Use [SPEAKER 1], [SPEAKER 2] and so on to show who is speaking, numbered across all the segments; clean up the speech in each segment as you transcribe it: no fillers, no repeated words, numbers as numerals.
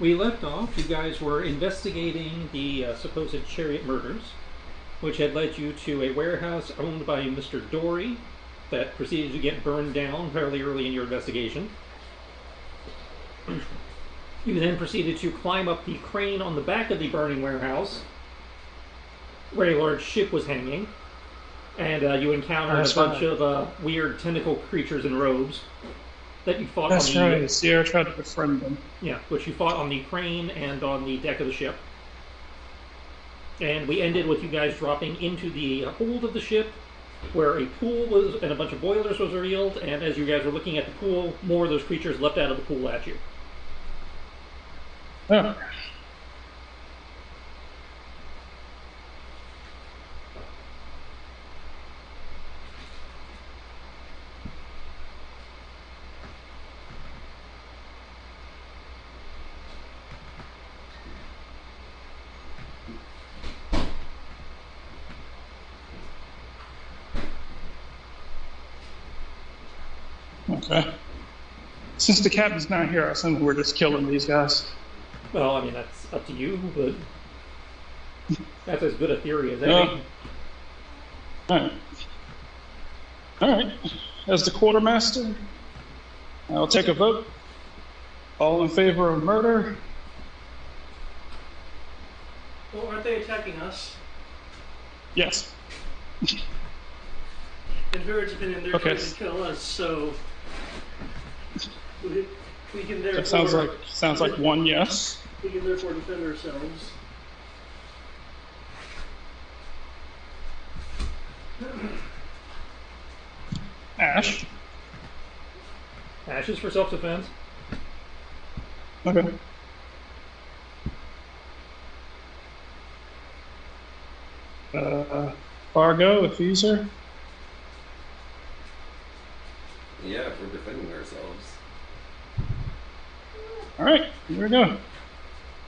[SPEAKER 1] We left off, you guys were investigating the supposed chariot murders, which had led you to a warehouse owned by Mr. Dory that proceeded to get burned down fairly early in your investigation. You then proceeded to climb up the crane on the back of the burning warehouse, where a large ship was hanging, and you encountered a bunch of weird tentacle creatures in robes that you fought on the...
[SPEAKER 2] That's right, Sierra tried to befriend them.
[SPEAKER 1] Yeah, which you fought on the crane and on the deck of the ship. And we ended with you guys dropping into the hold of the ship, where a pool was, and a bunch of boilers was revealed, and as you guys were looking at the pool, more of those creatures leapt out of the pool at you.
[SPEAKER 2] Oh. Okay. Since the captain's not here, I assume we're just killing these guys.
[SPEAKER 1] Well, I mean, that's up to you, but that's as good a theory as any.
[SPEAKER 2] Alright. Alright. As the quartermaster, I'll take a vote. All in favor of murder?
[SPEAKER 3] Well, aren't they attacking us?
[SPEAKER 2] Yes.
[SPEAKER 3] In Herd's opinion, they're trying to kill us, so we can therefore...
[SPEAKER 2] That sounds like one yes.
[SPEAKER 3] We can therefore defend ourselves.
[SPEAKER 2] Ash?
[SPEAKER 1] Ash is for self-defense.
[SPEAKER 2] Okay. Fargo, Effuser?
[SPEAKER 4] Yeah, if we're defending ourselves.
[SPEAKER 2] Alright, here we go.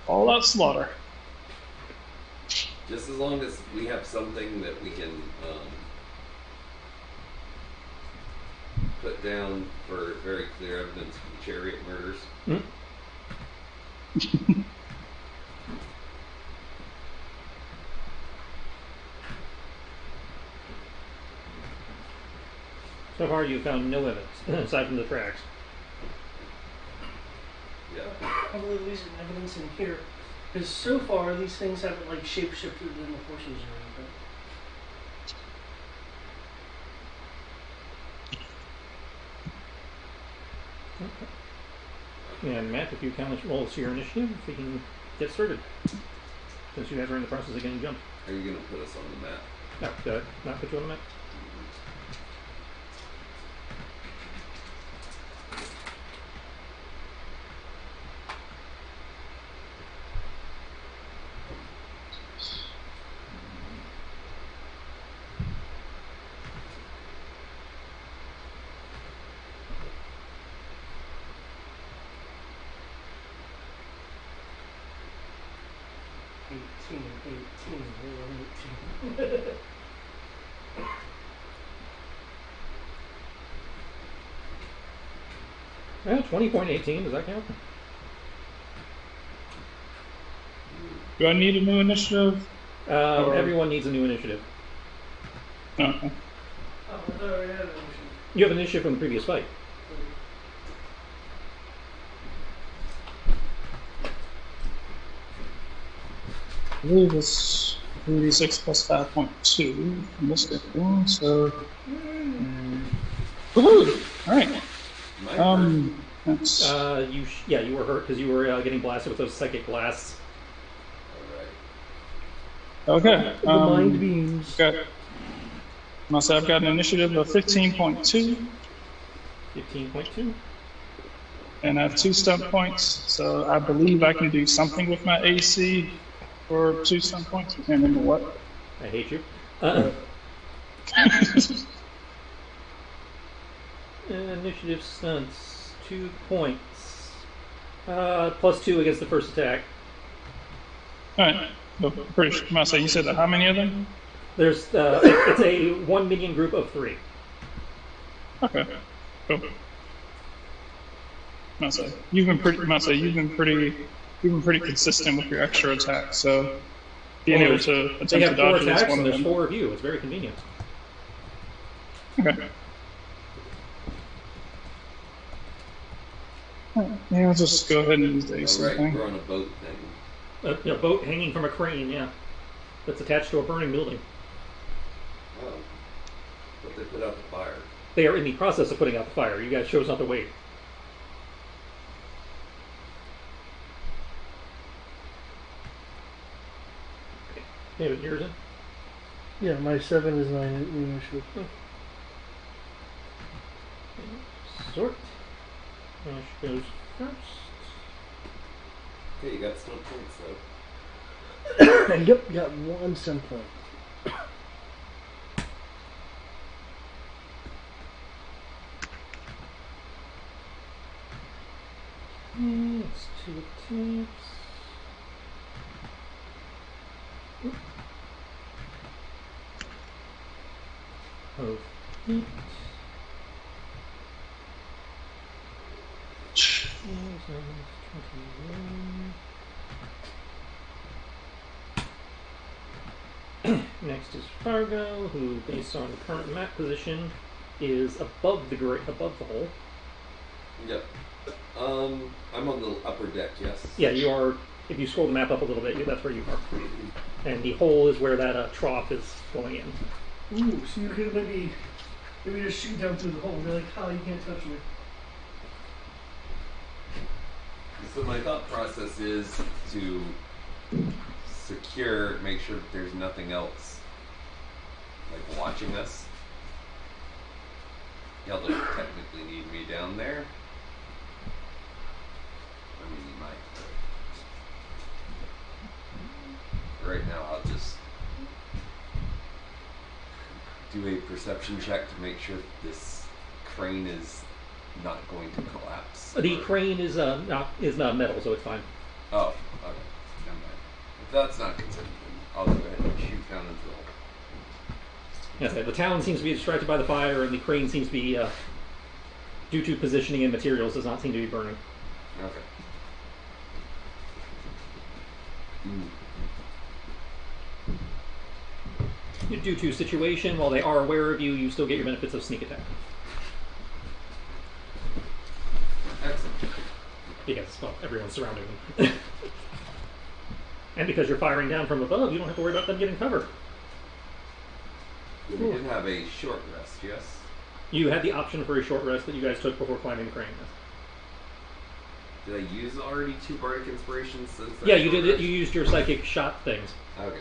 [SPEAKER 2] All out slaughter.
[SPEAKER 4] Just as long as we have something that we can put down for very clear evidence for the chariot murders.
[SPEAKER 1] So far, you found no evidence aside from the tracks.
[SPEAKER 4] Yeah.
[SPEAKER 3] I believe there's evidence in here. Because so far, these things haven't, like, shapeshifted in the horses or anything.
[SPEAKER 1] Okay. And Matt, if you can roll your initiative, we can get started. Since you guys are in the process of getting jumped.
[SPEAKER 4] Are you going to put us on the map?
[SPEAKER 1] No, did I not put you on the map? Yeah, 20.18, does that count?
[SPEAKER 2] Do I need a new initiative?
[SPEAKER 1] Everyone needs a new initiative.
[SPEAKER 2] Okay.
[SPEAKER 3] Oh, I thought I already had an initiative.
[SPEAKER 1] You have an initiative from the previous fight.
[SPEAKER 2] I believe it's 3d6 plus 5.2 in this one, so... Woohoo! Alright. That's...
[SPEAKER 1] you were hurt because you were getting blasted with those psychic blasts.
[SPEAKER 4] Alright.
[SPEAKER 2] Okay.
[SPEAKER 3] The mind beams.
[SPEAKER 2] I've got an initiative of 15.2.
[SPEAKER 1] 15.2.
[SPEAKER 2] And I have 2 stunt points, so I believe I can do something with my AC for 2 stunt points. I can't remember what.
[SPEAKER 1] I hate you. Initiative stunts, 2 points. +2 against the first attack.
[SPEAKER 2] Alright. Pretty sure, you said that how many of them?
[SPEAKER 1] There's it's a 1 minion group of 3.
[SPEAKER 2] Okay. Cool. You've been pretty you've been pretty consistent with your extra attacks, so being able to
[SPEAKER 1] They
[SPEAKER 2] attempt to
[SPEAKER 1] have 4
[SPEAKER 2] dodge it is
[SPEAKER 1] attacks,
[SPEAKER 2] one
[SPEAKER 1] and
[SPEAKER 2] of
[SPEAKER 1] there's
[SPEAKER 2] them.
[SPEAKER 1] 4 of you. It's very convenient.
[SPEAKER 2] Okay. Yeah, I'll just go ahead and use the AC
[SPEAKER 4] Oh, right,
[SPEAKER 2] thing.
[SPEAKER 4] we're on a boat thing.
[SPEAKER 1] A boat hanging from a crane, yeah. That's attached to a burning building.
[SPEAKER 4] Oh. But they put out the fire.
[SPEAKER 1] They are in the process of putting out the fire. You guys chose not to wait. David, yours in?
[SPEAKER 3] Yeah, my 7 is 9 issue.
[SPEAKER 1] Sort. Ash goes first.
[SPEAKER 4] Okay, you got still points though.
[SPEAKER 3] Yep, got 1 stun point.
[SPEAKER 1] It's 2 attacks. Of heat. Next is Fargo, who, based on the current map position, is above the hole.
[SPEAKER 4] Yep. I'm on the upper deck, yes?
[SPEAKER 1] Yeah, you are. If you scroll the map up a little bit, that's where you are. And the hole is where that trough is going in.
[SPEAKER 3] Ooh, so you could maybe just shoot down through the hole and be like, oh, you can't touch me.
[SPEAKER 4] So my thought process is to secure, make sure that there's nothing else like watching us. Y'all don't technically need me down there. I mean, you might, but right now I'll just do a perception check to make sure that this crane is not going to collapse.
[SPEAKER 1] The crane is not metal, so it's fine.
[SPEAKER 4] Oh, okay. Never mind. If that's not considered, then I'll go ahead and shoot down into the hole.
[SPEAKER 1] Yes, the town seems to be distracted by the fire, and the crane seems to be, due to positioning and materials, does not seem to be burning.
[SPEAKER 4] Okay.
[SPEAKER 1] Due to situation, while they are aware of you, you still get your benefits of sneak attack.
[SPEAKER 4] Excellent.
[SPEAKER 1] Because, well, everyone's surrounding them. And because you're firing down from above, you don't have to worry about them getting cover.
[SPEAKER 4] We did have a short rest, yes?
[SPEAKER 1] You had the option for a short rest that you guys took before climbing the crane.
[SPEAKER 4] Did I use already 2 bardic inspirations since that
[SPEAKER 1] Yeah, you
[SPEAKER 4] short
[SPEAKER 1] did it.
[SPEAKER 4] rest?
[SPEAKER 1] You used your psychic shot things.
[SPEAKER 4] Okay.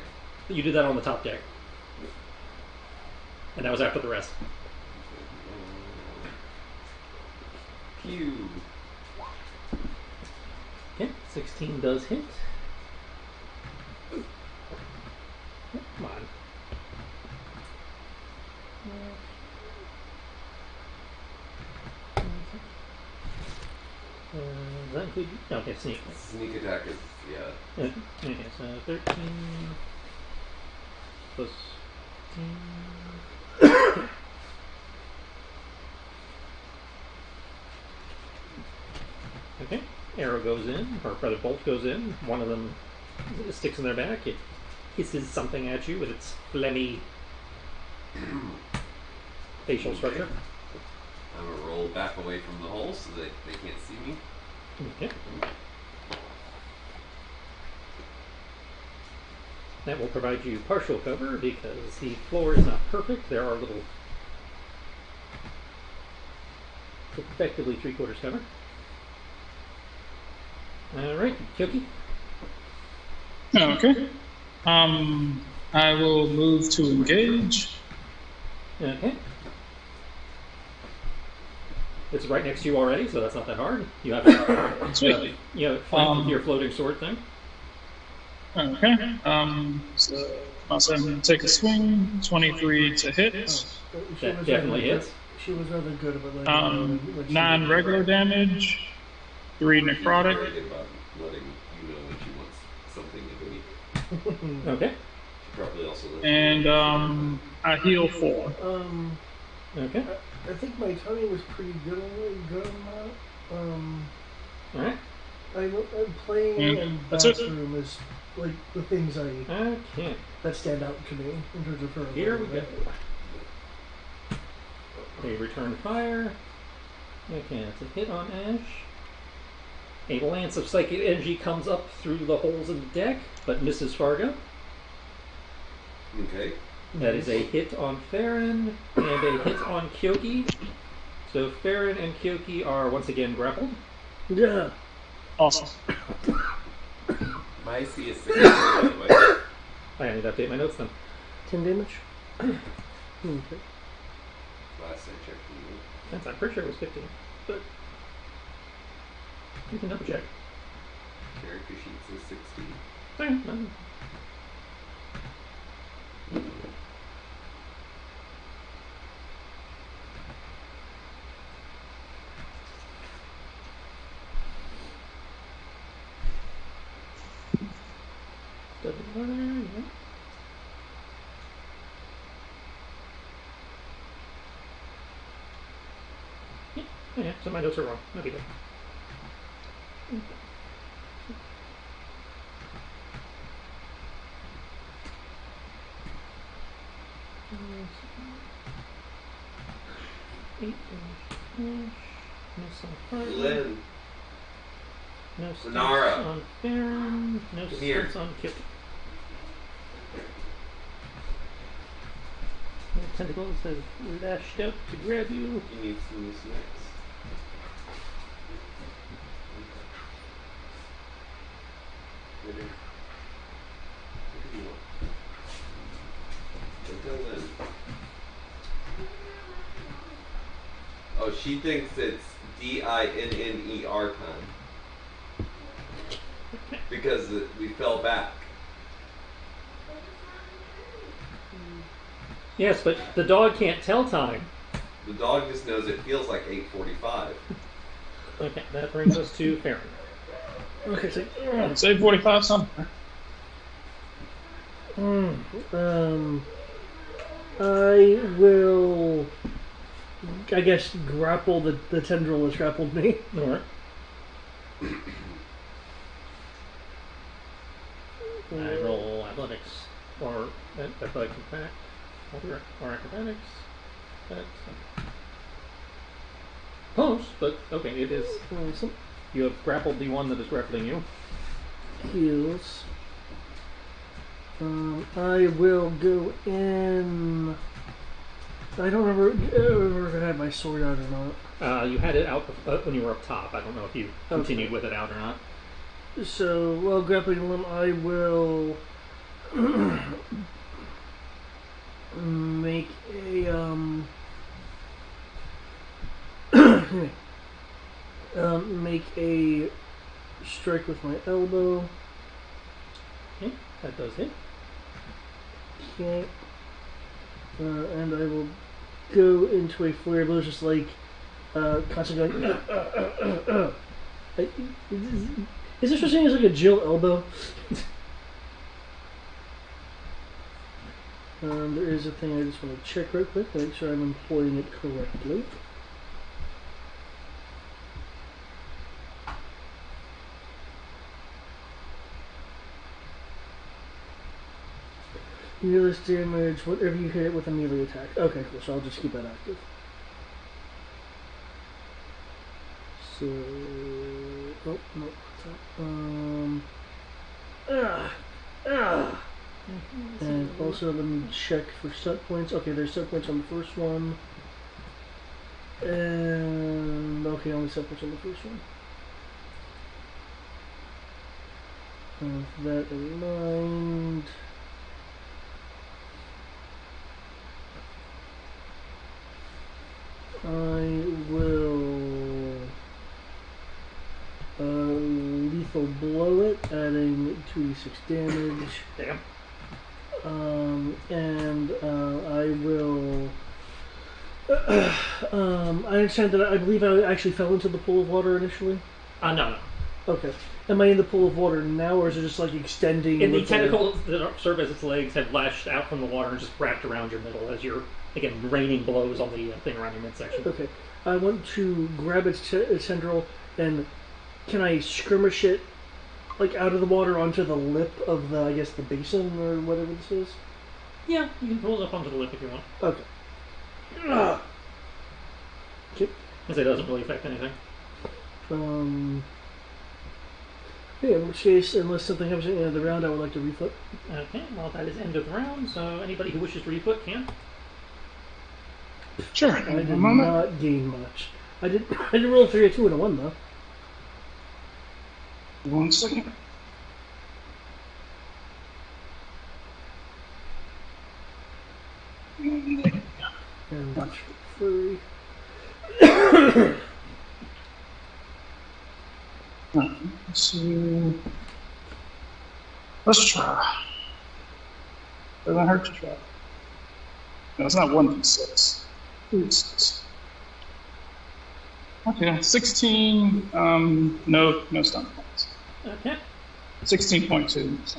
[SPEAKER 1] You did that on the top deck. And that was after the rest.
[SPEAKER 4] Pew.
[SPEAKER 1] Okay, 16 does hit. Come on. Does that include? No, okay, sneak.
[SPEAKER 4] Sneak attack is, yeah.
[SPEAKER 1] Okay, so 13 plus 10. Okay, arrow goes in, or rather bolt goes in. One of them sticks in their back. It hisses something at you with its phlegmy facial structure.
[SPEAKER 4] I'm gonna roll back away from the hole so that they can't see me.
[SPEAKER 1] Okay. That will provide you partial cover because the floor is not perfect. There are little, effectively 3/4 cover. All right, Kyoki.
[SPEAKER 2] Okay. I will move to engage.
[SPEAKER 1] Okay. It's right next to you already, so that's not that hard. You have it.
[SPEAKER 2] Sweet.
[SPEAKER 1] You have it flanked with your floating sword thing.
[SPEAKER 2] Okay. So I'll say I'm going to take a swing. 23 to hit.
[SPEAKER 1] That definitely hits.
[SPEAKER 3] She was rather good about like
[SPEAKER 2] 9 regular damage. 3
[SPEAKER 4] Very
[SPEAKER 2] necrotic.
[SPEAKER 4] good about letting you know when she wants something to do.
[SPEAKER 1] Okay.
[SPEAKER 4] She probably also lets
[SPEAKER 2] And I heal 4.
[SPEAKER 1] Okay.
[SPEAKER 3] I think my timing was pretty good on that.
[SPEAKER 1] All right.
[SPEAKER 3] I'm playing and
[SPEAKER 2] That's it.
[SPEAKER 3] bathroom is like the things
[SPEAKER 1] Okay.
[SPEAKER 3] that stand out to me in terms of her.
[SPEAKER 1] Here we go. They return fire. Okay, that's a hit on Ash. A lance of psychic energy comes up through the holes in the deck, but misses Fargo.
[SPEAKER 4] Okay.
[SPEAKER 1] That is a hit on Farron and a hit on Kyoki. So Farron and Kyoki are once again grappled.
[SPEAKER 3] Yeah.
[SPEAKER 2] Awesome.
[SPEAKER 4] My AC is 60, by the way.
[SPEAKER 1] I need to update my notes then.
[SPEAKER 3] 10 damage. Okay.
[SPEAKER 4] Last I checked.
[SPEAKER 1] I'm pretty sure it was 15, but you can double check.
[SPEAKER 4] Character sheet says 60.
[SPEAKER 1] Sorry, no. Doesn't matter, yeah. Oh, yeah, so my notes are wrong. No big deal.
[SPEAKER 4] Lynn.
[SPEAKER 1] No stats
[SPEAKER 4] Renara.
[SPEAKER 1] on Farron. No
[SPEAKER 4] Come here.
[SPEAKER 1] stats on Kip. The tentacles have lashed out to grab you.
[SPEAKER 4] You need some new snacks. What do you want? Go tell Lynn. Oh, she thinks it's DINNER time. Because we fell back.
[SPEAKER 1] Yes, but the dog can't tell time.
[SPEAKER 4] The dog just knows it feels like 8:45.
[SPEAKER 1] Okay, that brings us to Farron.
[SPEAKER 3] Okay, so
[SPEAKER 2] It's 8:45 something.
[SPEAKER 3] I will, I guess, grapple the tendril has grappled me.
[SPEAKER 1] Alright. I roll athletics or athletics impact or acrobatics. That's close, but okay, it is.
[SPEAKER 3] Awesome.
[SPEAKER 1] You have grappled the one that is grappling you.
[SPEAKER 3] Heals. I will go in. I don't remember if I had my sword out or not.
[SPEAKER 1] You had it out when you were up top. I don't know if you continued with it out or not.
[SPEAKER 3] So, while grappling them, I will make a make a strike with my elbow.
[SPEAKER 1] Okay, that does hit.
[SPEAKER 3] Okay. And I will go into a flare blow, just like constantly going. Is this what saying is like a Jill elbow? There is a thing I just want to check real quick to make sure I'm employing it correctly. Melee damage, whatever you hit it with a melee attack. Okay, cool, so I'll just keep that active. So, oh, no, and also let me check for set points. Okay, there's set points on the first one. And, okay, only set points on the first one. With that in mind, I will lethal blow it, adding 2d6 damage.
[SPEAKER 1] Damn.
[SPEAKER 3] And I will. I understand that I believe I actually fell into the pool of water initially.
[SPEAKER 1] No.
[SPEAKER 3] Okay. Am I in the pool of water now, or is it just like extending?
[SPEAKER 1] And the tentacles that serve as its legs have lashed out from the water and just wrapped around your middle as you're, again, raining blows on the thing around your midsection.
[SPEAKER 3] Okay. I want to grab its tendril and can I skirmish it like out of the water onto the lip of the, I guess, the basin or whatever this is?
[SPEAKER 1] Yeah, you can pull it up onto the lip if you want.
[SPEAKER 3] Okay. Okay.
[SPEAKER 1] Because it doesn't really affect anything.
[SPEAKER 3] Yeah, in which case, unless something happens at the end of the round, I would like to reflip.
[SPEAKER 1] Okay, well that is end of the round, so anybody who wishes to reflip can.
[SPEAKER 2] Sure.
[SPEAKER 3] I did not gain much. I did roll 3, a 2, and a 1 though.
[SPEAKER 2] 1 second.
[SPEAKER 3] And that's free.
[SPEAKER 2] So, let's try. Doesn't hurt to try. No, it's not 1d6. 2d6. Okay, 16. No stun points.
[SPEAKER 1] Okay.
[SPEAKER 2] 16.2 stun points.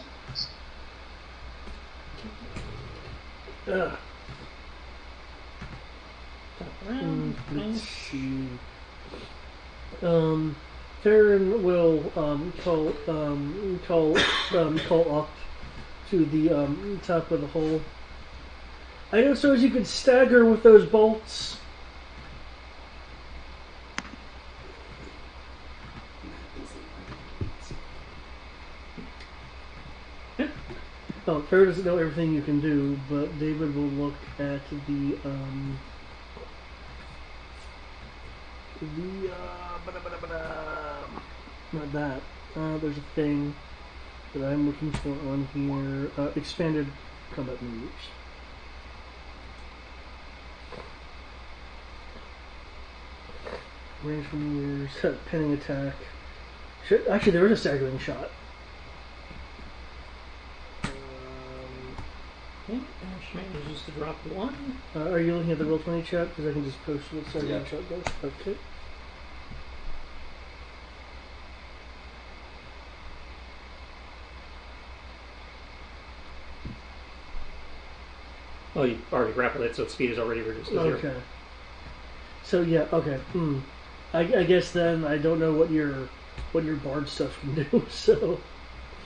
[SPEAKER 3] Let's see. Farron will call up to the top of the hole. I don't suppose you could stagger with those bolts. Oh, Farron doesn't know everything you can do, but David will look at the not that. There's a thing that I'm looking for on here. Expanded combat moves. Range maneuvers, pinning attack. Actually, there is a staggering shot.
[SPEAKER 1] Okay, Ash manages to drop 1.
[SPEAKER 3] Are you looking at the Roll20 chat? Because I can just post what staggering shot does. Okay.
[SPEAKER 1] Oh, you already grappled it, so speed is already reduced to 0.
[SPEAKER 3] Okay. So yeah, okay. I guess then I don't know what your bard stuff can do. So.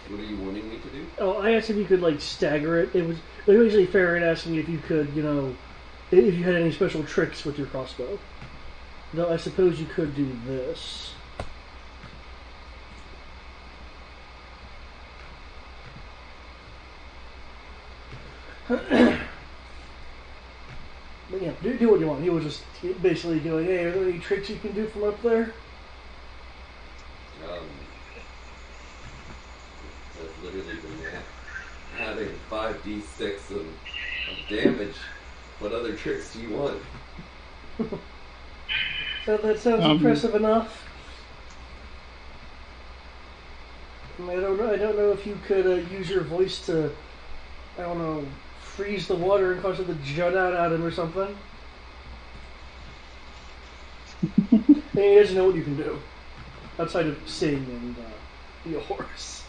[SPEAKER 4] What are you wanting me to do?
[SPEAKER 3] Oh, I asked if you could like stagger it. It was basically Farron asking if you could, if you had any special tricks with your crossbow. Though I suppose you could do this. But yeah, do what you want. He was just basically going, hey, are there any tricks you can do from up there?
[SPEAKER 4] That's literally been having 5d6 of damage. What other tricks do you want?
[SPEAKER 3] So that sounds impressive enough. I don't know if you could use your voice to, I don't know, freeze the water and cause it to jut out at him or something. And he doesn't know what you can do outside of sing and be a horse.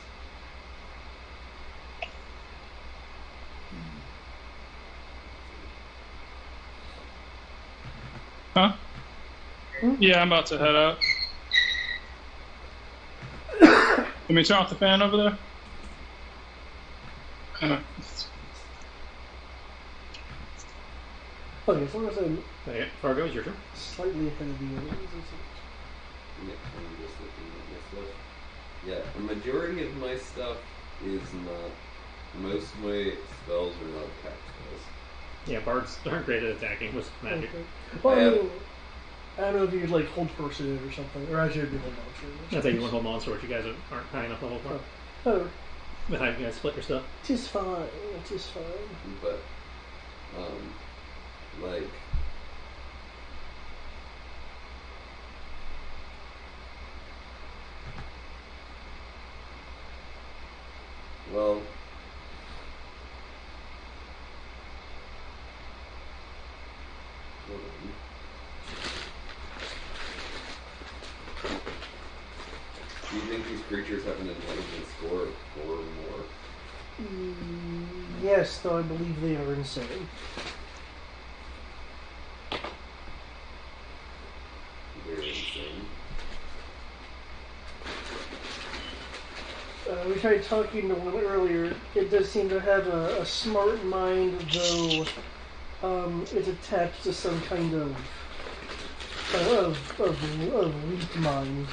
[SPEAKER 2] Huh? Yeah, I'm about to head out. Can we turn off the fan over there?
[SPEAKER 3] Okay, as long as I'm
[SPEAKER 1] Okay, Fargo, it's your turn.
[SPEAKER 3] slightly ahead of you.
[SPEAKER 4] Yeah, I'm just looking at my stuff. Yeah, the majority of my stuff is not. Most of my spells are not attack spells.
[SPEAKER 1] Yeah, bards aren't great at attacking with magic.
[SPEAKER 3] Okay. Well, I don't know if you could like hold first in it or something, or actually it'd be hold on.
[SPEAKER 1] That's how you want hold monster, which you guys aren't high enough level for.
[SPEAKER 3] Oh,
[SPEAKER 1] With how you guys split your stuff.
[SPEAKER 3] it is fine. It is fine.
[SPEAKER 4] But, like, well, hold on. Do you think these creatures have an intelligence score of 4 or more?
[SPEAKER 3] Yes, though I believe they are insane.
[SPEAKER 4] They're insane.
[SPEAKER 3] tried talking to one earlier, it does seem to have a smart mind, though it's attached to some kind of weak mind.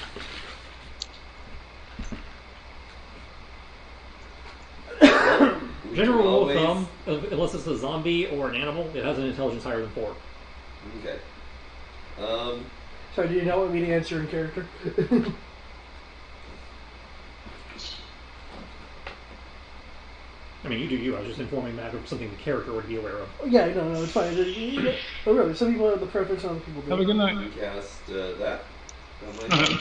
[SPEAKER 1] General rule of thumb, unless it's a zombie or an animal, it has an intelligence higher than 4.
[SPEAKER 4] Okay.
[SPEAKER 3] Sorry, do you not want me to answer in character?
[SPEAKER 1] I mean, you do you. I was just informing Matt of something the character would be aware of.
[SPEAKER 3] Yeah, no, it's fine. Oh, really? Some people have the preference, other people don't.
[SPEAKER 2] Have a good night.
[SPEAKER 4] Cast that. That might help.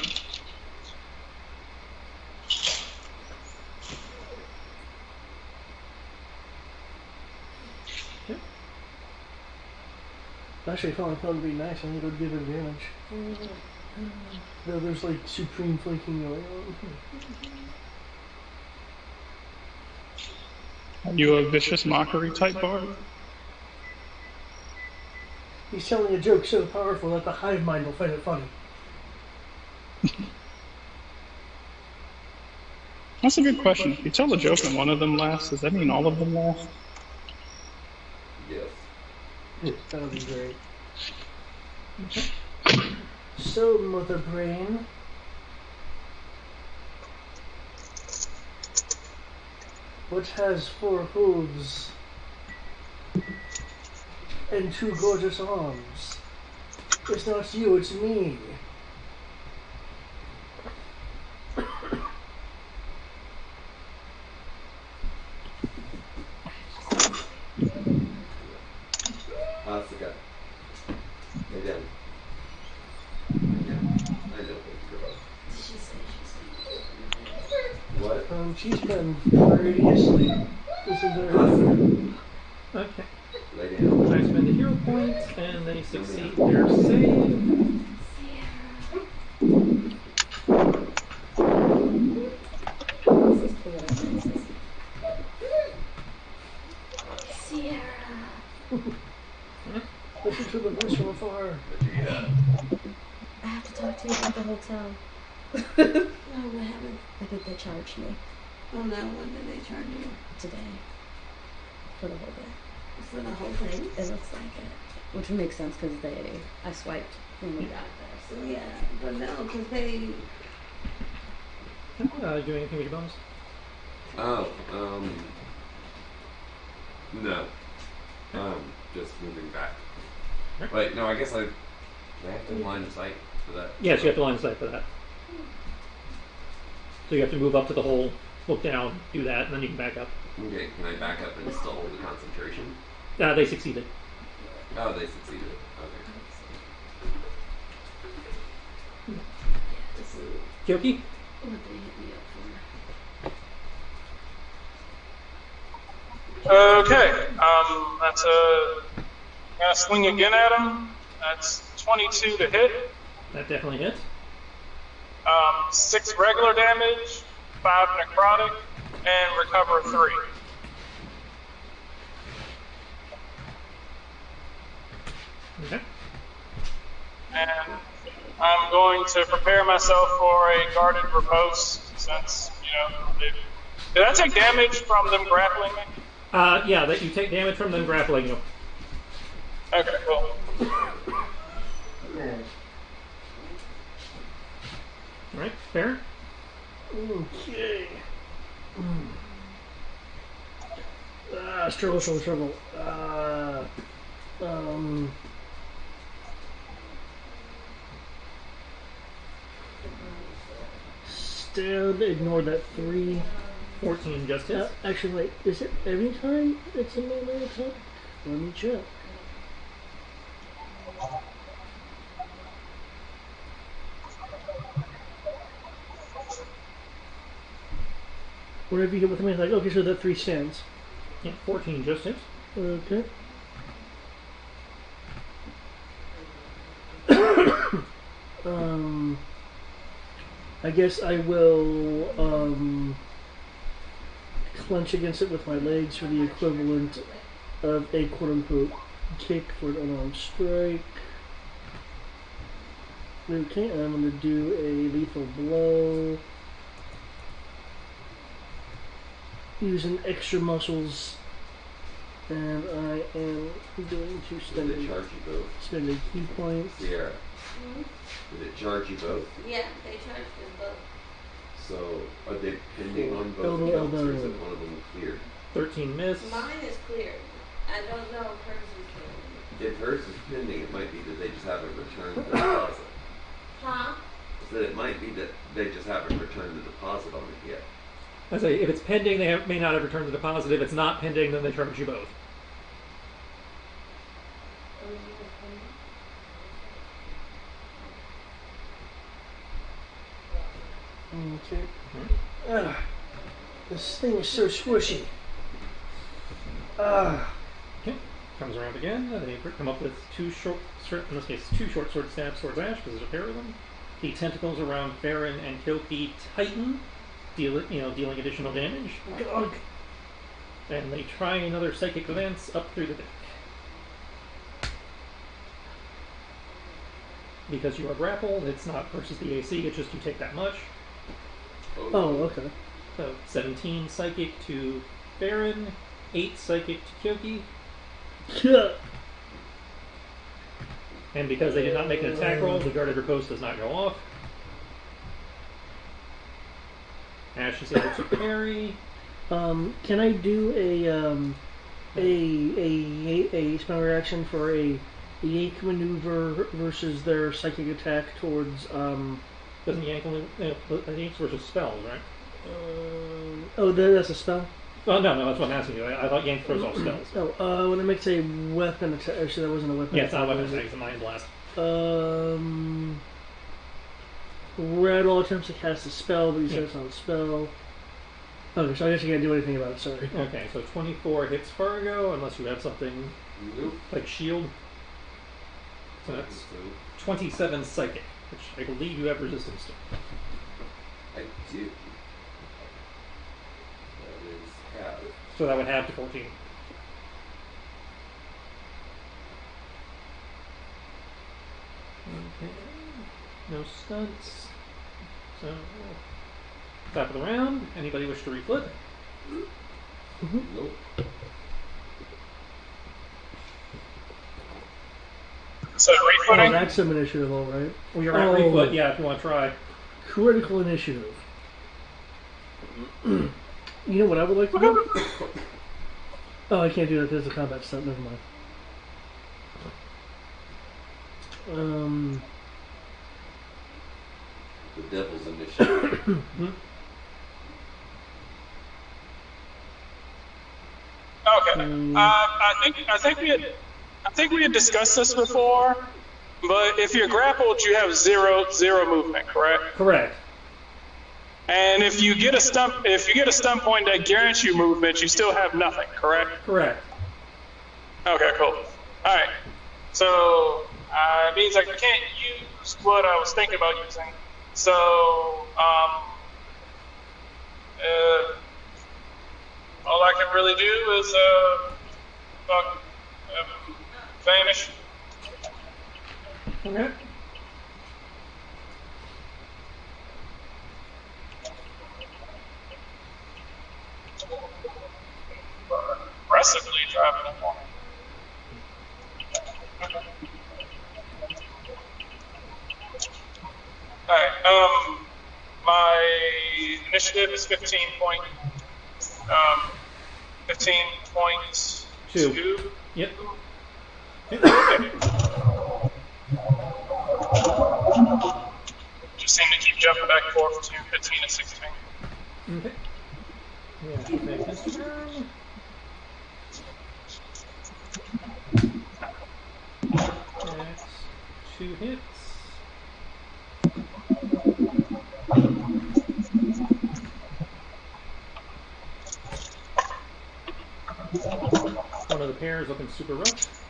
[SPEAKER 3] Actually, I found it would be nice. I think it would give advantage. Though there's like supreme flanking going on.
[SPEAKER 2] Are you a vicious mockery type bard?
[SPEAKER 3] He's telling a joke so powerful that the hive mind will find it funny.
[SPEAKER 2] That's a good question. If you tell a joke and one of them laughs, does that mean all of them laugh?
[SPEAKER 4] Yes.
[SPEAKER 3] That would be great. So, Mother Brain. What has 4 hooves and 2 gorgeous arms? It's not you, it's me.
[SPEAKER 4] Asuka. Again. Yeah. I know what you're about. What?
[SPEAKER 3] She's been already asleep this entire time.
[SPEAKER 1] Okay.
[SPEAKER 4] Lay down.
[SPEAKER 1] I spend a hero point, and they succeed their save.
[SPEAKER 3] Listen to the voice from afar.
[SPEAKER 5] I have to talk to you about the hotel. No, what happened? I think they charged me.
[SPEAKER 6] Oh no, when did they charge you?
[SPEAKER 5] Today. For the whole day.
[SPEAKER 6] For the whole thing?
[SPEAKER 5] It looks like it. Which would make sense because I swiped when we got there. So
[SPEAKER 6] Yeah, but no, because they...
[SPEAKER 1] Do anything with your bonus?
[SPEAKER 4] Oh, no. Just moving back. Wait, no, I guess I have to line of sight for that.
[SPEAKER 1] Yes, you have to line of sight for that. So you have to move up to the hole, look down, do that, and then you can back up.
[SPEAKER 4] Okay, can I back up and still hold the concentration?
[SPEAKER 1] They succeeded.
[SPEAKER 4] Oh, they succeeded. Okay.
[SPEAKER 1] Kyoki?
[SPEAKER 5] what they hit me up for.
[SPEAKER 2] Okay, that's gonna swing again at him. That's 22 to hit.
[SPEAKER 1] That definitely hit.
[SPEAKER 2] 6 regular damage, 5 necrotic, and recover 3.
[SPEAKER 1] Okay.
[SPEAKER 2] And I'm going to prepare myself for a guarded riposte since, did I take damage from them grappling me?
[SPEAKER 1] Yeah, that you take damage from them grappling you.
[SPEAKER 2] Okay, cool.
[SPEAKER 1] Alright, fair.
[SPEAKER 3] Okay. Struggle. Stab, ignore that 3.
[SPEAKER 1] 14 just hits.
[SPEAKER 3] Actually, wait, is it every time it's a melee attack? Let me check. Whenever you hit with a melee attack, okay, so that 3 stands.
[SPEAKER 1] Yeah, 14 just hits.
[SPEAKER 3] Okay. I guess I will clench against it with my legs for the equivalent of a quote-unquote kick for an unarmed strike. Okay, and I'm going to do a lethal blow. using extra muscles, and I am going to spend
[SPEAKER 4] Did it charge you both?
[SPEAKER 3] spend a key point.
[SPEAKER 4] Sierra,
[SPEAKER 6] Hmm?
[SPEAKER 4] did it charge you both?
[SPEAKER 6] Yeah, they charged us both.
[SPEAKER 4] So, are they pending on both
[SPEAKER 3] No,
[SPEAKER 4] accounts,
[SPEAKER 3] no,
[SPEAKER 4] or is
[SPEAKER 3] no.
[SPEAKER 4] it one of them cleared?
[SPEAKER 1] 13 miss.
[SPEAKER 6] Mine is cleared. I don't know if hers is cleared.
[SPEAKER 4] If hers is pending, it might be that they just haven't returned the deposit.
[SPEAKER 6] Huh?
[SPEAKER 4] I said it might be that they just haven't returned the deposit on it yet.
[SPEAKER 1] I say, if it's pending, they may not have returned the deposit. If it's not pending, then they charge you both.
[SPEAKER 3] Okay. This thing is so squishy.
[SPEAKER 1] Okay. Comes around again. They come up with two short sword stabs towards Ash because there's a pair of them. The tentacles around Farron and Kilpie tighten, dealing additional damage.
[SPEAKER 3] God.
[SPEAKER 1] And they try another psychic advance up through the deck. Because you are grappled, it's not versus the AC, it's just you take that much.
[SPEAKER 3] Oh, okay.
[SPEAKER 1] So 17 psychic to Farron, 8 psychic to Kyoki.
[SPEAKER 3] Yeah.
[SPEAKER 1] And because they did not make an attack roll, the guarded riposte does not go off. Ash is able to parry.
[SPEAKER 3] Can I do a spell reaction for a yank maneuver versus their psychic attack towards
[SPEAKER 1] Doesn't yanks versus spells, right?
[SPEAKER 3] oh, that's a spell?
[SPEAKER 1] Oh, no, that's what I'm asking you. I thought yank throws all spells.
[SPEAKER 3] Oh, when it makes a weapon attack, actually that wasn't a weapon
[SPEAKER 1] Yeah, it's not a weapon
[SPEAKER 3] was
[SPEAKER 1] attack,
[SPEAKER 3] it?
[SPEAKER 1] it's a mind blast.
[SPEAKER 3] Red all attempts to cast a spell, but you said it's not a spell. Okay, so I guess you can't do anything about it, sorry.
[SPEAKER 1] Okay, so 24 hits Fargo, unless you have something
[SPEAKER 4] Nope.
[SPEAKER 1] like shield. So that's 27 psychic, which I believe you have resistance to.
[SPEAKER 4] I do. That is half.
[SPEAKER 1] So that would have to 14. Okay. No stunts. So, top of the round. Anybody wish to reflip?
[SPEAKER 4] Nope.
[SPEAKER 2] So
[SPEAKER 3] Oh,
[SPEAKER 2] refooting.
[SPEAKER 3] that's some initiative, all right.
[SPEAKER 1] Well, you're at reflip, yeah, if you want to try.
[SPEAKER 3] Critical initiative. You know what I would like to do? Oh, I can't do that because it's a combat stunt. Never mind.
[SPEAKER 4] The devil's initiative.
[SPEAKER 2] Okay. I think we had discussed this before, but if you're grappled, you have zero movement, correct?
[SPEAKER 1] Correct.
[SPEAKER 2] And if you get a stun point that guarantees you movement, you still have nothing, correct?
[SPEAKER 1] Correct.
[SPEAKER 2] Okay, cool. All right. So it means I can't use what I was thinking about using. So all I can really do is vanish.
[SPEAKER 1] Okay.
[SPEAKER 2] Aggressively driving up on it. Alright, my initiative is 15.2.
[SPEAKER 1] Yep.
[SPEAKER 2] Just seem to keep jumping back and forth between 15 and 16.
[SPEAKER 1] Okay. Yeah, make this turn. That's 2 hits. One of the pairs looking super rough.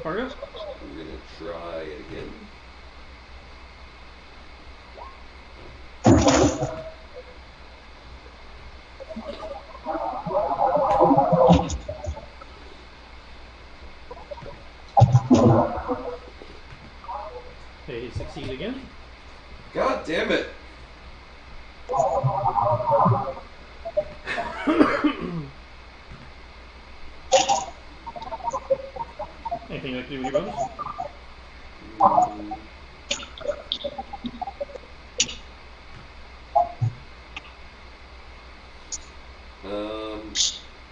[SPEAKER 1] Fargo?
[SPEAKER 4] I'm gonna try it again.
[SPEAKER 1] They succeed again.
[SPEAKER 4] God damn it!
[SPEAKER 1] do with your bonus?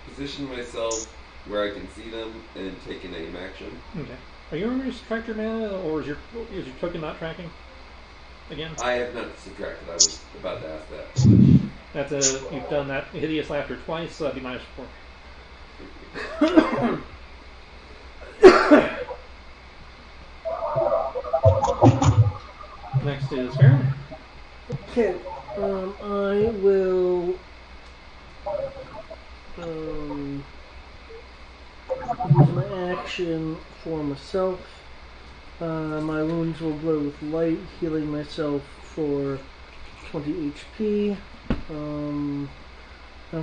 [SPEAKER 4] Position myself where I can see them and take an aim action.
[SPEAKER 1] Okay. Are you remembering to subtract your mana, or is your token not tracking? Again?
[SPEAKER 4] I have not subtracted. I was about to ask that.
[SPEAKER 1] You've done that hideous laughter twice, so that'd be -4. Next is Farron.
[SPEAKER 3] Okay, I will use my action for myself. My wounds will glow with light, healing myself for 20 HP. I don't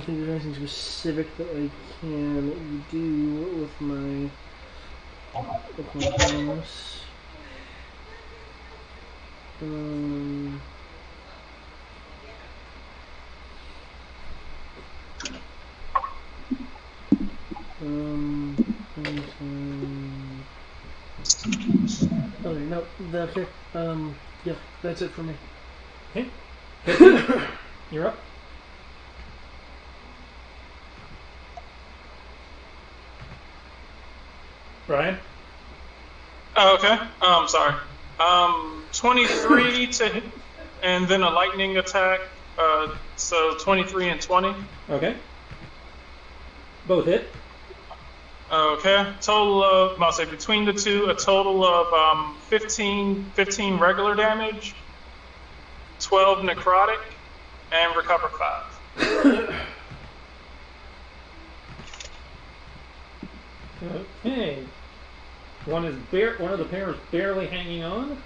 [SPEAKER 3] think there's anything specific that I can do with my bonus. Okay, no, okay. Yeah, that's it for me.
[SPEAKER 1] Okay. You're up. Brian?
[SPEAKER 2] Oh, okay. Sorry. 23 to hit, and then a lightning attack. So 23 and 20.
[SPEAKER 1] Okay. Both hit.
[SPEAKER 2] Okay. Total of, I'll say between the two, a total of 15 regular damage, 12 necrotic, and recover 5.
[SPEAKER 1] Okay. One of the pair is barely hanging on.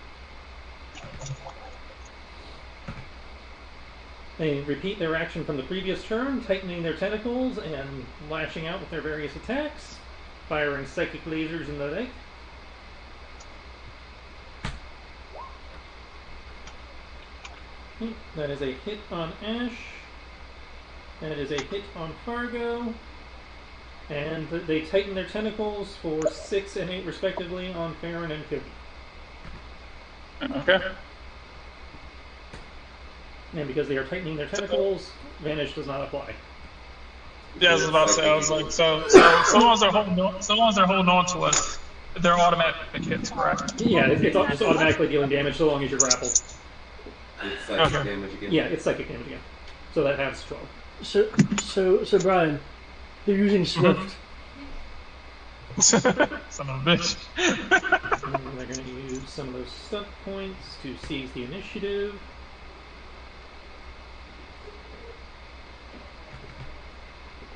[SPEAKER 1] They repeat their action from the previous turn, tightening their tentacles and lashing out with their various attacks, firing psychic lasers in the leg. That is a hit on Ash. That is a hit on Fargo. And they tighten their tentacles for 6 and 8 respectively on Farron and Cody.
[SPEAKER 2] Okay.
[SPEAKER 1] And because they are tightening their tentacles, Vanish does not apply.
[SPEAKER 2] Yeah, I was about to say. I was like, so long as they're holding on to us, they're automatic hits, correct?
[SPEAKER 1] Yeah, it's automatically dealing damage so long as you're grappled.
[SPEAKER 4] It's psychic damage again.
[SPEAKER 1] Yeah, it's psychic damage again. So that adds 12.
[SPEAKER 3] So Brian, they're using Swift.
[SPEAKER 2] Son of a bitch.
[SPEAKER 1] And they're going to use some of those stunt points to seize the initiative.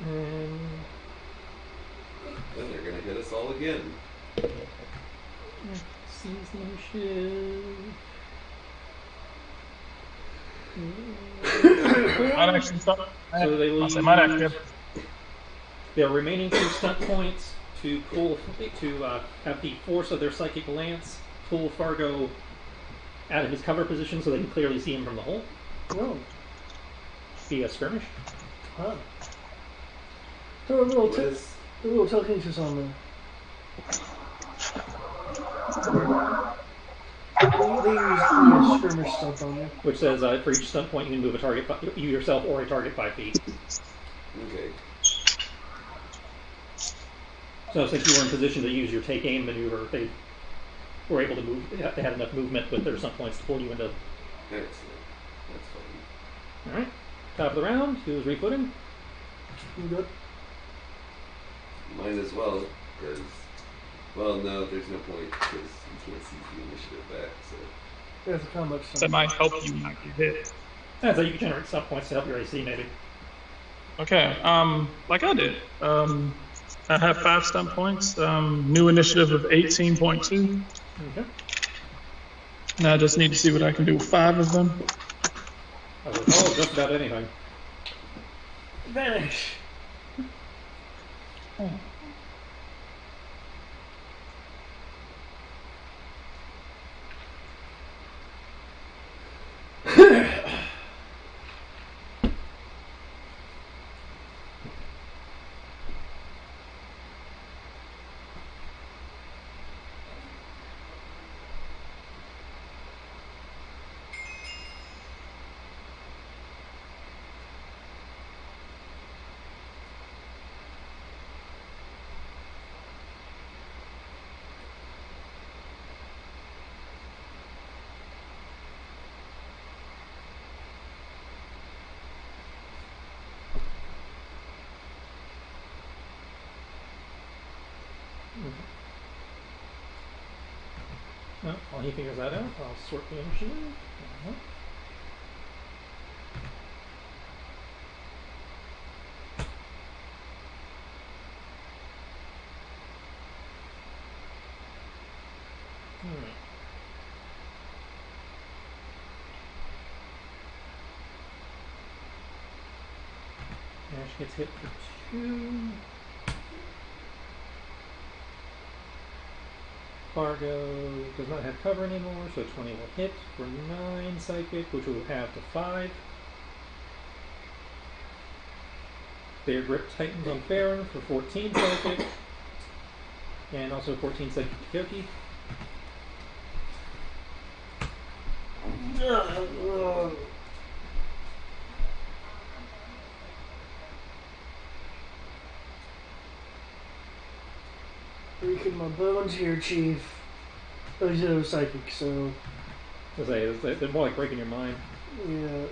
[SPEAKER 1] And
[SPEAKER 4] Then they're going to hit us all again.
[SPEAKER 1] seize the initiative.
[SPEAKER 2] I'd actually start.
[SPEAKER 1] So they will use their remaining 2 stunt points to have the force of their psychic lance pull Fargo out of his cover position so they can clearly see him from the hole.
[SPEAKER 3] Oh.
[SPEAKER 1] Be a skirmish.
[SPEAKER 3] Huh. Throw a little telekinesis on there. They use skirmish stuff on you.
[SPEAKER 1] Which says for each stunt point you can move a target, you yourself or a target 5 feet.
[SPEAKER 4] Okay.
[SPEAKER 1] So since you were in position to use your take aim maneuver, they were able to move. They had enough movement with their stunt points to pull you into.
[SPEAKER 4] Excellent. That's fine.
[SPEAKER 1] All right. Top of the round. Who's refooting?
[SPEAKER 3] You good?
[SPEAKER 4] Mine as well, because, well, no, there's no point, because you can't see the initiative back, so.
[SPEAKER 3] There's a combat stuff.
[SPEAKER 2] That might help you not get hit.
[SPEAKER 1] That's how you can generate stunt points to help your AC, maybe.
[SPEAKER 2] Okay. Like I did. I have 5 stunt points. New initiative of 18.2.
[SPEAKER 1] Okay.
[SPEAKER 2] Now I just need to see what I can do with 5 of them.
[SPEAKER 1] I will call just about anything.
[SPEAKER 3] Vanish.
[SPEAKER 1] While he figures that out, I'll sort the initiative. Uh-huh. Alright. Ash gets hit for 2. Fargo does not have cover anymore, so 20 will hit for 9 psychic, which will have to 5. Their grip tightens on Farron for 14 psychic, and also 14 psychic to Kyoki.
[SPEAKER 3] Breaking my bones here, Chief. Oh, you said it was psychic, so
[SPEAKER 1] I say, they're more like breaking your mind.
[SPEAKER 3] yeah.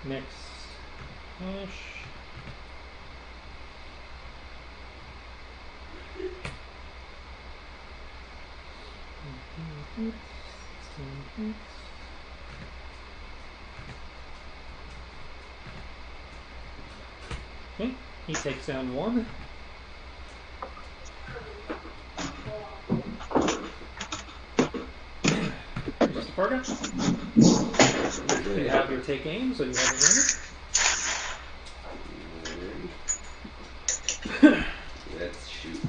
[SPEAKER 1] Next, Ash. Okay, he takes down 1. Mr. Fargo, you have your take aim, so you have advantage.
[SPEAKER 4] Let's shoot.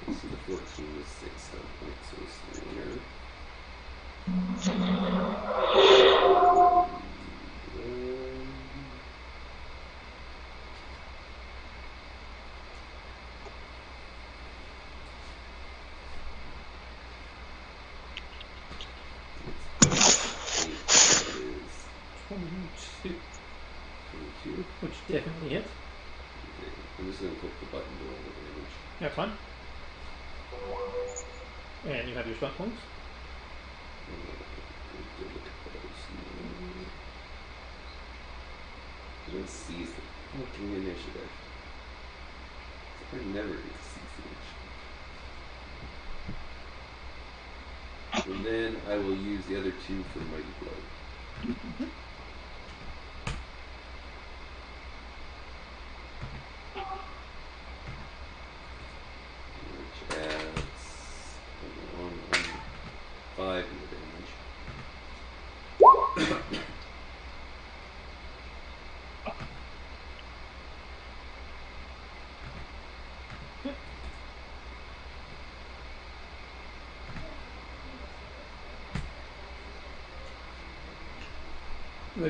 [SPEAKER 4] So the 14 was 6 stun points, so it's 3 there. Is 22,
[SPEAKER 1] Which definitely hits.
[SPEAKER 4] okay. I'm just going to click the button to roll the damage.
[SPEAKER 1] That's fine. And you have your stunt points.
[SPEAKER 4] Let's seize the fucking initiative. I never get to seize the initiative. And then I will use the other 2 for Mighty Blow. Which adds 5 more damage.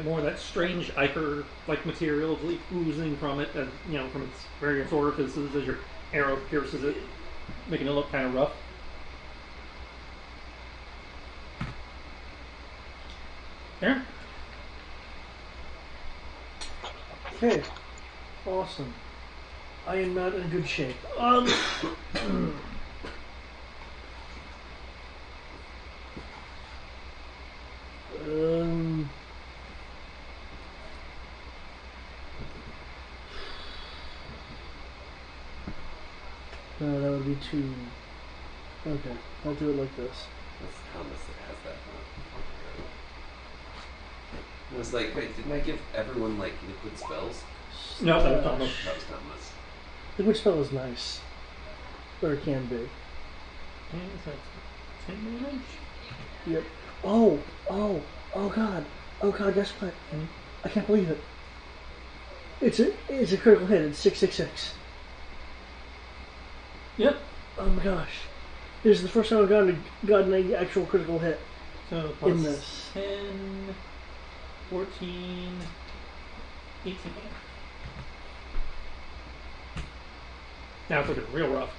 [SPEAKER 1] More of that strange ichor-like material oozing from it, from its various orifices as your arrow pierces it, making it look kind of rough. There.
[SPEAKER 3] Okay. Awesome. I am not in good shape. No, that would be too. Okay, I'll do it like this.
[SPEAKER 4] That's Thomas that has that. I was like, wait, didn't I give everyone like liquid spells?
[SPEAKER 1] No, that was Thomas.
[SPEAKER 4] That was Thomas.
[SPEAKER 3] Liquid spell is nice. Or it can be.
[SPEAKER 1] And so that's 10 damage.
[SPEAKER 3] Yep. Oh god. Oh god, guess what? I can't believe it. It's a critical hit. It's 666.
[SPEAKER 1] Yep.
[SPEAKER 3] Oh my gosh. This is the first time I've gotten an actual critical hit
[SPEAKER 1] So
[SPEAKER 3] in this.
[SPEAKER 1] 10, 14, 18. Now it's looking real rough.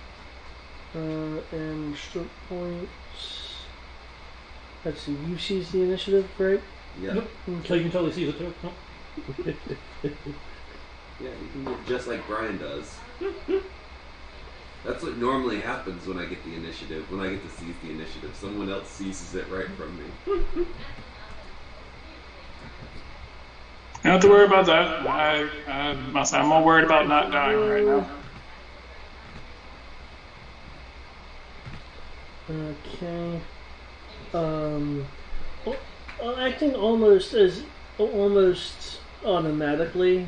[SPEAKER 3] And stroke points. Let's see, you seize the initiative, right?
[SPEAKER 4] Yeah.
[SPEAKER 1] Nope. So you can totally see the two. Nope.
[SPEAKER 4] Yeah, you can move just like Brian does. That's what normally happens when I get the initiative, when I get to seize the initiative. Someone else seizes it right from me.
[SPEAKER 2] You don't have to worry about that. I'm more worried about not dying right now.
[SPEAKER 3] Okay. Acting almost automatically,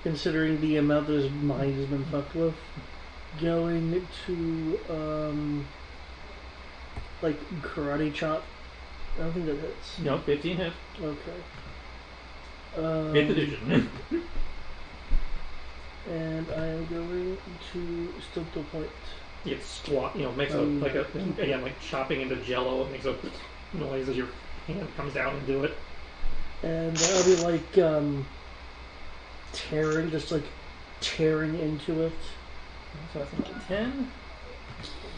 [SPEAKER 3] considering the amount that his mind has been fucked with. Going to like karate chop. I don't think that hits.
[SPEAKER 1] No, 15 hit.
[SPEAKER 3] Okay.
[SPEAKER 1] 5th edition.
[SPEAKER 3] And I am going to still to point.
[SPEAKER 1] It squat, makes like chopping into jello. It makes a noise as your hand comes down into it.
[SPEAKER 3] And I'll be like tearing into it.
[SPEAKER 1] So that's another 10.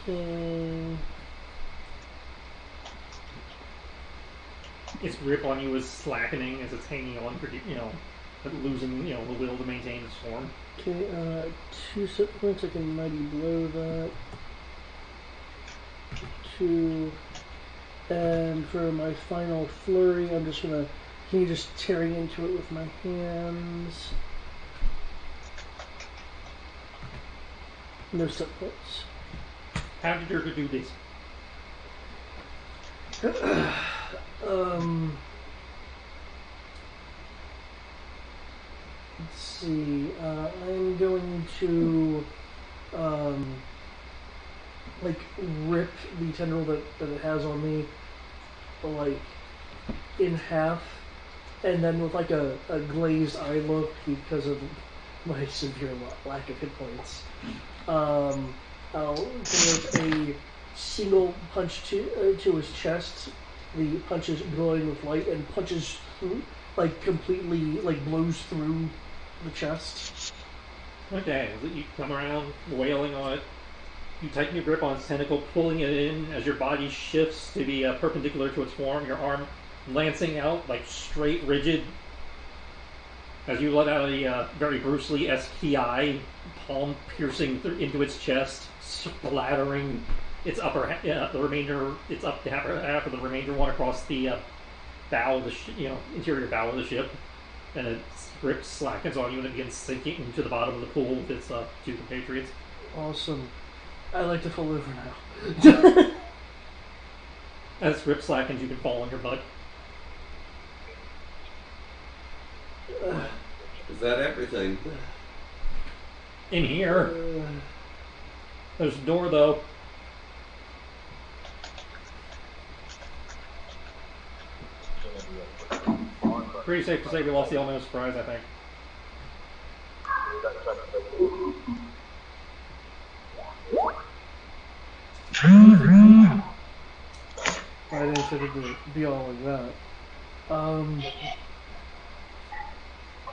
[SPEAKER 3] Okay.
[SPEAKER 1] Its grip on you is slackening as it's hanging on, losing, the will to maintain its form.
[SPEAKER 3] Okay, 2 set points. I can mighty blow that. 2. And for my final flurry, I'm just gonna continue just tearing into it with my hands. No set points.
[SPEAKER 1] How did you do this?
[SPEAKER 3] Let's see. I'm going to rip the tendril that it has on me, in half, and then with a glazed eye look because of my severe lack of hit points. I'll give a single punch to his chest. The punch is glowing with light and punches through, completely, blows through the chest.
[SPEAKER 1] Okay, you come around, wailing on it. You tighten your grip on its tentacle, pulling it in as your body shifts to be perpendicular to its form, your arm lancing out, straight, rigid. As you let out a very Bruce Lee-esque ki, palm piercing into its chest, splattering its upper the remainder, its up half of the remainder one across the bow of the interior bow of the ship, and its grip slackens on you and it begins sinking into the bottom of the pool with its 2 compatriots.
[SPEAKER 3] Awesome. I like to fall over now.
[SPEAKER 1] As its grip slackens, you can fall on your butt.
[SPEAKER 4] Is that everything?
[SPEAKER 1] In here. There's a door, though. Pretty safe to say we lost the element of surprise, I think.
[SPEAKER 3] I didn't expect it to be all like that.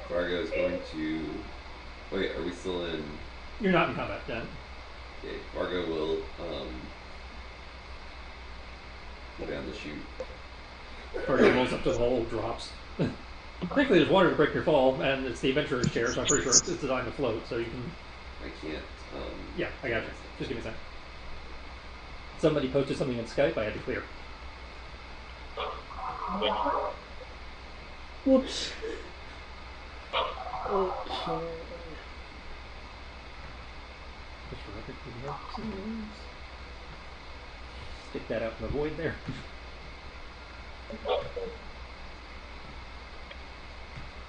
[SPEAKER 4] Fargo is going to... Wait, are we still in...
[SPEAKER 1] You're not in combat yet.
[SPEAKER 4] Okay, Fargo will go down the chute.
[SPEAKER 1] Fargo rolls up to the hole, drops. Thankfully, there's water to break your fall, and it's the adventurer's chair, so I'm pretty sure it's designed to float, so you can...
[SPEAKER 4] I can't...
[SPEAKER 1] Yeah, I got you. Just give me a second. Somebody posted something in Skype I had to clear.
[SPEAKER 3] Whoops. Okay.
[SPEAKER 1] Just for record, stick that out in the void there.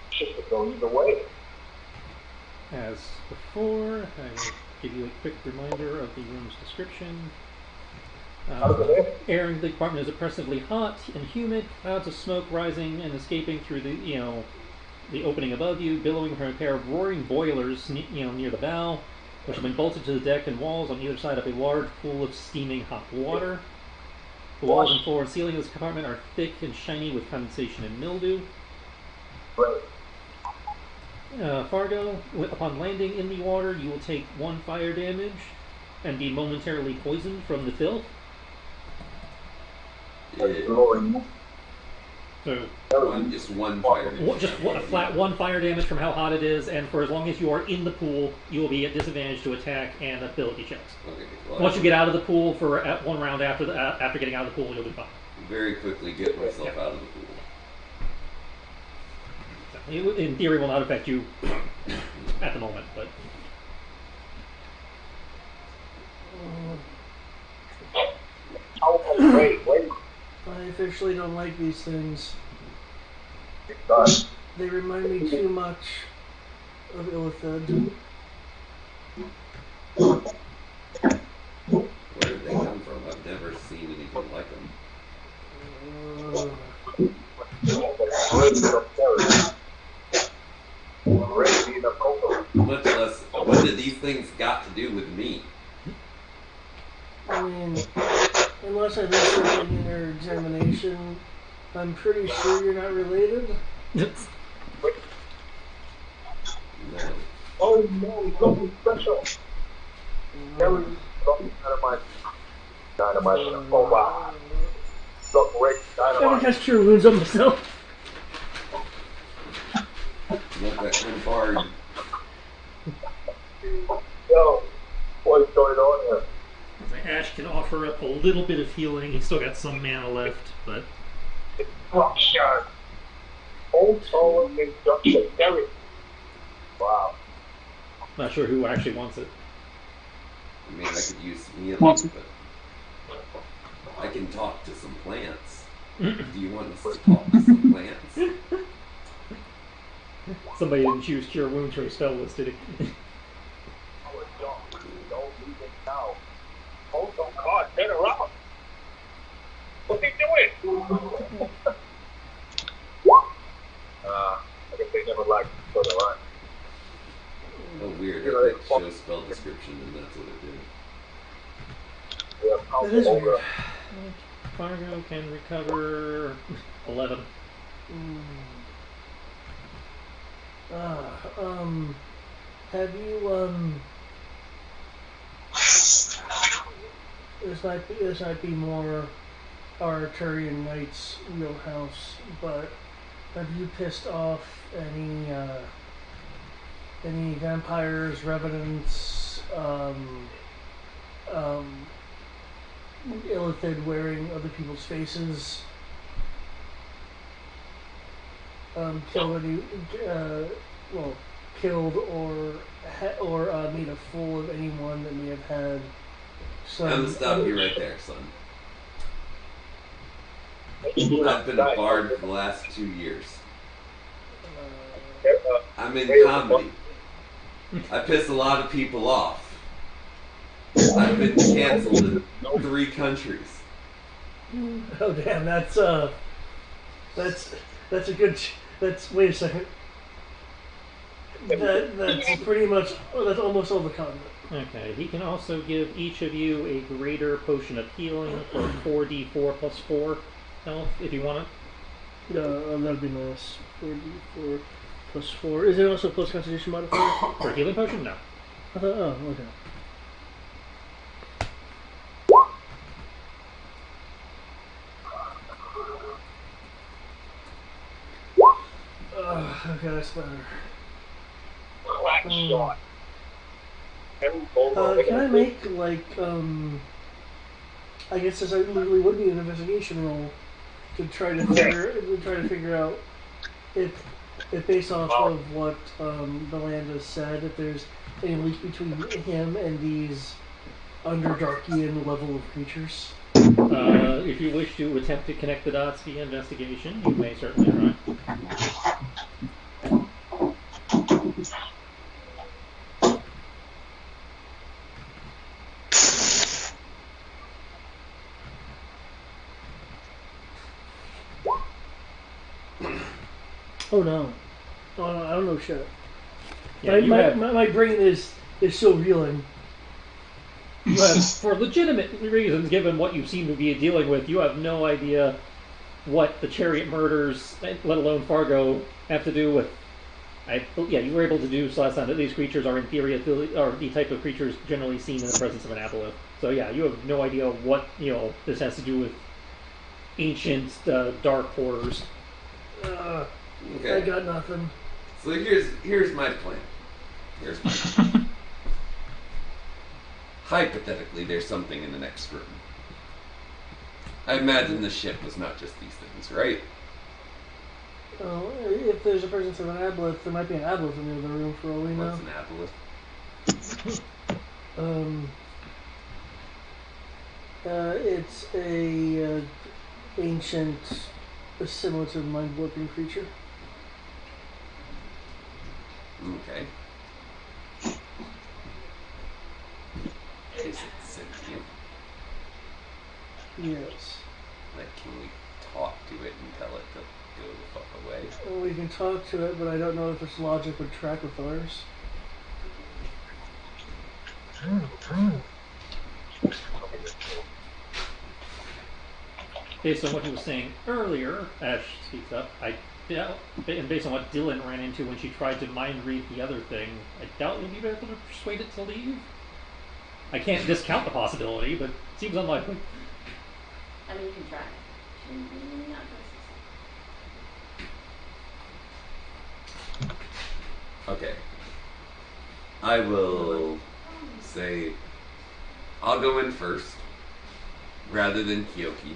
[SPEAKER 7] Shit could go either way.
[SPEAKER 1] As before, I will give you a quick reminder of the room's description. Air in the compartment is oppressively hot and humid, clouds of smoke rising and escaping through the opening above you, billowing from a pair of roaring boilers near the bow, which have been bolted to the deck and walls on either side of a large pool of steaming hot water. The walls and floor and ceiling of this compartment are thick and shiny with condensation and mildew. Fargo, upon landing in the water, you will take 1 fire damage and be momentarily poisoned from the filth.
[SPEAKER 4] Yeah.
[SPEAKER 1] So
[SPEAKER 4] Just one fire.
[SPEAKER 1] just a flat one fire damage from how hot it is, and for as long as you are in the pool, you will be at disadvantage to attack and ability checks.
[SPEAKER 4] Okay. Well,
[SPEAKER 1] Once you get out of the pool for one round after getting out of the pool, you'll be fine.
[SPEAKER 4] very quickly get myself out of the pool.
[SPEAKER 1] So, in theory, will not affect you at the moment, but
[SPEAKER 7] Oh, wait.
[SPEAKER 3] I officially don't like these things.
[SPEAKER 7] It's done.
[SPEAKER 3] They remind me too much of Illithid.
[SPEAKER 4] Where did they come from? I've never seen anything like them. Much less, what did these things got to do with me?
[SPEAKER 3] I mean, unless I missed something in your examination, I'm pretty sure you're not related.
[SPEAKER 4] No.
[SPEAKER 7] Oh no, something special. Dynamite. Oh wow. Look, Rick,
[SPEAKER 3] I'm gonna
[SPEAKER 7] dynamite.
[SPEAKER 3] cast Cure Wounds on myself.
[SPEAKER 4] Not that kind of hard.
[SPEAKER 7] Yo, what's going on here?
[SPEAKER 1] Ash can offer up a little bit of healing. He's still got some mana left, but
[SPEAKER 7] Destruction. Total destruction. Derek. Wow.
[SPEAKER 1] not sure who actually wants it.
[SPEAKER 4] I mean, I could use healing, but I can talk to some plants. Do you want us to talk to some plants?
[SPEAKER 1] Somebody didn't choose Cure Wounds from his spell list, did he?
[SPEAKER 7] Don't leave it now. Oh, God, turn around. What's he doing? I guess they never liked each other, right?
[SPEAKER 4] Oh, weird. I clicked show spell description, and that's what it did.
[SPEAKER 7] Yeah,
[SPEAKER 3] That is weird.
[SPEAKER 1] Fargo can recover 11.
[SPEAKER 3] Have you, this might be more our Arturian Knight's wheelhouse, but have you pissed off any vampires, revenants, Illithid wearing other people's faces? Killed or made a fool of anyone that may have had some.
[SPEAKER 4] I'm gonna stop you right there, son. I've been a bard for the last 2 years. I'm in comedy. I piss a lot of people off. I've been canceled in 3 countries.
[SPEAKER 3] Oh damn, that's a good. Wait a second. That's pretty much. Oh, that's almost all the continent.
[SPEAKER 1] Okay, he can also give each of you a greater potion of healing for 4d4 plus 4 health, if you want it.
[SPEAKER 3] That'd be nice. 4d4 plus 4. Is it also plus Constitution modifier?
[SPEAKER 1] For a healing potion? No.
[SPEAKER 3] I thought. Oh, okay. Okay, that's better. Can I make I guess this literally would be an investigation roll to try to figure out if based off of what the land has said, if there's any link between him and these Underdarkian level of creatures.
[SPEAKER 1] If you wish to attempt to connect the dots via investigation, you may certainly try.
[SPEAKER 3] Oh no. I don't know shit.
[SPEAKER 1] Yeah,
[SPEAKER 3] my brain is still reeling.
[SPEAKER 1] You have, for legitimate reasons, given what you seem to be dealing with, you have no idea what the chariot murders, let alone Fargo, have to do with. You were able to deduce last time that these creatures are in theory are the type of creatures generally seen in the presence of an aboleth. So yeah, you have no idea what this has to do with ancient dark horrors.
[SPEAKER 4] Okay.
[SPEAKER 3] I got nothing.
[SPEAKER 4] So here's my plan. Here's my plan. Hypothetically, there's something in the next room. I imagine the ship was not just these things, right?
[SPEAKER 3] Oh, if there's a presence of an aboleth, there might be an aboleth in the other room for all we know.
[SPEAKER 4] What's an aboleth?
[SPEAKER 3] It's a ancient, assimilative, mind-warping creature.
[SPEAKER 4] Okay. Is it sentient?
[SPEAKER 3] Yes.
[SPEAKER 4] Like, can we talk to it and tell it to go the fuck away?
[SPEAKER 3] Well, we can talk to it, but I don't know if its logic would track with ours.
[SPEAKER 1] Based on what he was saying earlier, Ash speaks up, I doubt, and based on what Dylan ran into when she tried to mind read the other thing, I doubt you'll be able to persuade it to leave. I can't discount the possibility, but it seems unlikely.
[SPEAKER 6] I mean, you can try. Not gonna succeed.
[SPEAKER 4] Okay. I will say I'll go in first rather than Kyoki.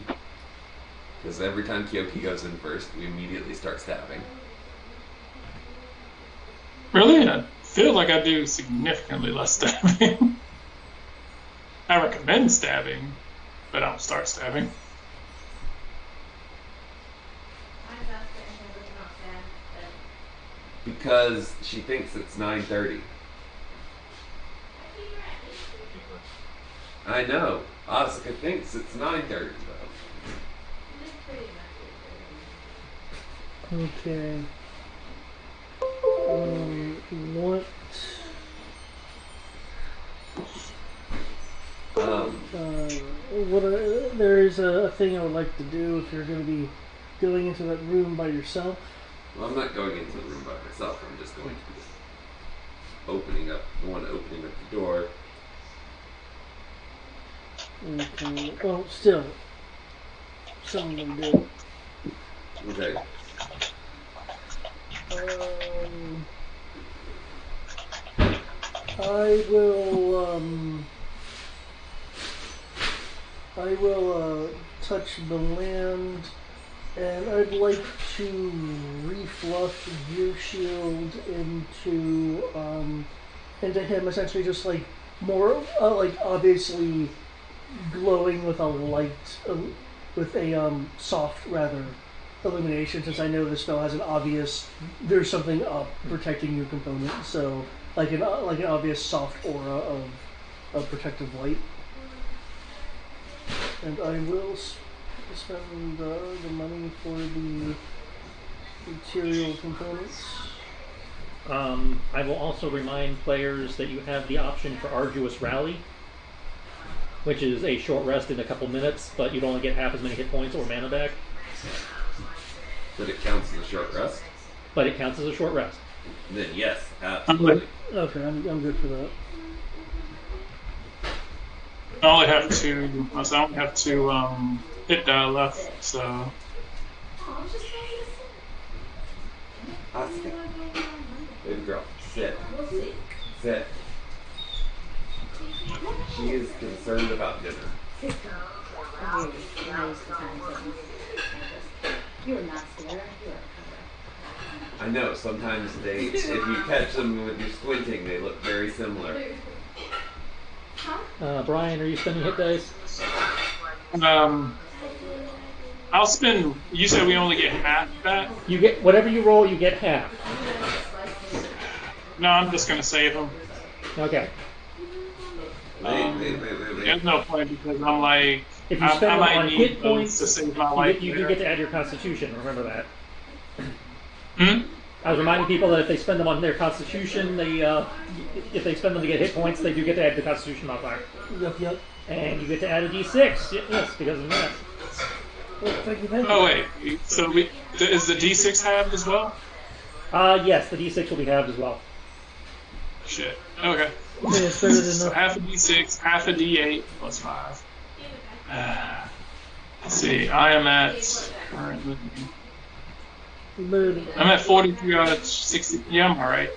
[SPEAKER 4] Because every time Kyoki goes in first, we immediately start stabbing.
[SPEAKER 2] Really? I feel like I do significantly less stabbing. I recommend stabbing, but I don't start stabbing.
[SPEAKER 4] Because she thinks it's 9:30. I know. Asuka thinks it's 9:30 though.
[SPEAKER 3] Okay. What? There's a thing I would like to do if you're going to be going into that room by yourself.
[SPEAKER 4] Well, I'm not going into the room by myself. I'm just going to be opening up the door.
[SPEAKER 3] Okay. Well, still, someone do.
[SPEAKER 4] Okay.
[SPEAKER 3] I will touch the land, and I'd like to refluff Gear Shield into him, essentially just like more like obviously glowing with a light, with a soft rather illumination, since I know the spell has an obvious, there's something up protecting your component, so like an obvious soft aura of protective light. And I will spend the money for the material components.
[SPEAKER 1] I will also remind players that you have the option for Arduous Rally, which is a short rest in a couple minutes, but you'd only get half as many hit points or mana back.
[SPEAKER 4] But it counts as a short rest?
[SPEAKER 1] But it counts as a short rest.
[SPEAKER 4] Then yes, absolutely.
[SPEAKER 3] Okay, I'm good for that.
[SPEAKER 2] I only have two hit die left, so.
[SPEAKER 4] Asuka. Baby girl, sit. Sit. She is concerned about dinner.
[SPEAKER 6] You are not scared. You are
[SPEAKER 4] I know, sometimes if you catch them with your squinting, they look very similar.
[SPEAKER 1] Brian, are you spending hit dice?
[SPEAKER 2] I'll spend. You said we only get half that?
[SPEAKER 1] You get whatever you roll, you get half.
[SPEAKER 2] No, I'm just gonna save them.
[SPEAKER 1] Okay.
[SPEAKER 4] Wait.
[SPEAKER 2] There's no point because I'm like,
[SPEAKER 1] If you spend
[SPEAKER 2] I
[SPEAKER 1] them
[SPEAKER 2] might
[SPEAKER 1] on
[SPEAKER 2] need
[SPEAKER 1] hit
[SPEAKER 2] those
[SPEAKER 1] points,
[SPEAKER 2] to save my life.
[SPEAKER 1] you do get to add your Constitution. Remember that.
[SPEAKER 2] Hmm?
[SPEAKER 1] I was reminding people that if they spend them on their Constitution, if they spend them to get hit points, they do get to add the Constitution modifier.
[SPEAKER 3] Yep.
[SPEAKER 1] And you get to add a D6. Yes, because of that.
[SPEAKER 3] Thank you.
[SPEAKER 2] Oh wait, so is the D6 halved as well?
[SPEAKER 1] Yes, the D6 will be halved as well.
[SPEAKER 2] Shit. Okay.
[SPEAKER 3] Yeah, it's better than
[SPEAKER 2] So
[SPEAKER 3] nothing.
[SPEAKER 2] half a D6, half a D8 plus 5. Let's see. I am at currently
[SPEAKER 3] Loading.
[SPEAKER 2] I'm at 43 out of 60. Yeah, I'm alright.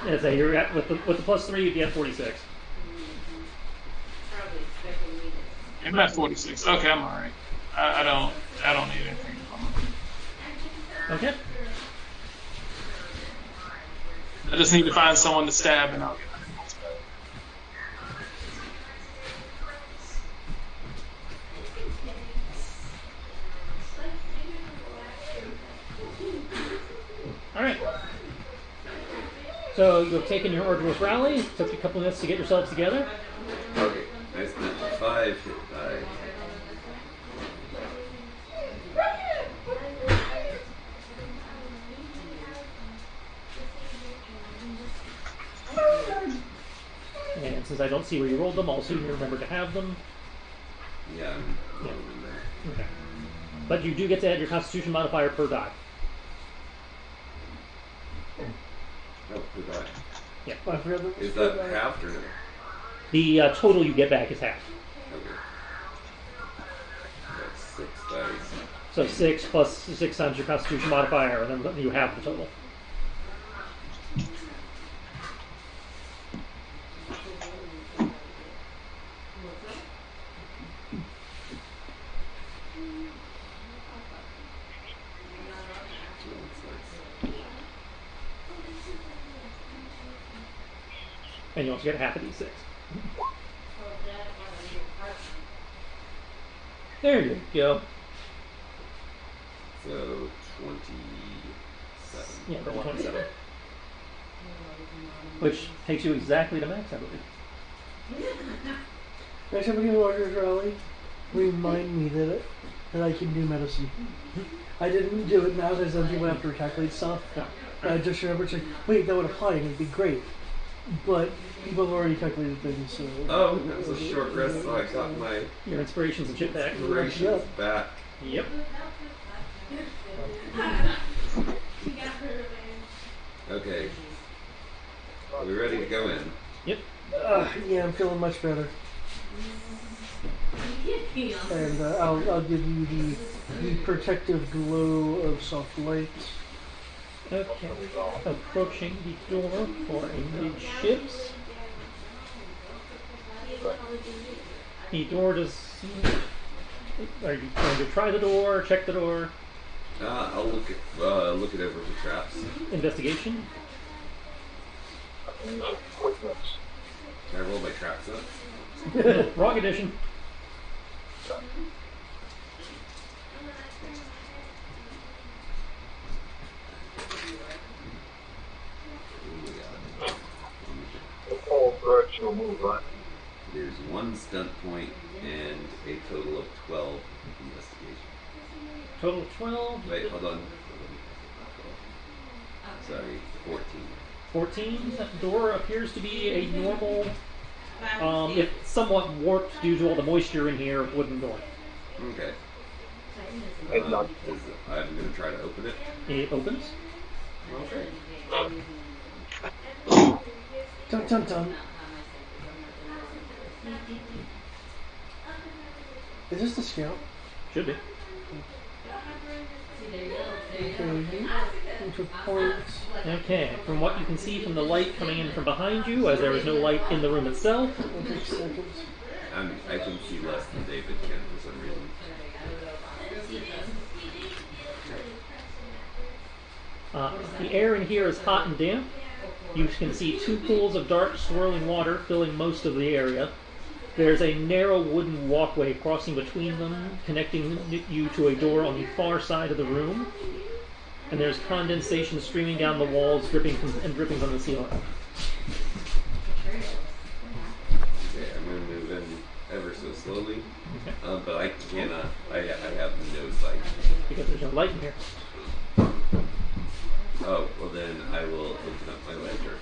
[SPEAKER 1] Yeah, so you're at with the +3, you'd be at 46.
[SPEAKER 6] Probably expecting me to.
[SPEAKER 2] I'm at 46. Okay, I'm alright. I don't need anything from him.
[SPEAKER 1] Okay.
[SPEAKER 2] I just need to find someone to stab and I'll get it.
[SPEAKER 1] All right. So you've taken your arduous rally. Took you a couple minutes to get yourselves together.
[SPEAKER 4] Okay, I spent 5 hit die.
[SPEAKER 1] And since I don't see where you rolled them, I'll assume you remember to have them.
[SPEAKER 4] Yeah, I'm rolling that.
[SPEAKER 1] Okay. But you do get to add your Constitution modifier per die.
[SPEAKER 4] Oh, per die.
[SPEAKER 1] Yeah.
[SPEAKER 3] I forgot that was
[SPEAKER 4] Is that
[SPEAKER 3] good.
[SPEAKER 4] half or no?
[SPEAKER 1] The total you get back is half.
[SPEAKER 4] Okay. That's 6 dice.
[SPEAKER 1] So 6 plus 6 times your Constitution modifier, and then you have the total. And you also get half of these 6. There you go.
[SPEAKER 4] So 27.
[SPEAKER 1] Yeah, roll 27. Which takes you exactly to max, I believe.
[SPEAKER 3] Next time we do Warriors Rally, remind me that I can do medicine. I didn't do it now because then people have to calculate stuff.
[SPEAKER 1] No.
[SPEAKER 3] I just remember it's like, wait, that would apply and it'd be great. But people have already calculated things, so.
[SPEAKER 4] Oh, that was a short rest, so I got my
[SPEAKER 1] Your inspirations and shit back.
[SPEAKER 4] inspirations back.
[SPEAKER 1] Yep.
[SPEAKER 4] Okay. Are we ready to go in?
[SPEAKER 1] Yep.
[SPEAKER 3] Yeah, I'm feeling much better. And I'll give you the protective glow of soft light.
[SPEAKER 1] Okay. Approaching the door for amidships. The door does. Are you going to try the door? Check the door?
[SPEAKER 4] I'll look it over for traps.
[SPEAKER 1] Investigation.
[SPEAKER 4] Can I roll my traps up?
[SPEAKER 1] Wrong edition.
[SPEAKER 4] There's 1 stunt point and a total of 12 investigation.
[SPEAKER 1] Total of 12.
[SPEAKER 4] Wait, hold on. Sorry, 14.
[SPEAKER 1] 14. That door appears to be a normal, if somewhat warped due to all the moisture in here, wooden door.
[SPEAKER 4] Okay. I'm going to try to open it.
[SPEAKER 1] It opens.
[SPEAKER 4] Okay.
[SPEAKER 3] Dun dun dun. Is this the scout?
[SPEAKER 1] Should be.
[SPEAKER 3] Points.
[SPEAKER 1] Okay, from what you can see from the light coming in from behind you, as there is no light in the room itself,
[SPEAKER 3] It'll take seconds.
[SPEAKER 4] I can see less than David can for some reason.
[SPEAKER 1] the air in here is hot and damp. You can see 2 pools of dark swirling water filling most of the area. There's a narrow wooden walkway crossing between them, connecting you to a door on the far side of the room. And there's condensation streaming down the walls, dripping from the ceiling.
[SPEAKER 4] Okay, I'm going to move in ever so slowly.
[SPEAKER 1] Okay.
[SPEAKER 4] But I cannot. I have no sight.
[SPEAKER 1] Because there's no light in here.
[SPEAKER 4] Oh, well then I will open up my ledger.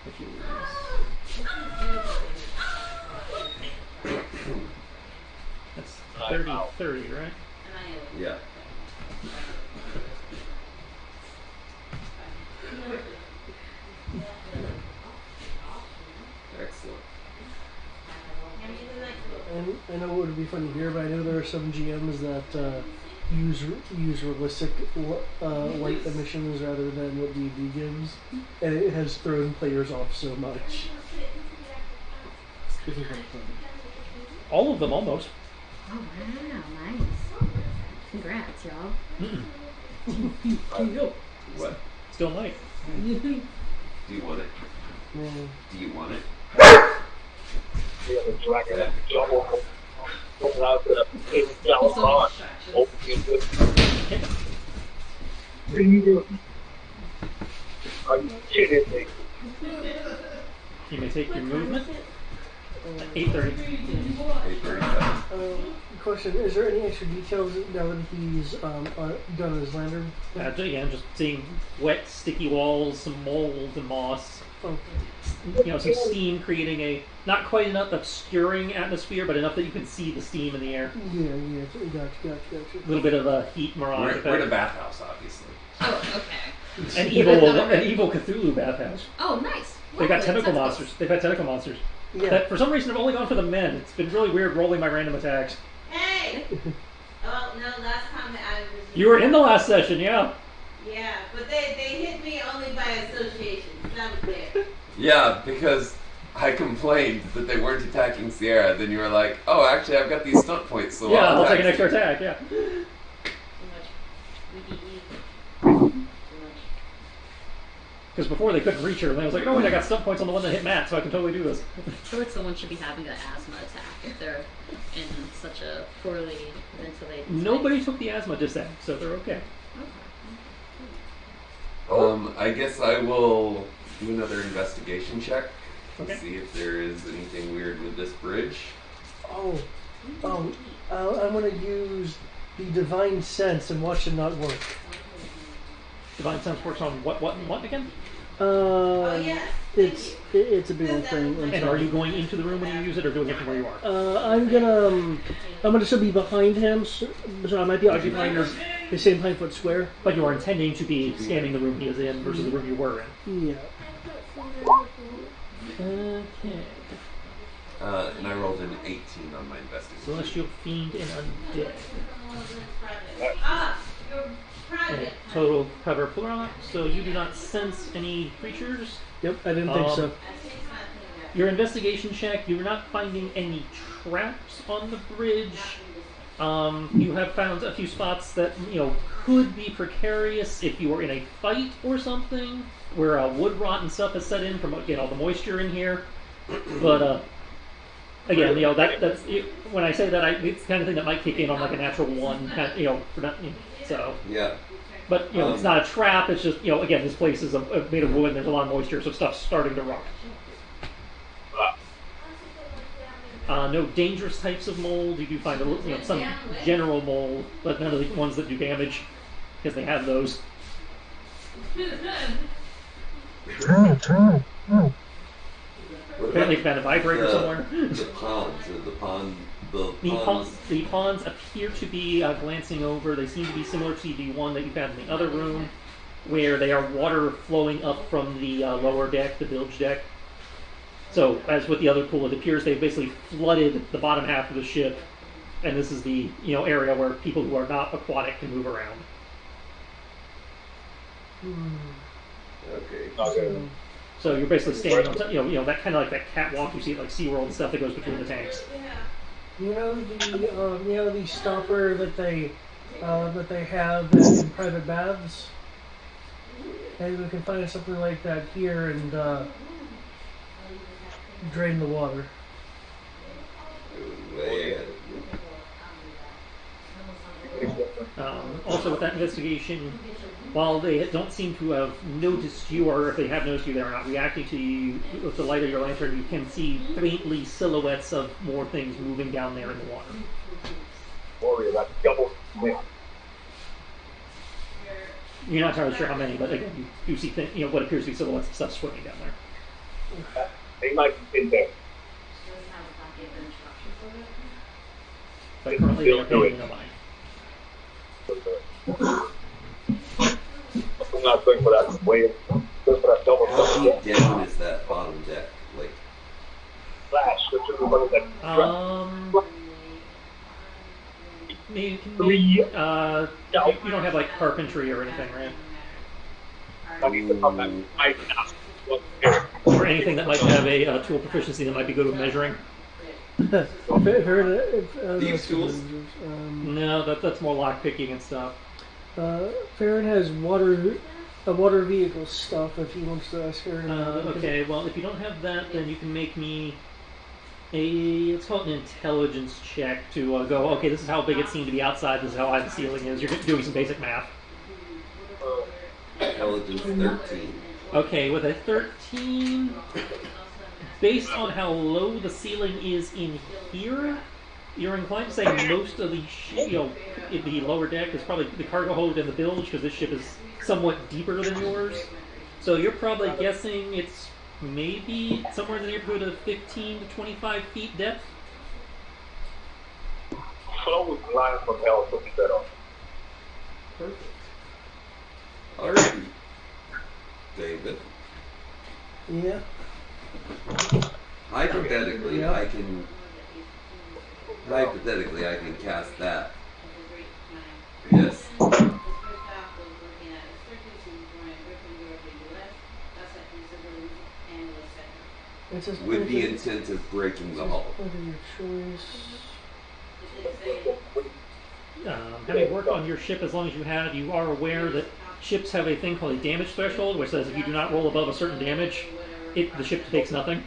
[SPEAKER 1] Which is... That's 30, right?
[SPEAKER 4] Yeah. Excellent.
[SPEAKER 3] And I know it would be funny here, but I know there are some GMs that use realistic light emissions rather than what D&D gives, and it has thrown players off so much. It's kind of funny.
[SPEAKER 1] All of them, almost.
[SPEAKER 5] Oh wow, nice. Congrats, y'all.
[SPEAKER 4] What?
[SPEAKER 1] Still might.
[SPEAKER 4] Do you want it?
[SPEAKER 3] Yeah.
[SPEAKER 4] Do you want it?
[SPEAKER 7] Yeah, the dragon double. Open out the $8 bond. Open it. What are you doing? Are you kidding me?
[SPEAKER 1] You may take your movement. 8:30.
[SPEAKER 4] 8:37.
[SPEAKER 3] Question: is there any extra details now that he's done his lantern?
[SPEAKER 1] Again, just seeing wet, sticky walls, some mold and moss.
[SPEAKER 3] Oh.
[SPEAKER 1] Some steam creating a not quite enough obscuring atmosphere, but enough that you can see the steam in the air.
[SPEAKER 3] Yeah, gotcha.
[SPEAKER 1] A little bit of a heat mirage.
[SPEAKER 4] We're in a bathhouse, obviously.
[SPEAKER 5] Oh, okay.
[SPEAKER 1] An evil Cthulhu bathhouse.
[SPEAKER 5] Oh, nice.
[SPEAKER 1] They've got
[SPEAKER 5] Lovely.
[SPEAKER 1] tentacle
[SPEAKER 5] Sounds
[SPEAKER 1] monsters. They've got tentacle monsters.
[SPEAKER 3] Yeah.
[SPEAKER 1] That, for some reason, I've only gone for the men. It's been really weird rolling my random attacks.
[SPEAKER 6] Hey! Oh, no, last time I was...
[SPEAKER 1] You were in the last session, yeah.
[SPEAKER 6] Yeah, but they hit me only by association, because I was there.
[SPEAKER 4] Yeah, because I complained that they weren't attacking Sierra. Then you were like, "Oh, actually, I've got these stunt points, so
[SPEAKER 1] Yeah,
[SPEAKER 4] I'll
[SPEAKER 1] I'll take
[SPEAKER 4] attack
[SPEAKER 1] an extra attack, yeah.
[SPEAKER 5] Too much.
[SPEAKER 1] Because before they couldn't reach her, and I was like, "Oh wait, I got stunt points on the one that hit Matt, so I can totally do this."
[SPEAKER 5] Or someone should be having an asthma attack if they're in such a poorly ventilated space.
[SPEAKER 1] Nobody took the asthma dissect, so they're okay.
[SPEAKER 4] I guess I will do another investigation check to
[SPEAKER 1] Okay.
[SPEAKER 4] see if there is anything weird with this bridge.
[SPEAKER 3] I'm gonna use the divine sense and watch it not work.
[SPEAKER 1] Divine Sense works on what again?
[SPEAKER 6] Oh, yes.
[SPEAKER 3] It's a big old thing. I'm
[SPEAKER 1] And
[SPEAKER 3] sorry.
[SPEAKER 1] are you going into the room when you use it, or doing it from where you are?
[SPEAKER 3] I'm gonna still be behind him, so I might be occupying the same 9-foot square.
[SPEAKER 1] But you are intending to be scanning the room he is in versus the room you were in.
[SPEAKER 3] Yeah.
[SPEAKER 1] Okay.
[SPEAKER 4] And I rolled an 18 on my investigation.
[SPEAKER 1] Celestial Fiend and Undead.
[SPEAKER 6] Ah, you're private.
[SPEAKER 1] Okay. Total cover plural. So you do not sense any creatures.
[SPEAKER 3] Yep, I didn't think so.
[SPEAKER 1] Your investigation check, you're not finding any traps on the bridge. You have found a few spots that could be precarious if you were in a fight or something, where wood rot and stuff has set in from all the moisture in here. But again, that's when I say that, it's the kind of thing that might kick in on like a natural one, so.
[SPEAKER 4] Yeah.
[SPEAKER 1] But it's not a trap. It's just again, this place is made of wood. And there's a lot of moisture, so stuff's starting to rot. No dangerous types of mold. You do find some general mold, but none of the ones that do damage, because they have those. Apparently, you found a vibrator somewhere.
[SPEAKER 4] The ponds, or
[SPEAKER 1] The ponds appear to be glancing over. They seem to be similar to the one that you found in the other room, where they are water flowing up from the lower deck, the bilge deck. So, as with the other pool, it appears they've basically flooded the bottom half of the ship, and this is the area where people who are not aquatic can move around.
[SPEAKER 4] Okay.
[SPEAKER 1] So you're basically standing on top, that kind of like that catwalk you see at like SeaWorld and stuff that goes between the tanks.
[SPEAKER 3] The stopper that they have in private baths. Maybe we can find something like that here and drain the water.
[SPEAKER 1] Also, with that investigation, while they don't seem to have noticed you, or if they have noticed you, they're not reacting to you. With the light of your lantern, you can see faintly silhouettes of more things moving down there in the water.
[SPEAKER 7] Worry about double swim.
[SPEAKER 1] You're not entirely sure how many, but again, you do see what appears to be silhouettes of stuff swimming down there.
[SPEAKER 7] They might be in there.
[SPEAKER 1] But currently, they are paying no mind.
[SPEAKER 7] I'm not going for that wave. Going for that double
[SPEAKER 4] How
[SPEAKER 7] swim.
[SPEAKER 4] deep down is that bottom deck? Like,
[SPEAKER 7] Flash, which is the one that
[SPEAKER 1] Maybe,
[SPEAKER 7] Three.
[SPEAKER 1] you don't have like carpentry or anything, right?
[SPEAKER 7] I need to come back. I
[SPEAKER 1] Or anything that might have a tool proficiency that might be good with measuring.
[SPEAKER 4] Thieves' tools?
[SPEAKER 1] No, that's more lock picking and stuff.
[SPEAKER 3] Farron has water vehicle stuff if he wants to ask her.
[SPEAKER 1] Okay, well, if you don't have that, then you can make me let's call it an intelligence check to go, okay, this is how big it seemed to be outside, this is how high the ceiling is. You're doing some basic math.
[SPEAKER 4] Intelligence 13.
[SPEAKER 1] Okay, with a 13, based on how low the ceiling is in here, you're inclined to say most of the the lower deck is probably the cargo hold and the bilge, because this ship is somewhat deeper than yours. So you're probably guessing it's maybe somewhere in the neighborhood of 15 to 25 feet depth.
[SPEAKER 7] always line from hell to be better.
[SPEAKER 4] Perfect. Alrighty. David.
[SPEAKER 3] Yeah.
[SPEAKER 4] Hypothetically,
[SPEAKER 3] Yeah.
[SPEAKER 4] I can cast that. Yes.
[SPEAKER 3] It's just
[SPEAKER 4] With the intent of breaking the hull.
[SPEAKER 3] What are your choice?
[SPEAKER 1] Having worked on your ship as long as you have, you are aware that ships have a thing called a damage threshold, which says if you do not roll above a certain damage, the ship takes nothing.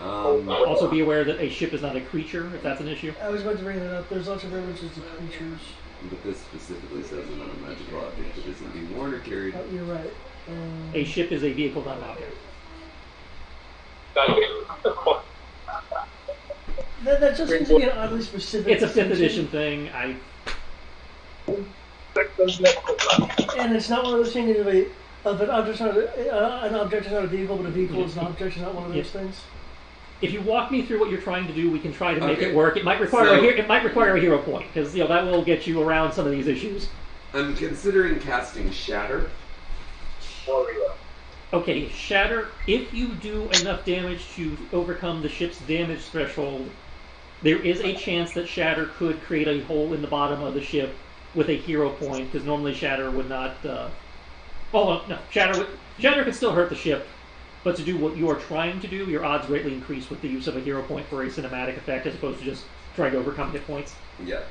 [SPEAKER 1] Also be aware that a ship is not a creature, if that's an issue.
[SPEAKER 3] I was about to bring that up. There's lots of references to creatures.
[SPEAKER 4] But this specifically says it's not a magical object that isn't being worn or carried.
[SPEAKER 3] Oh, you're right.
[SPEAKER 1] A ship is a vehicle, not an object.
[SPEAKER 3] That just seems to be an oddly specific.
[SPEAKER 1] It's a 5th edition thing.
[SPEAKER 3] And it's not one of those things of an object, an object is not a vehicle, but a vehicle is an object. It's not one of those things.
[SPEAKER 1] If you walk me through what you're trying to do, we can try to make
[SPEAKER 4] Okay.
[SPEAKER 1] it work. It might require a hero point, because that will get you around some of these issues.
[SPEAKER 4] I'm considering casting Shatter.
[SPEAKER 1] Okay, Shatter, if you do enough damage to overcome the ship's damage threshold, there is a chance that Shatter could create a hole in the bottom of the ship with a hero point, because normally Shatter would not... Shatter could still hurt the ship, but to do what you are trying to do, your odds greatly increase with the use of a hero point for a cinematic effect, as opposed to just trying to overcome hit points.
[SPEAKER 4] Yeah.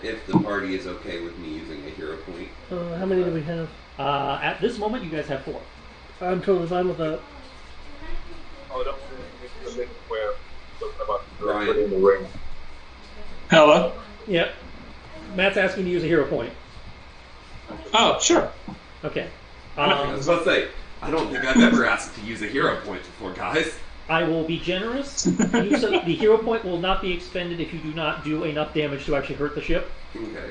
[SPEAKER 4] If the party is okay with me using a hero point.
[SPEAKER 3] How many do we have?
[SPEAKER 1] At this moment, you guys have 4.
[SPEAKER 3] I'm totally fine with that.
[SPEAKER 7] Oh, don't the link where talking about
[SPEAKER 4] Ryan.
[SPEAKER 7] in the ring.
[SPEAKER 2] Hello?
[SPEAKER 1] Yep. Matt's asking to use a hero point.
[SPEAKER 2] Oh, sure.
[SPEAKER 1] Okay.
[SPEAKER 4] I was about to say, I don't think I've ever asked to use a hero point before, guys.
[SPEAKER 1] I will be generous. The hero point will not be expended if you do not do enough damage to actually hurt the ship.
[SPEAKER 4] Okay.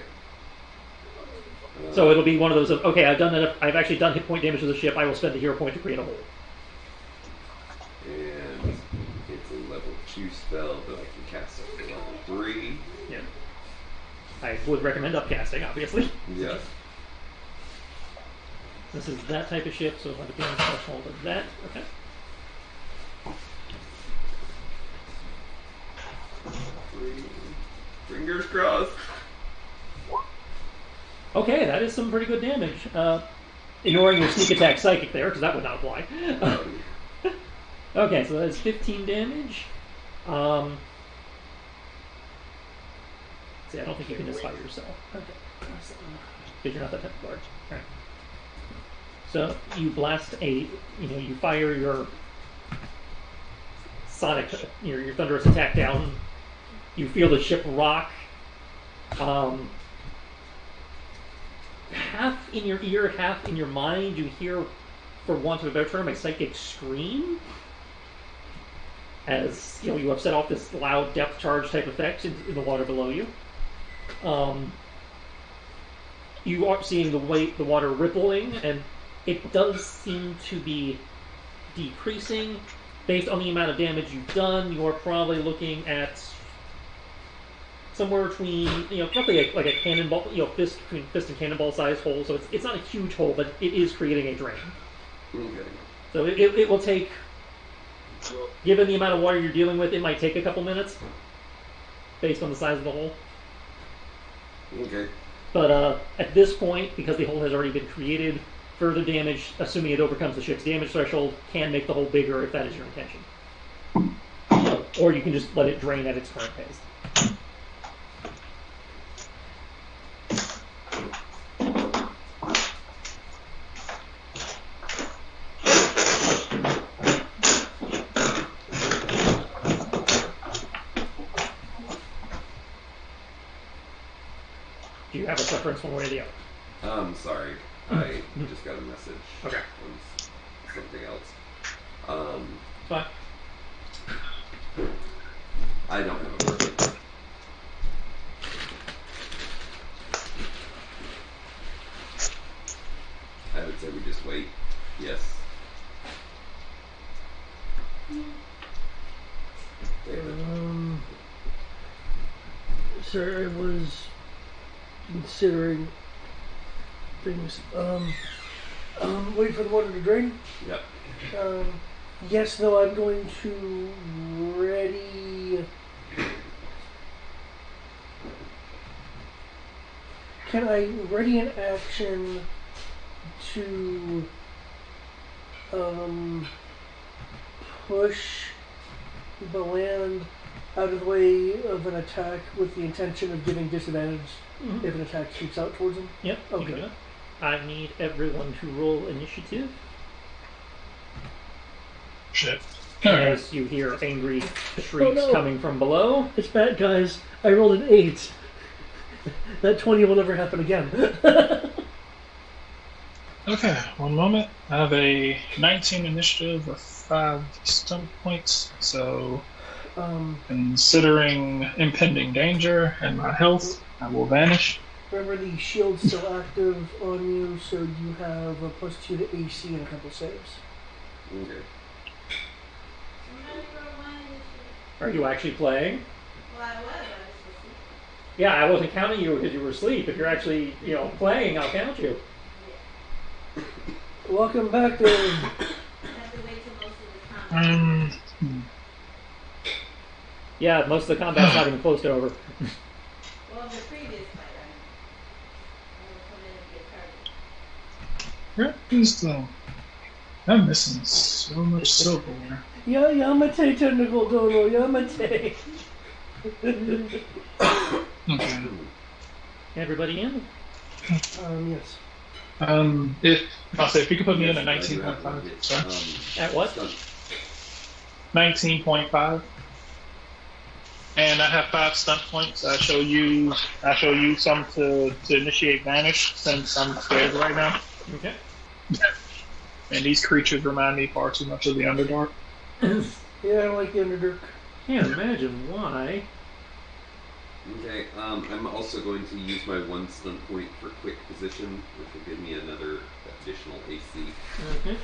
[SPEAKER 1] So it'll be one of those of, okay, I've actually done hit point damage to the ship, I will spend the hero point to create a hole.
[SPEAKER 4] And it's a level 2 spell that I can cast at level 3.
[SPEAKER 1] Yeah. I would recommend upcasting, obviously.
[SPEAKER 4] Yeah.
[SPEAKER 1] This is that type of ship, so if I have a damage threshold of that, okay.
[SPEAKER 4] Fingers crossed.
[SPEAKER 1] Okay, that is some pretty good damage. Ignoring your sneak attack psychic there, because that would not apply. Okay, so that is 15 damage. See, I don't think you can just fire yourself. Okay. Because you're not that type of guard. Alright. So you blast you fire your sonic, your thunderous attack down. You feel the ship rock. Half in your ear, half in your mind, you hear, for want of a better term, a psychic scream. As you have set off this loud depth charge type effect in the water below you. You are seeing the water rippling, and it does seem to be decreasing. Based on the amount of damage you've done, you are probably looking at somewhere between, roughly like a cannonball, fist and cannonball size hole. So it's not a huge hole, but it is creating a drain.
[SPEAKER 4] Okay.
[SPEAKER 1] So it will take Given the amount of water you're dealing with, it might take a couple minutes, based on the size of the hole.
[SPEAKER 4] Okay.
[SPEAKER 1] But at this point, because the hole has already been created, further damage, assuming it overcomes the ship's damage threshold, can make the hole bigger if that is your intention. Or you can just let it drain at its current pace. Do you have a preference one way or the other?
[SPEAKER 4] Sorry. I just got a message.
[SPEAKER 1] Okay.
[SPEAKER 4] From something else.
[SPEAKER 1] Fine.
[SPEAKER 4] I don't have a preference. I would say we just wait. Yes. David.
[SPEAKER 3] Sir, I was considering things. Wait for the water to drain?
[SPEAKER 4] Yep.
[SPEAKER 3] Yes, though, I'm going to ready. Can I ready an action to push the land out of the way of an attack with the intention of giving disadvantage if an attack shoots out towards him?
[SPEAKER 1] Yep. You can do it. I need everyone to roll initiative.
[SPEAKER 8] Shit.
[SPEAKER 1] As you hear angry shrieks coming from below.
[SPEAKER 3] It's bad, guys. I rolled an 8. That 20 will never happen again.
[SPEAKER 8] Okay, one moment. I have a 19 initiative with 5 stunt points, so considering impending danger and my health, I will vanish.
[SPEAKER 3] Remember, the shield's still active on you, so you have a +2 to AC and a couple saves.
[SPEAKER 4] Okay.
[SPEAKER 1] Are you actually playing?
[SPEAKER 6] Well, I was asleep.
[SPEAKER 1] Yeah, I wasn't counting you because you were asleep. If you're actually, playing, I'll count you.
[SPEAKER 3] Welcome back, Dave.
[SPEAKER 6] I have to wait till most of the time.
[SPEAKER 1] Yeah, most of the combat's not even close to over.
[SPEAKER 6] Well, the previous fight, I will come in and get targeted.
[SPEAKER 8] Where is the... I'm missing so much silverware.
[SPEAKER 3] Yamate technical dono, Yamate.
[SPEAKER 8] Okay.
[SPEAKER 1] Everybody in?
[SPEAKER 3] Yes.
[SPEAKER 8] If you could put me in at 19.5, sorry.
[SPEAKER 1] At what?
[SPEAKER 8] 19.5. And I have 5 stunt points. I show you some to initiate vanish since I'm scared right now.
[SPEAKER 1] Okay.
[SPEAKER 8] And these creatures remind me far too much of the Underdark.
[SPEAKER 3] Yeah, I like the Underdark.
[SPEAKER 1] Can't imagine why.
[SPEAKER 4] Okay, I'm also going to use my 1 stunt point for quick position, which will give me another additional AC.
[SPEAKER 1] Okay.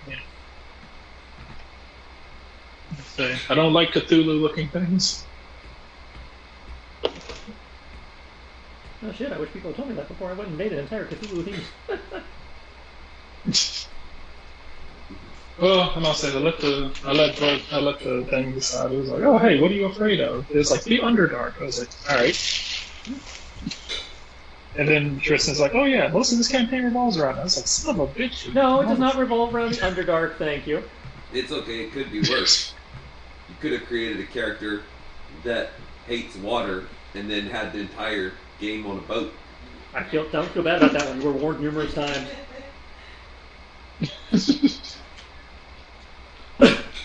[SPEAKER 8] Yeah. I don't like Cthulhu-looking things.
[SPEAKER 1] Oh shit, I wish people had told me that before I went and made an entire Cthulhu theme.
[SPEAKER 8] Well, and I'll say I let the thing decide. It was like, oh hey, what are you afraid of? It was like the Underdark. I was like, all right. And then Tristan's like, oh yeah, most of this campaign revolves around it. I was like, son of a bitch.
[SPEAKER 1] No, it does not revolve around the Underdark, thank you.
[SPEAKER 4] It's okay, it could be worse. You could have created a character that hates water and then had the entire game on a boat.
[SPEAKER 1] Don't feel bad about that one. You were warned numerous times.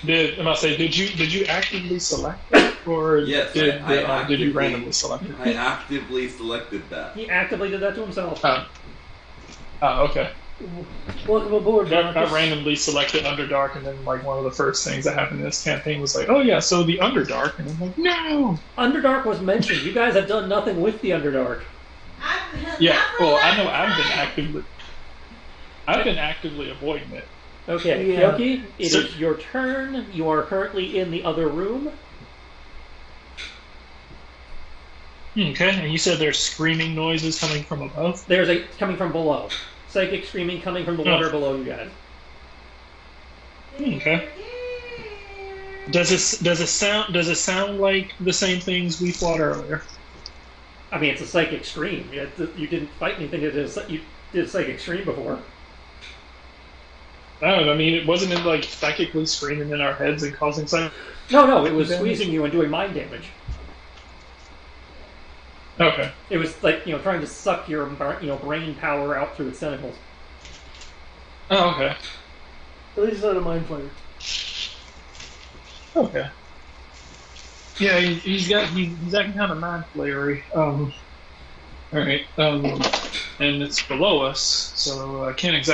[SPEAKER 8] Did you actively select that, or
[SPEAKER 4] Yes,
[SPEAKER 8] did you randomly select it?
[SPEAKER 4] I actively selected that.
[SPEAKER 1] He actively did that to himself.
[SPEAKER 8] Okay.
[SPEAKER 3] Welcome aboard,
[SPEAKER 8] I
[SPEAKER 3] Marcus.
[SPEAKER 8] randomly selected Underdark, and then like one of the first things that happened in this campaign was like, oh yeah, so the Underdark, and I'm like, no.
[SPEAKER 1] Underdark was mentioned. You guys have done nothing with the Underdark.
[SPEAKER 8] Yeah. Well, I know I've been actively avoiding it.
[SPEAKER 1] Okay,
[SPEAKER 3] Yeah.
[SPEAKER 1] Kyoki, it is your turn. You are currently in the other room.
[SPEAKER 8] Okay, and you said there's screaming noises coming from above?
[SPEAKER 1] Coming from below. Psychic screaming coming from the water below you guys.
[SPEAKER 8] Okay. Does it sound like the same things we fought earlier?
[SPEAKER 1] I mean, it's a psychic stream. You didn't fight anything that you did psychic stream before.
[SPEAKER 8] Oh, I mean, wasn't it like psychically screaming in our heads and causing some?
[SPEAKER 1] No, it was squeezing you and doing mind damage.
[SPEAKER 8] Okay.
[SPEAKER 1] It was like trying to suck your brain power out through its tentacles.
[SPEAKER 8] Oh, okay.
[SPEAKER 3] At least it's not a mind flayer.
[SPEAKER 8] Okay. Yeah, he's acting kind of mind flayery. All right. And it's below us, so I can't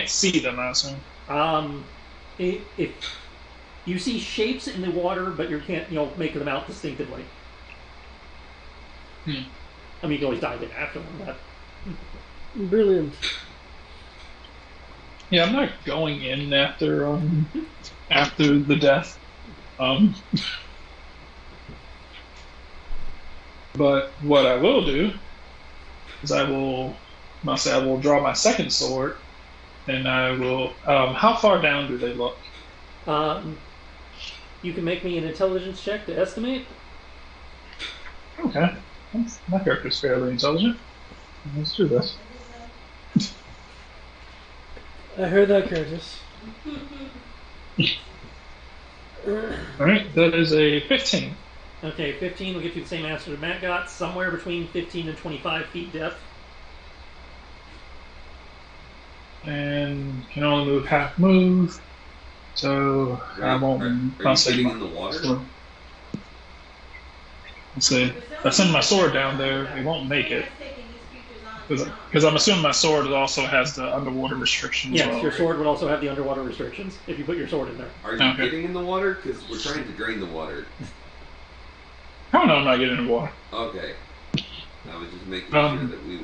[SPEAKER 8] see them, I assume.
[SPEAKER 1] If you see shapes in the water, but you can't make them out distinctively. I mean, you can always dive in after them. But...
[SPEAKER 3] Brilliant.
[SPEAKER 8] Yeah, I'm not going in after the death. But what I will do is I will draw my second sword, and I will. How far down do they look?
[SPEAKER 1] You can make me an intelligence check to estimate.
[SPEAKER 8] Okay, my character's fairly intelligent. Let's do this.
[SPEAKER 3] I heard that, Curtis.
[SPEAKER 8] Alright, that is a 15.
[SPEAKER 1] Okay, 15 will get you the same answer that Matt got, somewhere between 15 and 25 feet depth.
[SPEAKER 8] And can only move half move, so I won't.
[SPEAKER 4] Are you sitting in the water?
[SPEAKER 8] Let's see. If I send my sword down there, it won't make it. Because I'm assuming my sword also has the underwater restrictions.
[SPEAKER 1] Yes,
[SPEAKER 8] as well,
[SPEAKER 1] your
[SPEAKER 8] right?
[SPEAKER 1] sword would also have the underwater restrictions if you put your sword in there.
[SPEAKER 4] Are you getting in the water? Because we're trying to drain the water.
[SPEAKER 8] How no, I'm not getting in the water.
[SPEAKER 4] Okay. I was just making sure that we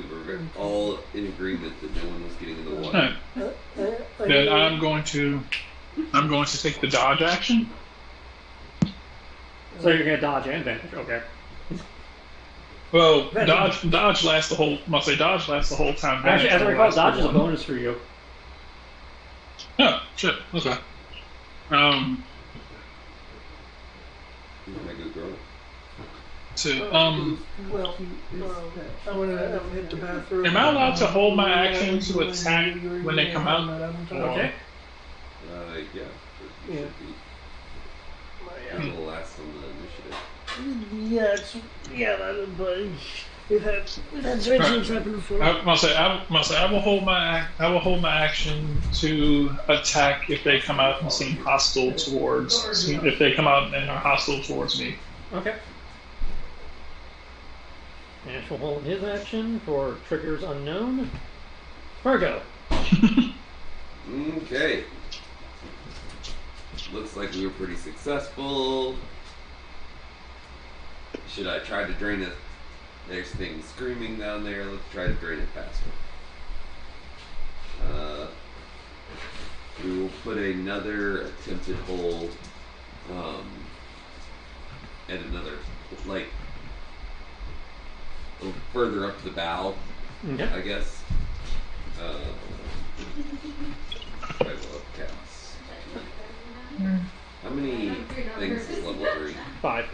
[SPEAKER 4] were all in agreement that no one was getting in the water.
[SPEAKER 8] Right. Then I'm going to take the dodge action.
[SPEAKER 1] So you're going to dodge and vanish, okay.
[SPEAKER 8] Well, dodge lasts the whole. Must say dodge lasts the whole time.
[SPEAKER 1] Actually, as I recall, dodge is a bonus for you.
[SPEAKER 8] Oh shit. Okay.
[SPEAKER 4] Can I go girl?
[SPEAKER 8] So
[SPEAKER 3] Well, I'm gonna hit the bathroom.
[SPEAKER 8] am I allowed to hold my action to attack when they come out?
[SPEAKER 1] Okay.
[SPEAKER 4] Yeah.
[SPEAKER 3] Yeah.
[SPEAKER 4] It'll last on the initiative.
[SPEAKER 3] But we've had strange things happen before.
[SPEAKER 8] I will hold my action to attack if they come out and seem hostile towards. If they come out and are hostile towards me.
[SPEAKER 1] Okay. Ash will hold his action for triggers unknown. Fargo.
[SPEAKER 4] Okay. Looks like we were pretty successful. Should I try to drain it? There's things screaming down there. Let's try to drain it faster. We will put another attempted hold at another, like, a little further up the bow,
[SPEAKER 1] Okay.
[SPEAKER 4] I guess. I will cast. How many things is level 3?
[SPEAKER 1] 5.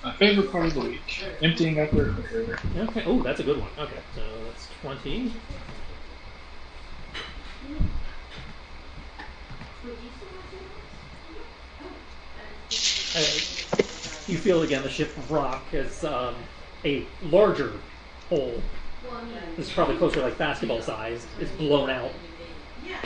[SPEAKER 8] My favorite part of the week: emptying out the refrigerator.
[SPEAKER 1] Okay. Oh, that's a good one. Okay, so that's 20. You feel again the ship rock as a larger hole. This is probably closer to like basketball size. Is blown out.
[SPEAKER 4] Yeah.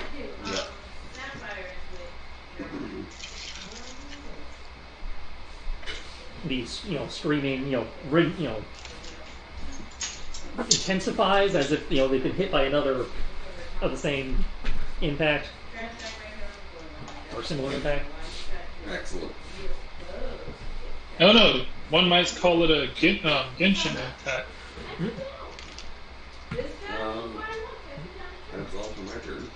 [SPEAKER 1] These screaming intensifies as if they've been hit by another of the same impact or similar impact.
[SPEAKER 4] Excellent.
[SPEAKER 8] Oh no, one might call it a Genshin attack.
[SPEAKER 4] That's all for my turn.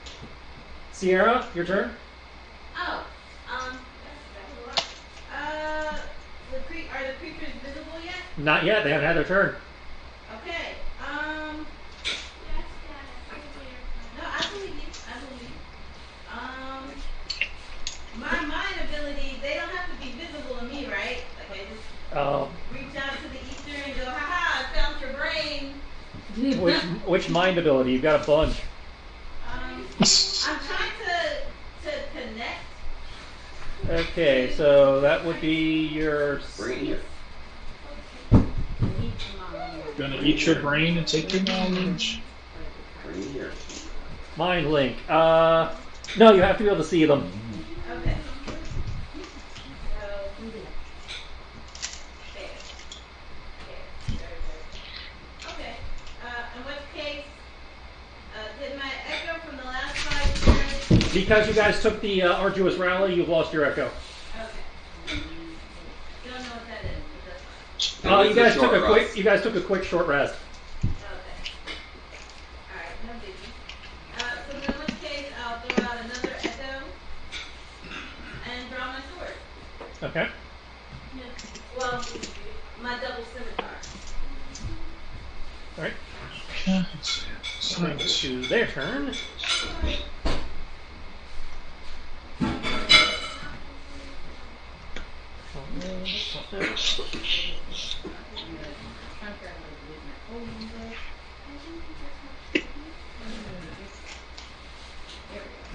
[SPEAKER 1] Sierra, your turn.
[SPEAKER 6] Oh, are the creatures visible yet?
[SPEAKER 1] Not yet. They haven't had their turn.
[SPEAKER 6] Okay. No, I believe you. My mind ability, they don't have to be visible to me, right? Like I just reach out to the ether and go, haha, I found your brain.
[SPEAKER 1] Which mind ability? You've got a bunch.
[SPEAKER 6] I'm trying to connect.
[SPEAKER 1] Okay, so that would be your.
[SPEAKER 4] Bring it here.
[SPEAKER 8] Gonna eat your brain and take your knowledge.
[SPEAKER 4] Bring it here.
[SPEAKER 1] Mind link. No, you have to be able to see them.
[SPEAKER 6] Okay. Okay. In which case, did my echo from the last 5 turns?
[SPEAKER 1] Because you guys took the arduous rally, you've lost your echo.
[SPEAKER 6] Okay. Don't know what that is, but that's fine.
[SPEAKER 1] You guys took a quick short rest.
[SPEAKER 6] Okay. Alright, no biggie. So in which case, I'll throw out another echo and draw my sword.
[SPEAKER 1] Okay.
[SPEAKER 6] Well, my double scimitar.
[SPEAKER 1] All right.
[SPEAKER 8] Okay.
[SPEAKER 1] To their turn.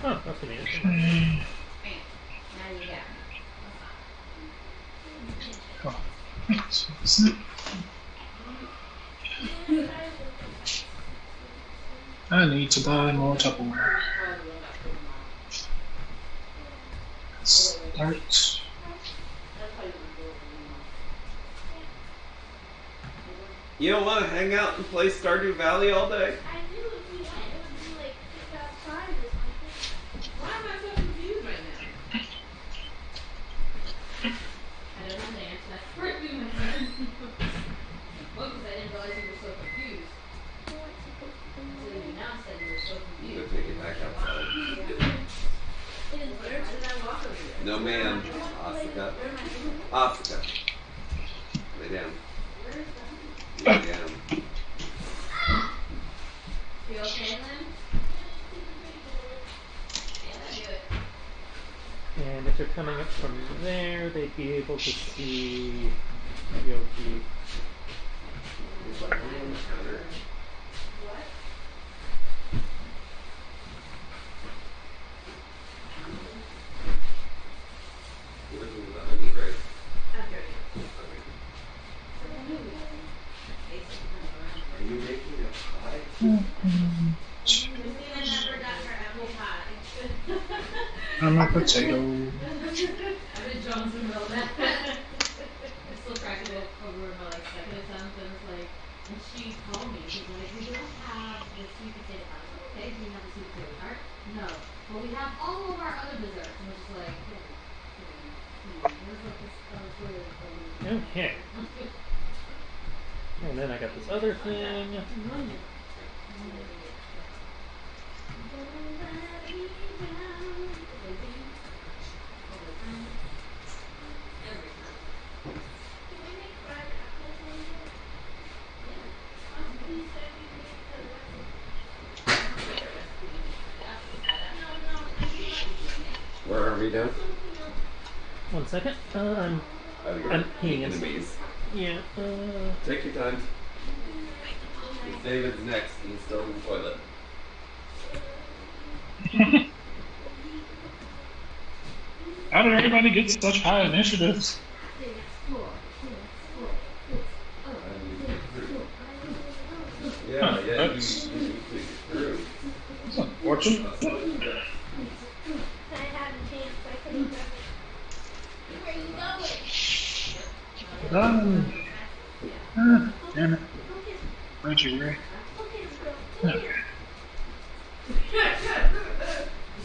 [SPEAKER 1] Oh, that's convenient.
[SPEAKER 8] I need to buy more Tupperware. Start.
[SPEAKER 4] You don't want to hang out and play Stardew Valley all day?
[SPEAKER 6] I knew if we went, it would be like 6 outside or something. Why am I so confused right now? I don't know the answer to that question, my friend. Well, because I didn't realize you were so confused. Until you now said you were so
[SPEAKER 4] You
[SPEAKER 6] confused.
[SPEAKER 4] go take it back outside.
[SPEAKER 6] Where did I walk over here?
[SPEAKER 4] No, ma'am. Asuka. Asuka. Lay down. Lay down.
[SPEAKER 6] You okay, Lynn? Yeah, do it.
[SPEAKER 1] And if they're coming up from there, they'd be able to see Yoki.
[SPEAKER 4] He's like, on the counter.
[SPEAKER 6] What?
[SPEAKER 4] You're looking at the honey, right?
[SPEAKER 6] I'm here.
[SPEAKER 4] Are you making a pie?
[SPEAKER 6] Christina never got her apple pie.
[SPEAKER 8] I'm a potato.
[SPEAKER 6] I've been Johnson about that. I still cracking it over my second attempt, and it's like, and she called me. She's like, we don't have the sweet potato pie. Okay, do you have the sweet potato tart? No, but we have all of our other desserts. And it's just like,
[SPEAKER 1] Okay. And then I got this other thing.
[SPEAKER 4] Where are we now?
[SPEAKER 1] 1 second. I'm peeing in
[SPEAKER 4] enemies.
[SPEAKER 1] Yeah.
[SPEAKER 4] Take your time. David's next. He's still in the toilet.
[SPEAKER 8] How did everybody get such high initiatives?
[SPEAKER 4] Yeah, yeah,
[SPEAKER 8] That's-
[SPEAKER 4] you think through.
[SPEAKER 8] That's unfortunate.
[SPEAKER 5] I had a chance, I couldn't grab it. Where you going?
[SPEAKER 8] Damn it. Aren't you right? Okay.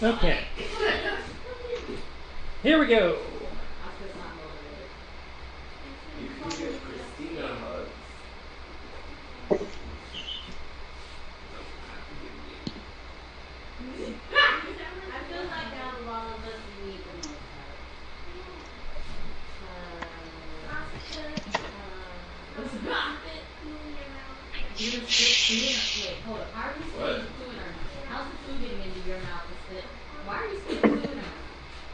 [SPEAKER 1] Okay. Here we go.
[SPEAKER 4] You can give Christina hugs.
[SPEAKER 6] You're gonna spit food in wait, hold up. How are you spitting food in our mouth? How's the food getting into your mouth to spit? Why are you spitting food in our mouth?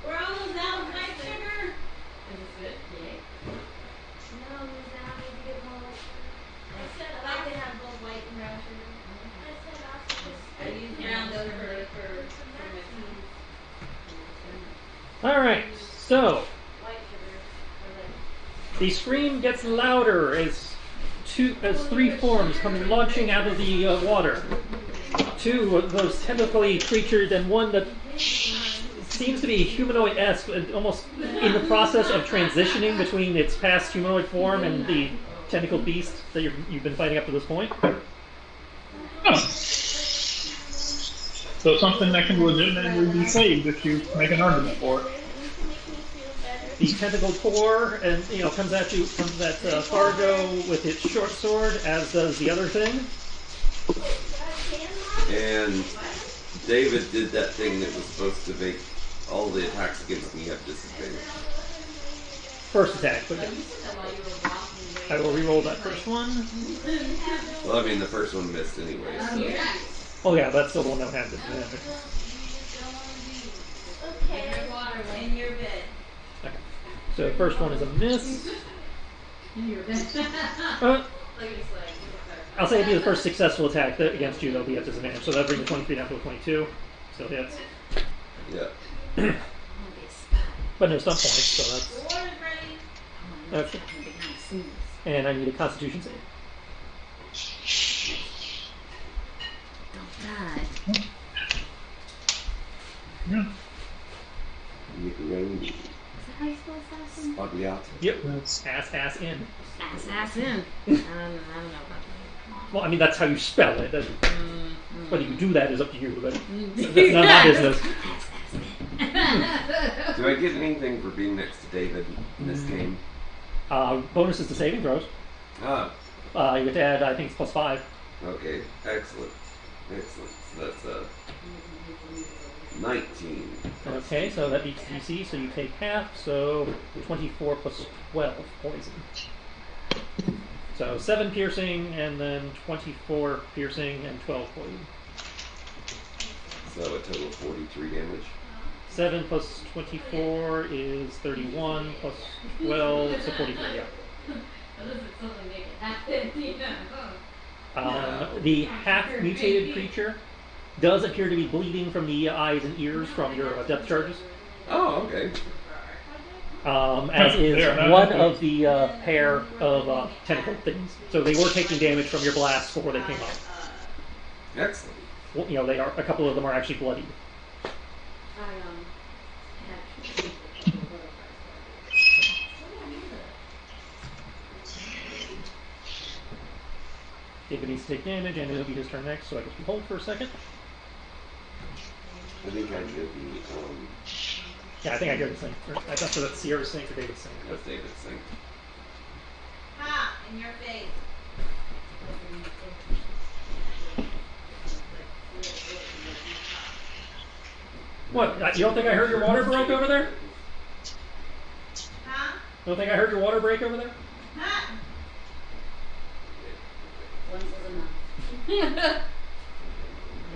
[SPEAKER 6] We're almost out of my sugar! Is it spit? Yay.
[SPEAKER 5] No, now I need to get more white sugar.
[SPEAKER 6] I said I like to have both white and brown sugar.
[SPEAKER 5] I said also just
[SPEAKER 6] I use brown sugar for my tea.
[SPEAKER 1] Alright, so
[SPEAKER 6] White sugar for like
[SPEAKER 1] the scream gets louder as three forms come launching out of the water. Two of those tentacly creatures and one that seems to be humanoid-esque, almost in the process of transitioning between its past humanoid form and the tentacled beast that you've been fighting up to this point.
[SPEAKER 8] Oh. So something that can legitimately be saved if you make an argument for it.
[SPEAKER 1] The tentacled core and comes at Fargo with its short sword, as does the other thing.
[SPEAKER 4] And David did that thing that was supposed to make all the attacks against me have disadvantage.
[SPEAKER 1] First attack, but yeah. I will re-roll that first one.
[SPEAKER 4] Well, I mean, the first one missed anyway. So.
[SPEAKER 1] Oh yeah, that's still the one that had disadvantage.
[SPEAKER 6] Okay. In your bed.
[SPEAKER 1] Okay. So the first one is a miss.
[SPEAKER 6] In your bed.
[SPEAKER 1] I'll say it'd be the first successful attack against you that'll be at disadvantage. So that'll bring the 23 down to a 22. Still hits.
[SPEAKER 4] Yeah.
[SPEAKER 1] But no stun points, so that's... Okay. And I need a Constitution save.
[SPEAKER 5] Don't die.
[SPEAKER 8] Yeah.
[SPEAKER 5] Is that how you spell assassin?
[SPEAKER 4] Spagliato.
[SPEAKER 1] Yep.
[SPEAKER 8] That's
[SPEAKER 1] Ass in.
[SPEAKER 5] Assassin. I don't know about that.
[SPEAKER 1] Well, I mean, that's how you spell it. Whether you do that is up to you, but that's none of my business.
[SPEAKER 4] Do I get anything for being next to David in this game?
[SPEAKER 1] Bonuses to saving throws.
[SPEAKER 4] Ah,
[SPEAKER 1] You get to add, I think it's +5.
[SPEAKER 4] okay. Excellent. Excellent. So that's 19.
[SPEAKER 1] Okay, so that beats DC, so you take half, so 24 plus 12 poison. So 7 piercing, and then 24 piercing, and 12 poison.
[SPEAKER 4] So a total of 43 damage.
[SPEAKER 1] 7 plus 24 is 31, plus 12, so 43, yeah.
[SPEAKER 6] Something make it happen,
[SPEAKER 1] The half-mutated creature does appear to be bleeding from the eyes and ears from your depth charges.
[SPEAKER 4] Oh, okay.
[SPEAKER 1] As is one of the pair of tentacle things. So they were taking damage from your blast before they came up.
[SPEAKER 4] Excellent.
[SPEAKER 1] Well, they are. A couple of them are actually bloodied. David needs to take damage, and it'll be his turn next, so I guess we hold for a second.
[SPEAKER 4] I think I did the,
[SPEAKER 1] Yeah, I think I hear the thing. That's for that Sierra's thing or David's thing.
[SPEAKER 4] that's David's thing.
[SPEAKER 6] Ha! In your face.
[SPEAKER 1] What? You don't think I heard your water broke over there?
[SPEAKER 6] Huh?
[SPEAKER 1] Don't think I heard your water break over there?
[SPEAKER 6] Ha!
[SPEAKER 5] Once is enough.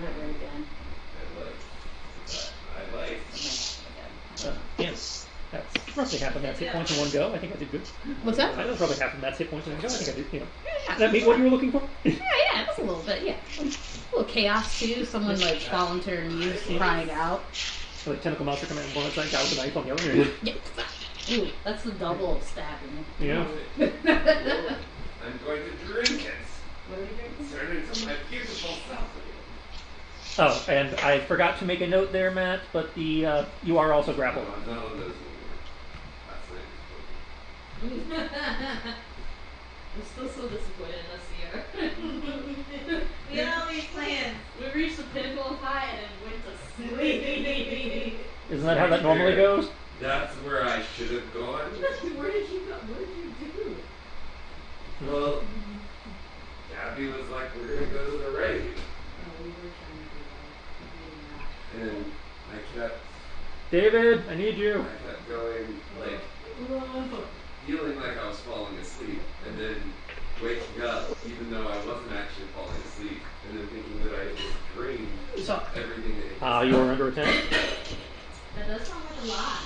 [SPEAKER 5] Not very good.
[SPEAKER 4] I like.
[SPEAKER 1] Yes. That's roughly half of Matt's hit points in one go. I think I did good.
[SPEAKER 5] What's that?
[SPEAKER 1] That was probably half of Matt's hit points in one go. I think I did, Does that meet what you were looking for?
[SPEAKER 5] Yeah, that's a little bit, yeah. A little chaos too. Someone like volunteering crying out.
[SPEAKER 1] Like tentacle monster coming in one side, guy with a knife on the other.
[SPEAKER 5] Yeah. Ooh, that's the double stabbing.
[SPEAKER 1] Yeah.
[SPEAKER 4] I'm going to drink it.
[SPEAKER 5] What are we drinking?
[SPEAKER 4] Turn into my beautiful self.
[SPEAKER 1] Oh, and I forgot to make a note there, Matt, but the you are also grappled.
[SPEAKER 4] None of those will work.
[SPEAKER 6] I'm still so disappointed in us here. We had all these plans. We reached the pinnacle of high and then went to sleep.
[SPEAKER 1] Isn't that how that normally goes?
[SPEAKER 4] That's where I should have gone.
[SPEAKER 6] Where did you go? What did you do?
[SPEAKER 4] Well, Gabby was like, we're going to go to the raid.
[SPEAKER 6] We were trying to do that.
[SPEAKER 4] And I kept
[SPEAKER 1] David, I need you.
[SPEAKER 4] going, like, feeling like I was falling asleep. And then waking up, even though I wasn't actually falling asleep, and then thinking that I had just dreamed
[SPEAKER 1] So,
[SPEAKER 4] everything that
[SPEAKER 1] you are under attack.
[SPEAKER 6] That does sound like a lot.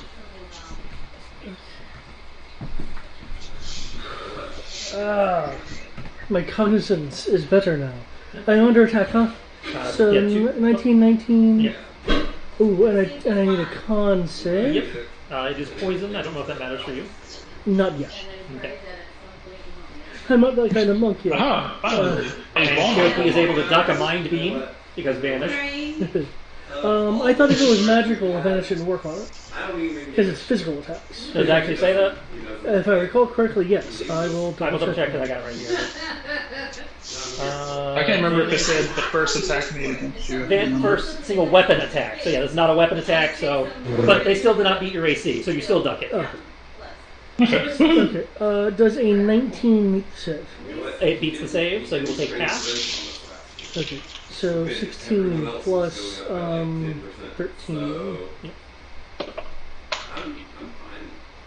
[SPEAKER 3] My cognizance is better now. I'm under attack, huh? So
[SPEAKER 1] yeah,
[SPEAKER 3] 1919.
[SPEAKER 1] Yep.
[SPEAKER 3] Ooh, and I need a con save.
[SPEAKER 1] Yep. It is poison. I don't know if that matters for you.
[SPEAKER 3] Not yet.
[SPEAKER 1] Okay.
[SPEAKER 3] I'm not that kind of monkey.
[SPEAKER 8] Ah, finally.
[SPEAKER 1] And Kyoki is able to duck a mind beam because vanish.
[SPEAKER 3] I thought if it was magical, then it shouldn't work on it. Because it's physical attacks.
[SPEAKER 1] Does it actually say that?
[SPEAKER 3] If I recall correctly, yes. I will
[SPEAKER 1] I will double check
[SPEAKER 3] that.
[SPEAKER 1] because I got it right here.
[SPEAKER 8] I can't remember if it said the first attack made against you.
[SPEAKER 1] Then first single weapon attack. So yeah, it's not a weapon attack. So, but they still did not beat your AC, so you still duck it.
[SPEAKER 3] Okay. Does a 19 meet the save?
[SPEAKER 1] It beats the save, so you will take half.
[SPEAKER 3] Okay. So 16 plus 13.
[SPEAKER 1] Yep.
[SPEAKER 4] I'm fine.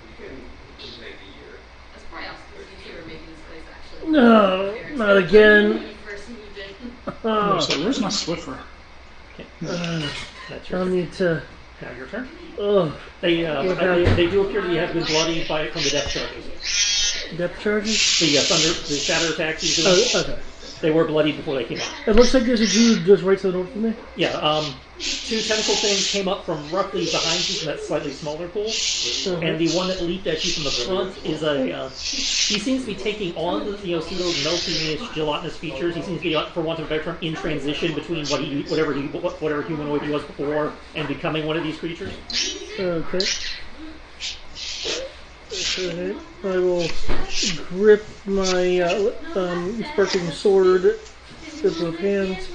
[SPEAKER 4] You can take a year.
[SPEAKER 6] That's probably also because you were making this place actually.
[SPEAKER 3] No, not again.
[SPEAKER 6] When you first moved in.
[SPEAKER 3] Oh,
[SPEAKER 8] So where's my Swiffer?
[SPEAKER 1] That's your
[SPEAKER 3] I'll
[SPEAKER 1] turn.
[SPEAKER 3] need to.
[SPEAKER 1] Now your turn.
[SPEAKER 3] Oh,
[SPEAKER 1] They do appear to have been bloodied from the death charges.
[SPEAKER 3] depth charges?
[SPEAKER 1] The the shatter attacks he's doing.
[SPEAKER 3] Oh, okay.
[SPEAKER 1] They were bloodied before they came out.
[SPEAKER 3] It looks like there's a dude just right to the north of me.
[SPEAKER 1] Yeah, two tentacle things came up from roughly behind you from that slightly smaller pool, and the one that leaped at you from the front is he seems to be taking on the those melting gelatinous features. He seems to be, for want of a better term, in transition between whatever humanoid he was before and becoming one of these creatures.
[SPEAKER 3] Okay. Okay. I will grip my sparkling sword with both hands,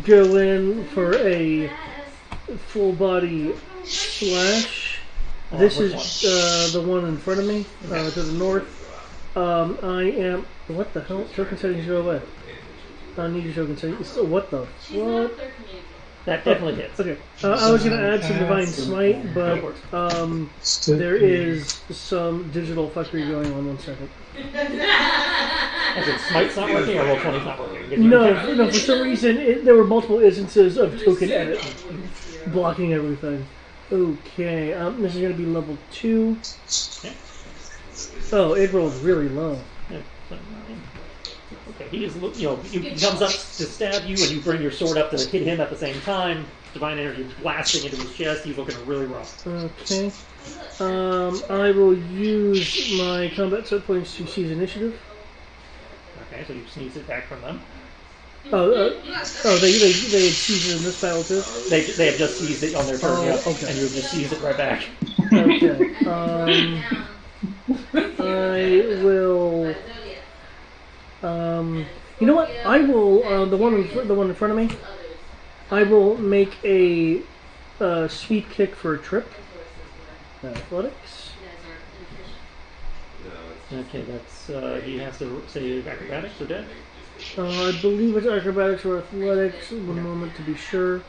[SPEAKER 3] go in for a full body slash. This is the one in front of me, to the north. I am. What the hell? Token settings go away. I need your token settings. What the? What?
[SPEAKER 1] That definitely hits.
[SPEAKER 3] Okay. I was going to add some Divine Smite, but there is some digital fuckery going on. 1 second.
[SPEAKER 1] As in, Smite's not working or Roll20's not working?
[SPEAKER 3] No, for some reason, there were multiple instances of token edit blocking everything. Okay, this is going to be level 2.
[SPEAKER 1] Okay.
[SPEAKER 3] Oh, it rolled really low.
[SPEAKER 1] Okay, he is, he comes up to stab you, and you bring your sword up to hit him at the same time. Divine energy blasting into his chest. He's looking really rough.
[SPEAKER 3] Okay. I will use my combat set points to seize initiative.
[SPEAKER 1] Okay, so you sneeze it back from them.
[SPEAKER 3] They had seized it in this battle too?
[SPEAKER 1] They have just seized it on their turn, yeah,
[SPEAKER 3] okay.
[SPEAKER 1] and you have just seized it right back.
[SPEAKER 3] Okay. I will. You know what? I will. The one in front of me. I will make a sweep kick for a trip. Athletics.
[SPEAKER 1] Okay, that's he has to say acrobatics or dex.
[SPEAKER 3] I believe it's acrobatics or athletics. One moment to be sure.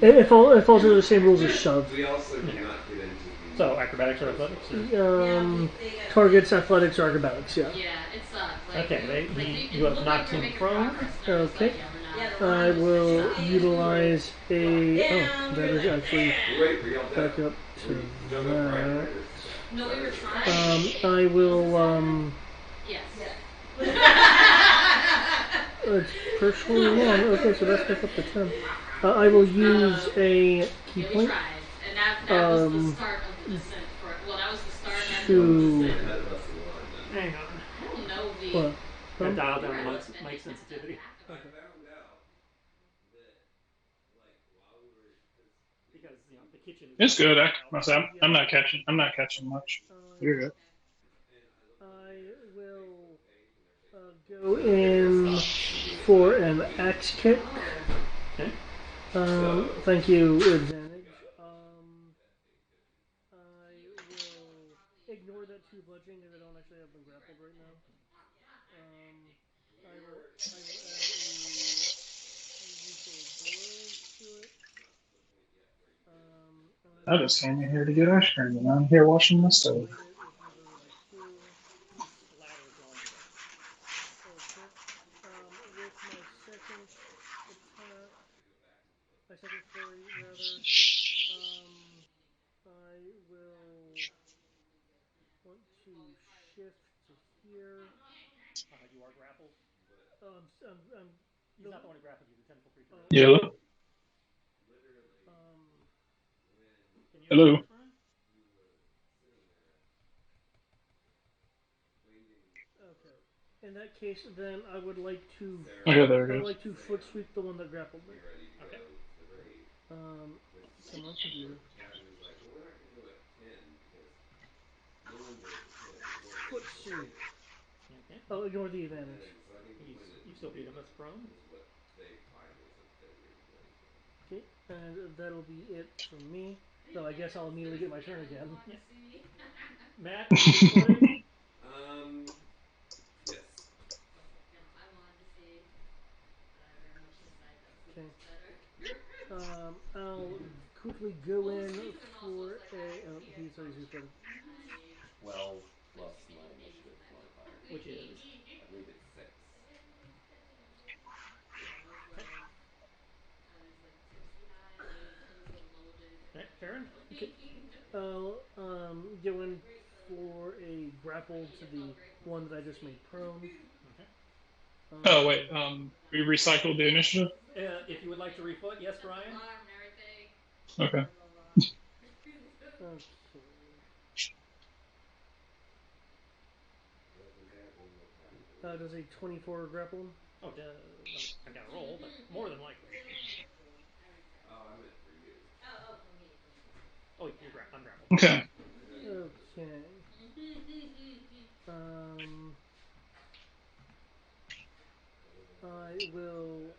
[SPEAKER 3] It falls under the same rules as shove.
[SPEAKER 4] We also do not get into
[SPEAKER 1] So acrobatics or athletics?
[SPEAKER 3] Targets athletics or acrobatics. Yeah.
[SPEAKER 6] Yeah, it sucks.
[SPEAKER 1] Okay, you have knocked him prone.
[SPEAKER 3] Okay. I will utilize a. Oh, that is actually back up to that.
[SPEAKER 6] No, we were trying.
[SPEAKER 3] I will.
[SPEAKER 6] Yes.
[SPEAKER 3] It's personally one. Okay, so that's back up to 10. I will use a key
[SPEAKER 6] Yeah, we
[SPEAKER 3] point.
[SPEAKER 6] tried. And that was the start of the descent. Well, that was the start of the
[SPEAKER 3] To.
[SPEAKER 6] descent.
[SPEAKER 1] Hang on.
[SPEAKER 6] I don't know the.
[SPEAKER 3] What?
[SPEAKER 1] I dial down the mic sensitivity. Because the kitchen.
[SPEAKER 8] It's good. I'm not catching much. You're good.
[SPEAKER 3] I will go in for an axe kick.
[SPEAKER 1] Okay.
[SPEAKER 3] Thank you, advantage. I will ignore that 2 bludgeoning because I don't actually have them grappled right now. I will add a useful blow.
[SPEAKER 8] I just came in here to get ice cream, and I'm here watching the stove.
[SPEAKER 3] With another two.
[SPEAKER 1] Splatters on the bed.
[SPEAKER 3] Okay. With my second attack, my second flurry rather, I will want to shift to here.
[SPEAKER 1] You are grappled. He's
[SPEAKER 3] No,
[SPEAKER 1] not the one who grappled you, the tentacle creature.
[SPEAKER 8] Yellow.
[SPEAKER 1] Can you
[SPEAKER 8] Hello.
[SPEAKER 1] attack, Brian?
[SPEAKER 3] okay. In that case, then I would like to.
[SPEAKER 8] Okay, there
[SPEAKER 3] I
[SPEAKER 8] it
[SPEAKER 3] would
[SPEAKER 8] goes.
[SPEAKER 3] like to foot sweep the one that grappled me.
[SPEAKER 1] Okay.
[SPEAKER 3] Come on, computer. Foot sweep.
[SPEAKER 1] Okay.
[SPEAKER 3] Oh, ignore the advantage.
[SPEAKER 1] You still beat him as prone.
[SPEAKER 3] Okay, and that'll be it for me. So I guess I'll immediately get my turn again.
[SPEAKER 1] Yeah. Matt, are you recording?
[SPEAKER 4] Yes.
[SPEAKER 6] I wanted to see, but I very much decide that's
[SPEAKER 3] Okay.
[SPEAKER 6] better.
[SPEAKER 3] I'll quickly go in for a. Oh, he's ready.
[SPEAKER 4] 12 plus my initiative modifier.
[SPEAKER 1] Which is?
[SPEAKER 4] I believe it's 6.
[SPEAKER 1] Okay.
[SPEAKER 6] I was like tipsy high. It was a loaded.
[SPEAKER 1] Okay, Farron?
[SPEAKER 3] Okay. I'll go in for a grapple to the one that I just made prone.
[SPEAKER 1] Okay.
[SPEAKER 8] Oh wait, we recycled the initiative.
[SPEAKER 1] If you would like to refoot, yes, Brian.
[SPEAKER 8] Okay.
[SPEAKER 3] Okay. Does a 24 grapple?
[SPEAKER 1] Oh, I got a roll, but more than likely.
[SPEAKER 4] Oh, I meant for you.
[SPEAKER 6] For me.
[SPEAKER 1] Oh, I'm grappled.
[SPEAKER 8] Okay.
[SPEAKER 3] Okay. I will.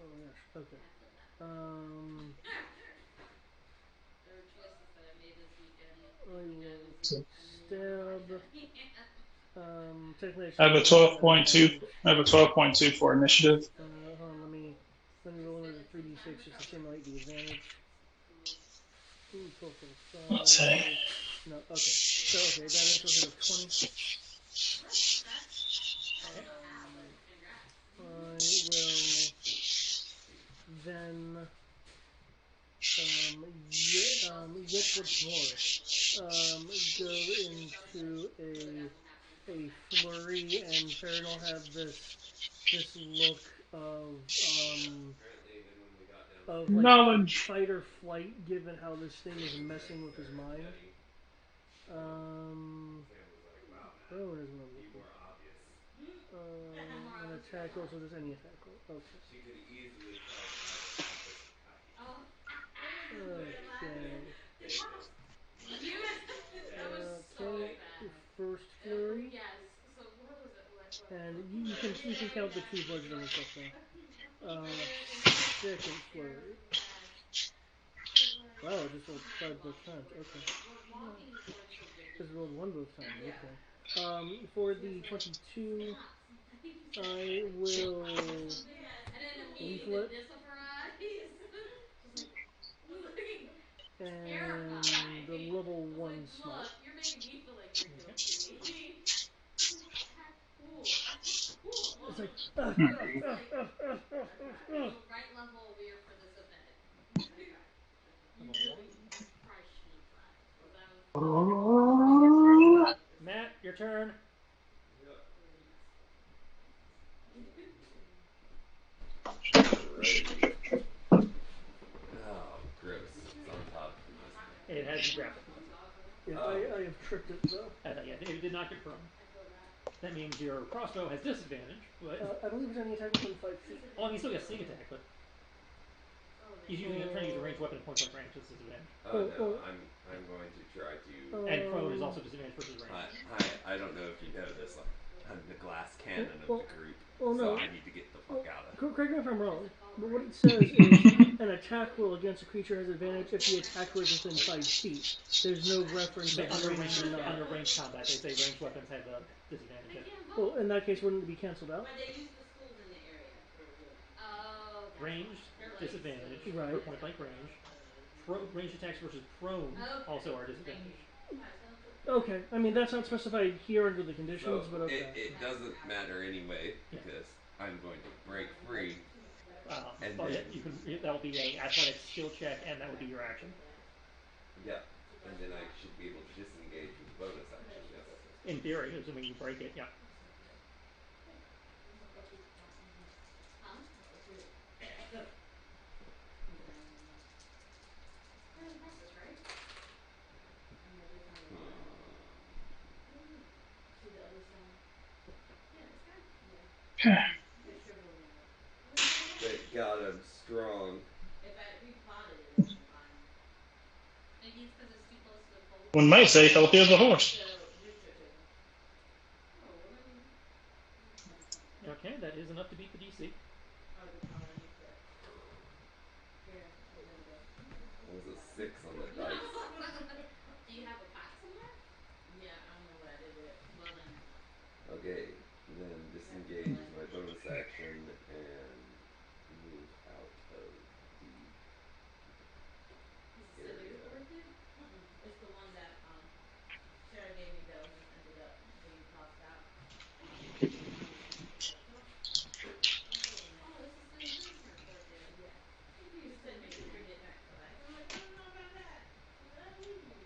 [SPEAKER 3] Oh my gosh. Okay.
[SPEAKER 6] There were choices that I made this weekend.
[SPEAKER 3] I will
[SPEAKER 8] So
[SPEAKER 3] stab. Technically, I
[SPEAKER 8] I have a
[SPEAKER 3] should roll
[SPEAKER 8] 12.2. I have a 12.2 for initiative.
[SPEAKER 3] Hold on, let me roll another 3d6 just to simulate the advantage. Ooh, 12 for the
[SPEAKER 8] Let's see.
[SPEAKER 3] No, okay. So, okay, that initial hit of 20. I will then, yet what's more, go into a flurry, and Farron will have this look of like
[SPEAKER 8] Knowledge.
[SPEAKER 3] fight or flight, given how this thing is messing with his mind. Oh, it is one an attack roll, so just any attack roll. Okay.
[SPEAKER 4] She could easily tell
[SPEAKER 3] Okay. First flurry.
[SPEAKER 6] Yes. So what was it?
[SPEAKER 3] And you can count the two bludgeoning and stuff now. Second flurry. Wow, I just rolled 5 both times. Okay. Just rolled 1 both times. Okay. For the 22, I will leaflet and the level 1 smite.
[SPEAKER 6] You're making me feel like you're guilty. Cool.
[SPEAKER 3] It's like
[SPEAKER 6] Right level weird for this event. Probably shouldn't have tried.
[SPEAKER 1] Matt, your turn.
[SPEAKER 4] Oh, gross. It's on top.
[SPEAKER 1] It has you grappled.
[SPEAKER 3] yeah, I have tripped it though.
[SPEAKER 1] Yeah, it did not get prone. That means your crossbow has disadvantage, but
[SPEAKER 3] I believe it's only attack within 5 feet.
[SPEAKER 1] well, he still gets sneak attack, but he's trying to use a ranged weapon at point blank range. That's disadvantage.
[SPEAKER 4] No, I'm going to try to.
[SPEAKER 1] And prone is also disadvantage versus range.
[SPEAKER 4] I don't know if you know this. I'm the glass cannon of the group,
[SPEAKER 3] no.
[SPEAKER 4] so I need to get the fuck out of.
[SPEAKER 3] Correct me if I'm wrong, but what it says is an attack roll against a creature has advantage if the attacker is within 5 feet. There's no reference to
[SPEAKER 1] Under
[SPEAKER 3] range or not.
[SPEAKER 1] under ranged combat, they say ranged weapons have a disadvantage.
[SPEAKER 3] Well, in that case, wouldn't it be cancelled out?
[SPEAKER 6] But they use the schools in the area. Oh.
[SPEAKER 1] Ranged disadvantage
[SPEAKER 3] Right.
[SPEAKER 1] for point blank range. range attacks versus prone
[SPEAKER 6] Okay.
[SPEAKER 1] also are disadvantaged.
[SPEAKER 3] Okay, I mean that's not specified here under the conditions,
[SPEAKER 4] So
[SPEAKER 3] but okay.
[SPEAKER 4] it doesn't matter anyway
[SPEAKER 1] Yeah.
[SPEAKER 4] because I'm going to break free. And
[SPEAKER 1] Oh yeah,
[SPEAKER 4] then-
[SPEAKER 1] you can. That will be a athletics skill check, and that would be your action.
[SPEAKER 4] Yeah, and then I should be able to disengage with bonus action. Yes.
[SPEAKER 1] In theory, assuming you break it, yeah.
[SPEAKER 4] Thank God I'm strong.
[SPEAKER 6] If we plotted it, it would be fine.
[SPEAKER 9] Maybe it's because it's too close to the pole.
[SPEAKER 8] One might say healthy as a horse.
[SPEAKER 1] Okay, that is enough to beat the DC.
[SPEAKER 4] That was a 6 on the dice.
[SPEAKER 9] Do you have a pack somewhere?
[SPEAKER 6] Yeah, I don't know what I did with it.
[SPEAKER 9] Well then,
[SPEAKER 4] Okay, then disengage is my bonus action and move out of the area.
[SPEAKER 6] It's the one that Sarah gave me that was just ended up being tossed out.
[SPEAKER 9] oh, this is the insurance right there.
[SPEAKER 6] Yeah. You said make sure you get back to life. I'm like, I don't know about that. I believe you.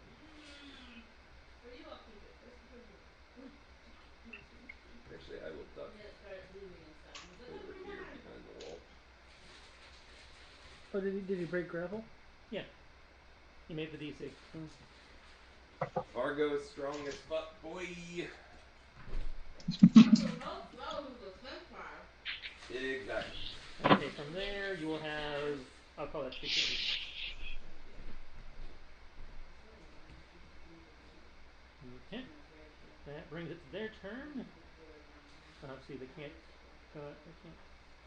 [SPEAKER 6] Or you all keep it. First because you.
[SPEAKER 4] Actually, I will duck
[SPEAKER 6] And then it started moving and stuff. And I was like, oh
[SPEAKER 4] over
[SPEAKER 6] my
[SPEAKER 4] here
[SPEAKER 6] god.
[SPEAKER 4] behind the wall.
[SPEAKER 3] Oh, did he break grapple?
[SPEAKER 1] Yeah. You made the DC.
[SPEAKER 4] Fargo is strong as fuck, boy. Exactly.
[SPEAKER 1] Okay, from there you will have. I'll call that 340. Okay. That brings it to their turn. Obviously, they can't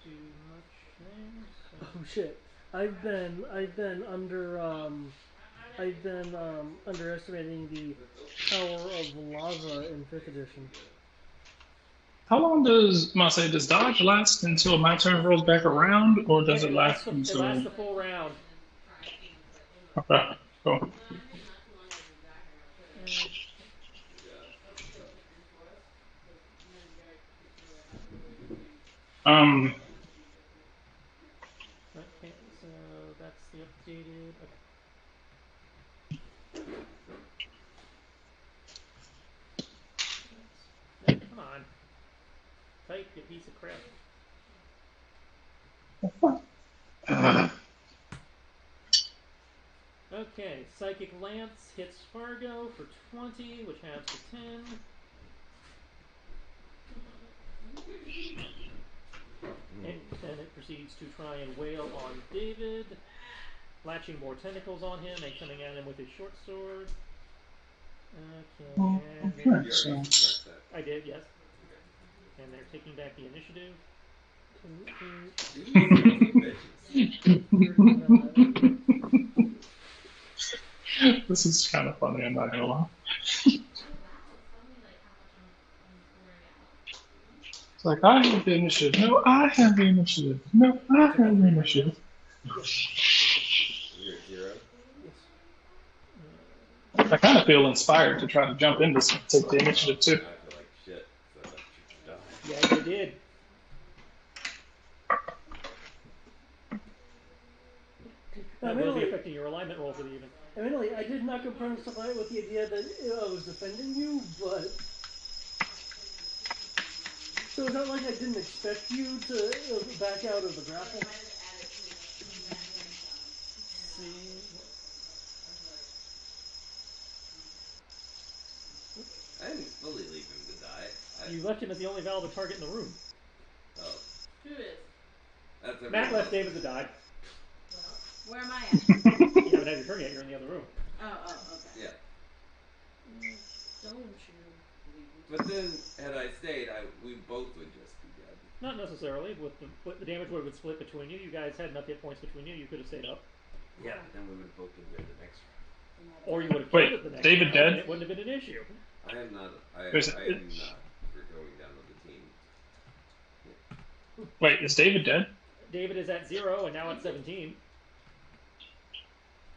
[SPEAKER 1] do much there. So.
[SPEAKER 3] Oh shit! I've been underestimating the power of lava in 5th edition.
[SPEAKER 8] How long does dodge last until my turn rolls back around, or does it last
[SPEAKER 1] It
[SPEAKER 8] until?
[SPEAKER 1] lasts the full round.
[SPEAKER 8] Okay, cool.
[SPEAKER 1] Okay, so that's the updated. Okay. Come on. Type, you piece of crap. Okay, Psychic Lance hits Fargo for 20, which halves to 10. And then it proceeds to try and wail on David, latching more tentacles on him and coming at him with his short sword. Okay, and
[SPEAKER 8] Okay, so
[SPEAKER 1] I did, yes. And they're taking back the initiative.
[SPEAKER 8] this is kind of funny. I'm not gonna lie. It's like I have the initiative. No, I have the initiative. No, I have the initiative.
[SPEAKER 4] You're at 0?
[SPEAKER 8] I kind of feel inspired to try to jump in this and take the initiative too.
[SPEAKER 4] I feel like shit, so I should die.
[SPEAKER 1] Yeah, you did. That will be affecting your alignment roll for the evening.
[SPEAKER 3] Admittedly, I did not go prone stuff out with the idea that I was defending you, but so it's not like I didn't expect you to back out of the grapple.
[SPEAKER 4] I didn't fully leave him to die.
[SPEAKER 1] You left him as the only valid target in the room.
[SPEAKER 4] Oh.
[SPEAKER 6] Who is?
[SPEAKER 4] That's
[SPEAKER 1] Matt left David to die.
[SPEAKER 6] Where am I at?
[SPEAKER 1] You haven't had your turn yet, you're in the other room.
[SPEAKER 6] Oh, okay.
[SPEAKER 4] Yeah.
[SPEAKER 5] Don't you?
[SPEAKER 4] But then, had I stayed, we both would just be dead.
[SPEAKER 1] Not necessarily. With the damage would have split between you. You guys had enough hit points between you. You could have stayed up.
[SPEAKER 4] Yeah, but then we would have both been dead the next round.
[SPEAKER 1] Or you would have
[SPEAKER 8] Wait,
[SPEAKER 1] killed it the next
[SPEAKER 8] David
[SPEAKER 1] round,
[SPEAKER 8] dead?
[SPEAKER 1] and it wouldn't have been an issue.
[SPEAKER 4] I am not for going down with the team.
[SPEAKER 8] Wait, is David dead?
[SPEAKER 1] David is at 0 and now at 17.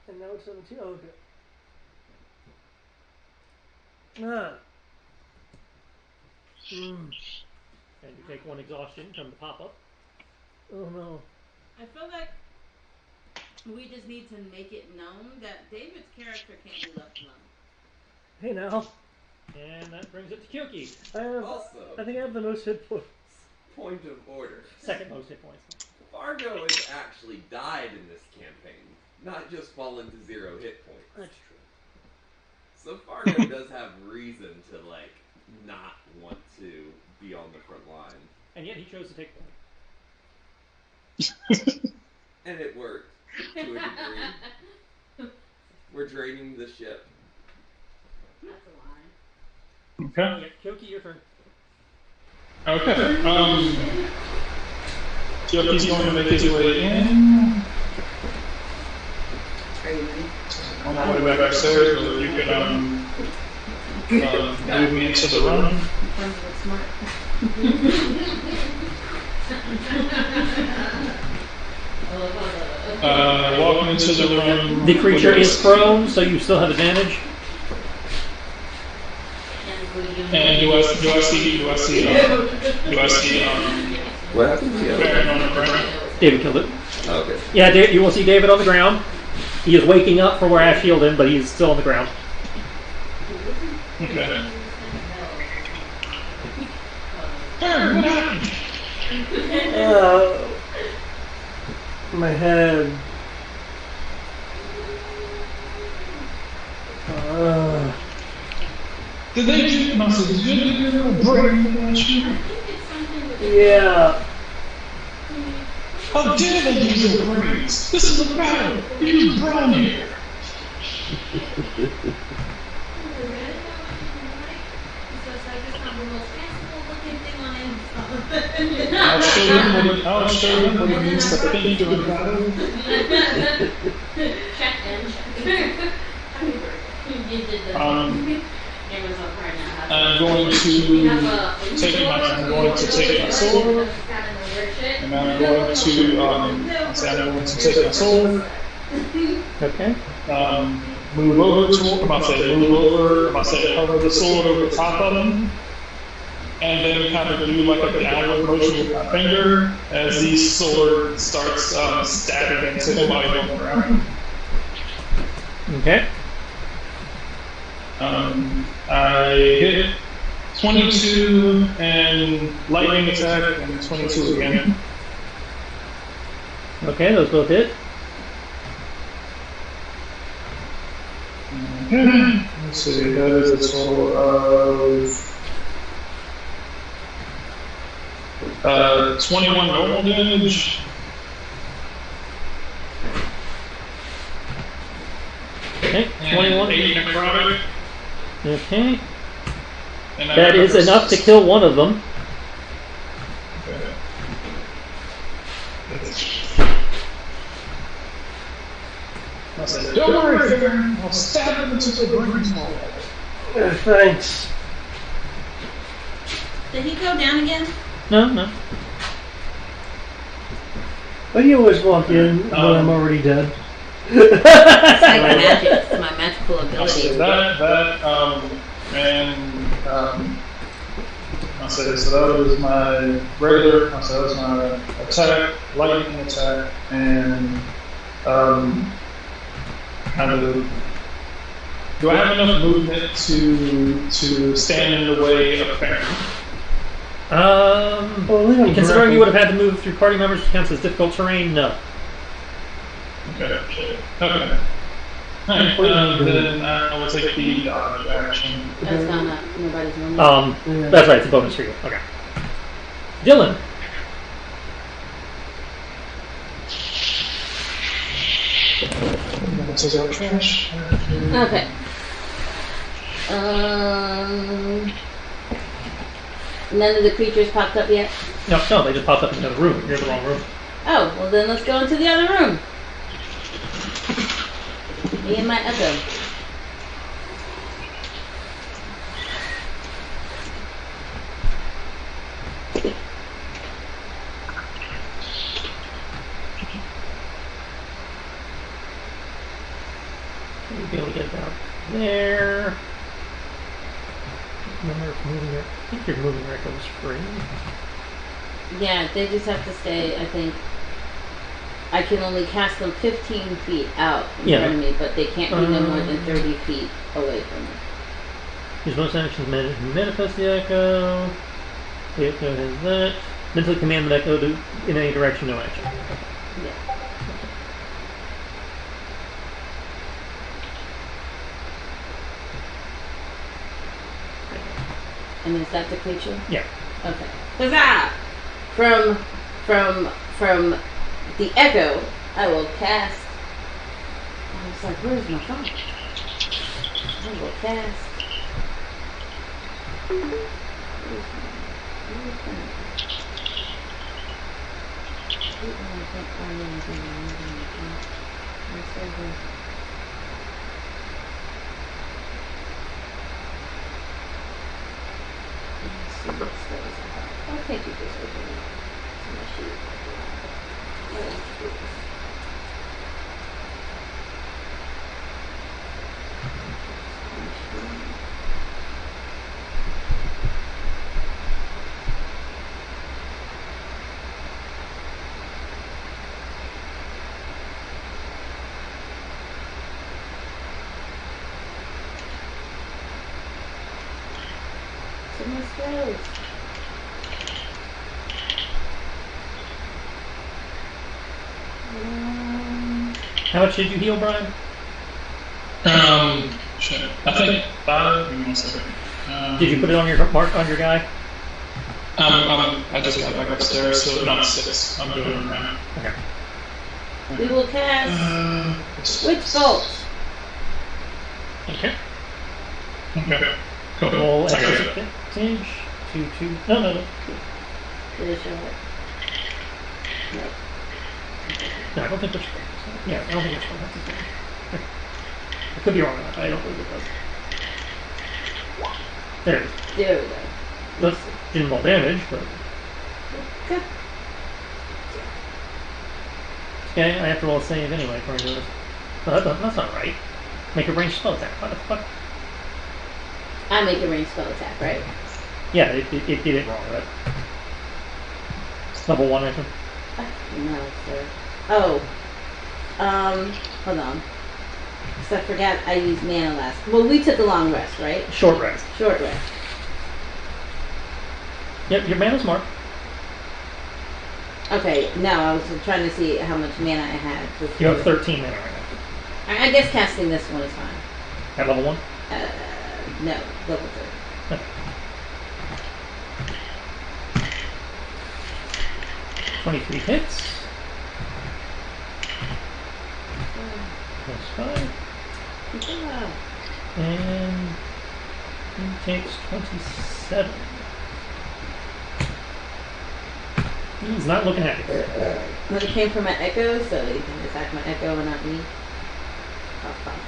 [SPEAKER 3] And now it's 17. Oh, okay. Ah.
[SPEAKER 1] And you take 1 exhaustion from the pop-up.
[SPEAKER 3] Oh no.
[SPEAKER 5] I feel like we just need to make it known that David's character can't be left alone.
[SPEAKER 3] Hey now.
[SPEAKER 1] And that brings it to Kyoki.
[SPEAKER 4] Also,
[SPEAKER 3] I think I have the most hit points.
[SPEAKER 4] point of order.
[SPEAKER 1] Second most hit points.
[SPEAKER 4] Fargo has actually died in this campaign, not just fallen to 0 hit points.
[SPEAKER 3] That's true.
[SPEAKER 4] So Fargo does have reason to, like, not want to be on the front line.
[SPEAKER 1] And yet he chose to take point.
[SPEAKER 4] And it worked, to a degree. We're draining the ship.
[SPEAKER 5] That's a lie.
[SPEAKER 8] Okay.
[SPEAKER 1] Yeah, Kyoki, your turn.
[SPEAKER 8] Okay. Kyoki's going to make his way in.
[SPEAKER 5] Are you ready?
[SPEAKER 8] On my way back upstairs, so you could move me into the room.
[SPEAKER 5] Friends look smart.
[SPEAKER 8] Walking into the room.
[SPEAKER 1] The creature is prone, so you still have advantage.
[SPEAKER 8] And do I see
[SPEAKER 4] What happened to
[SPEAKER 8] Baron on the ground?
[SPEAKER 1] David killed it.
[SPEAKER 4] Oh, okay.
[SPEAKER 1] Yeah, you will see David on the ground. He is waking up from where I shielded him, but he's still on the ground.
[SPEAKER 8] Okay. Baron, what happened?
[SPEAKER 3] My head.
[SPEAKER 8] Did they do did you do a brain last year?
[SPEAKER 3] Yeah.
[SPEAKER 8] How dare they use your brains? This is a battle. You use brawn here. I'll show them what it means to think during battle.
[SPEAKER 6] Check and check.
[SPEAKER 8] I'm going to take my sword, and I'm going to take my sword.
[SPEAKER 1] Okay.
[SPEAKER 8] Move over, hover the sword over the top of him, and then kind of do like a downward motion with my finger as the sword starts stabbing into him while he's on the ground.
[SPEAKER 1] Okay.
[SPEAKER 8] I hit 22 and lightning attack, and 22 again.
[SPEAKER 1] Okay, those both hit.
[SPEAKER 8] Okay. Let's see, that is a total of 21 normal damage.
[SPEAKER 1] Okay, 21.
[SPEAKER 8] 8 necrotic.
[SPEAKER 1] Okay.
[SPEAKER 8] And
[SPEAKER 1] That is enough to kill one of them.
[SPEAKER 8] Okay. I said, don't worry, Baron. I'll stab him until the brains fall out.
[SPEAKER 3] Thanks.
[SPEAKER 5] Did he go down again?
[SPEAKER 1] No.
[SPEAKER 3] Why do you always walk in when I'm already dead?
[SPEAKER 5] It's like magic. It's my magical
[SPEAKER 8] I
[SPEAKER 5] ability.
[SPEAKER 8] said I said, so that was my regular, I said, that was my attack, lightning attack, and kind of, do I have enough movement to stand in the way of Baron?
[SPEAKER 1] Considering you would have had to move through party members, which counts as difficult terrain, no.
[SPEAKER 8] Okay. Alright, then I will take the dodge action.
[SPEAKER 5] That's not nobody's normal.
[SPEAKER 1] That's right, it's a bonus for you. Okay. Dylan.
[SPEAKER 8] Take out trash.
[SPEAKER 5] Okay. None of the creatures popped up yet?
[SPEAKER 1] No, they just popped up in the other room. You're in the wrong room.
[SPEAKER 5] Oh, well then let's go into the other room. Me and my echo.
[SPEAKER 1] We'll be able to get about there. Remember moving your, I think your moving record was free.
[SPEAKER 5] Yeah, they just have to stay, I think. I can only cast them 15 feet out in front of me, but they can't be no more than 30 feet away from me.
[SPEAKER 1] Use most actions to manifest the echo. The echo has that. Mentally command the echo to in any direction, no action.
[SPEAKER 5] Yeah. And is that the creature?
[SPEAKER 1] Yeah.
[SPEAKER 5] Okay. Huzzah! From the echo, I will cast. I was like, where's my phone? I will cast. Where's my phone? I can't find anything. What's over? Let's see what spells I have. I think you just open it to my sheet. So my spells.
[SPEAKER 1] How much did you heal, Brian?
[SPEAKER 8] Shit. I think 5. Give me 1 second.
[SPEAKER 1] Did you put it on your mark on your guy?
[SPEAKER 8] I just got back upstairs, so not 6. I'm doing it now.
[SPEAKER 1] Okay.
[SPEAKER 5] We will cast Witch Bolt.
[SPEAKER 1] Okay.
[SPEAKER 8] Okay. Cool.
[SPEAKER 1] Roll
[SPEAKER 8] I got
[SPEAKER 1] extra
[SPEAKER 8] it.
[SPEAKER 1] advantage. 2. No.
[SPEAKER 5] Did it show it? No.
[SPEAKER 1] No, I don't think which. Yeah, I don't think which one has to say. I could be wrong on that, but I don't believe it does. There it is.
[SPEAKER 5] There we go.
[SPEAKER 1] That's didn't roll damage, but
[SPEAKER 5] Okay.
[SPEAKER 1] okay, I have to roll a save anyway for this. No, that's not right. Make a ranged spell attack. What the fuck?
[SPEAKER 5] I make a ranged spell attack, right?
[SPEAKER 1] Yeah, it did it wrong, right? Level 1 action.
[SPEAKER 5] No, sir. Oh. Hold on. Because I forgot I used mana last. Well, we took a long rest, right?
[SPEAKER 1] Short rest.
[SPEAKER 5] Short rest.
[SPEAKER 1] Yep, your mana's marked.
[SPEAKER 5] Okay, no, I was trying to see how much mana I had.
[SPEAKER 1] You have 13 mana right now.
[SPEAKER 5] I guess casting this one is fine.
[SPEAKER 1] At level 1?
[SPEAKER 5] No, level 3.
[SPEAKER 1] Okay. 23 hits. Plus 5.
[SPEAKER 5] Yeah.
[SPEAKER 1] And he takes 27. He's not looking happy.
[SPEAKER 5] But it came from my echo, so you can attack my echo and not me. Oh, fine.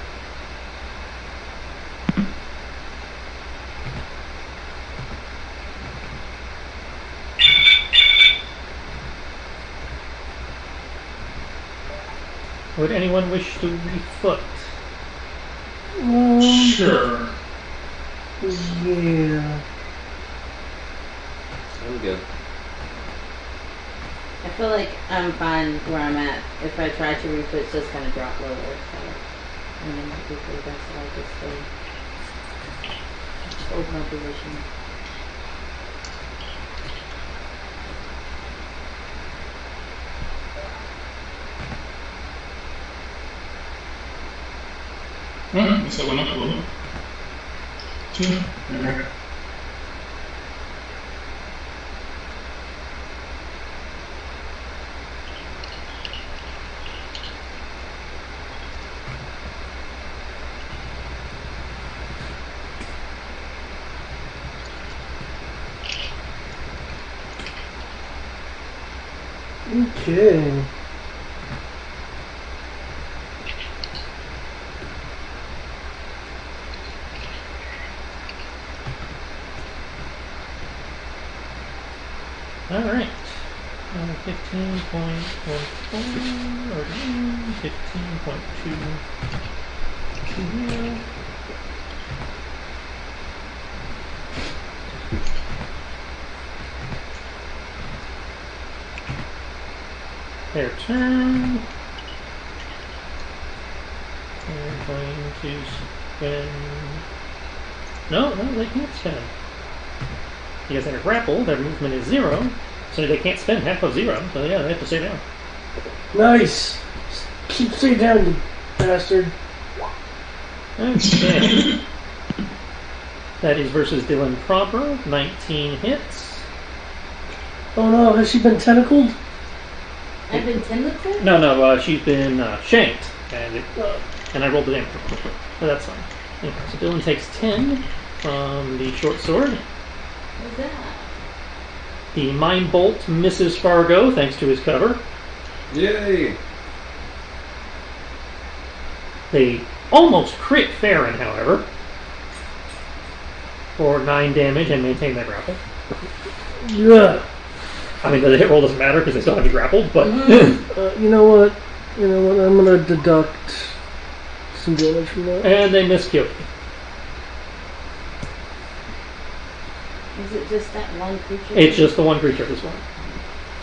[SPEAKER 1] Would anyone wish to refoot?
[SPEAKER 8] Sure.
[SPEAKER 3] Yeah.
[SPEAKER 4] I'm good.
[SPEAKER 5] I feel like I'm fine where I'm at. If I try to refoot, it's just gonna drop lower. So, and then might be for the best that I just hold my position.
[SPEAKER 8] Alright, so we're not cool. 2. Okay.
[SPEAKER 3] Okay.
[SPEAKER 1] Alright. 15.14 or 15.2. Their turn. They're going to spend. No, they can't spend. Because they're grappled, their movement is 0, so they can't spend half of 0. So yeah, they have to stay down.
[SPEAKER 3] Nice. Stay down, you bastard.
[SPEAKER 1] Okay. That is versus Dylan Proper. 19 hits.
[SPEAKER 3] Oh no, has she been tentacled?
[SPEAKER 5] I've been tentacled?
[SPEAKER 1] No, she's been shanked, and I rolled the damage. So that's fine. Okay, so Dylan takes 10 from the short sword.
[SPEAKER 5] What's that?
[SPEAKER 1] The Mind Bolt misses Fargo thanks to his cover.
[SPEAKER 4] Yay!
[SPEAKER 1] They almost crit Farron, however, for 9 damage and maintain their grapple.
[SPEAKER 3] Yeah.
[SPEAKER 1] I mean, the hit roll doesn't matter because they still have you grappled, but...
[SPEAKER 3] You know what? I'm gonna deduct some damage from that.
[SPEAKER 1] And they miss Kyoki.
[SPEAKER 5] Is it just that one creature?
[SPEAKER 1] It's just the one creature, this one.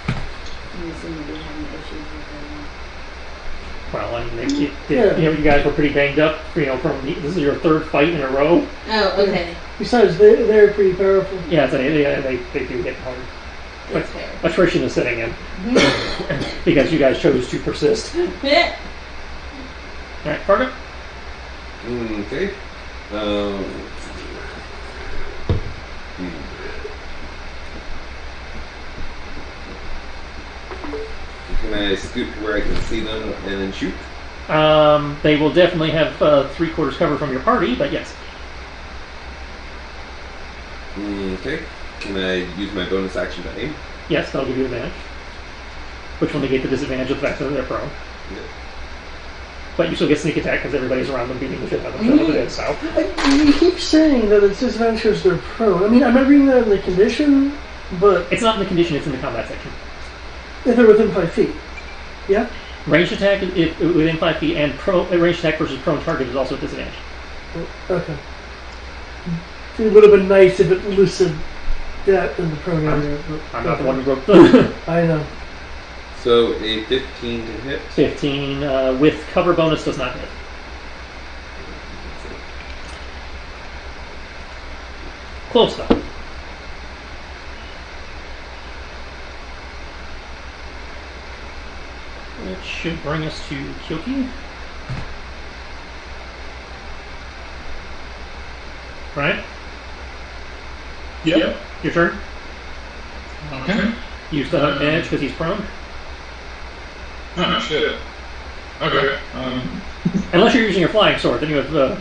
[SPEAKER 5] I'm assuming they're having issues with
[SPEAKER 1] Well, I mean, you guys were pretty banged up, this is your 3rd fight in a row.
[SPEAKER 5] Oh, okay.
[SPEAKER 3] Besides, they're pretty powerful.
[SPEAKER 1] Yeah, they do get hard. But
[SPEAKER 5] That's fair.
[SPEAKER 1] attrition is setting in. Because you guys chose to persist.
[SPEAKER 5] Yeah.
[SPEAKER 1] Alright, Fargo?
[SPEAKER 4] Okay. Can I scoot to where I can see them and then shoot?
[SPEAKER 1] They will definitely have 3/4 cover from your party, but yes.
[SPEAKER 4] Okay. Can I use my bonus action to aim?
[SPEAKER 1] Yes, that'll give you advantage. Which will negate the disadvantage of the fact that they're prone.
[SPEAKER 4] Yeah.
[SPEAKER 1] But you still get sneak attack because everybody's around them beating the shit out of them. So.
[SPEAKER 3] You keep saying that it's disadvantage because they're prone. I mean, I'm not reading that in the condition, but...
[SPEAKER 1] It's not in the condition, it's in the combat section.
[SPEAKER 3] If they're within 5 feet. Yeah?
[SPEAKER 1] Ranged attack within 5 feet and ranged attack versus prone target is also a disadvantage.
[SPEAKER 3] Okay. It would have been nice if it listed that in the prone area.
[SPEAKER 1] I'm not the one who broke the...
[SPEAKER 3] I know.
[SPEAKER 4] So a 15 to hit.
[SPEAKER 1] 15 with cover bonus does not hit. Close though. Which should bring us to Kyoki. Right?
[SPEAKER 8] Yep.
[SPEAKER 1] Your turn.
[SPEAKER 8] Okay.
[SPEAKER 1] You still have advantage because he's prone.
[SPEAKER 8] Oh, shit. Okay.
[SPEAKER 1] Unless you're using your flying sword, then you have no,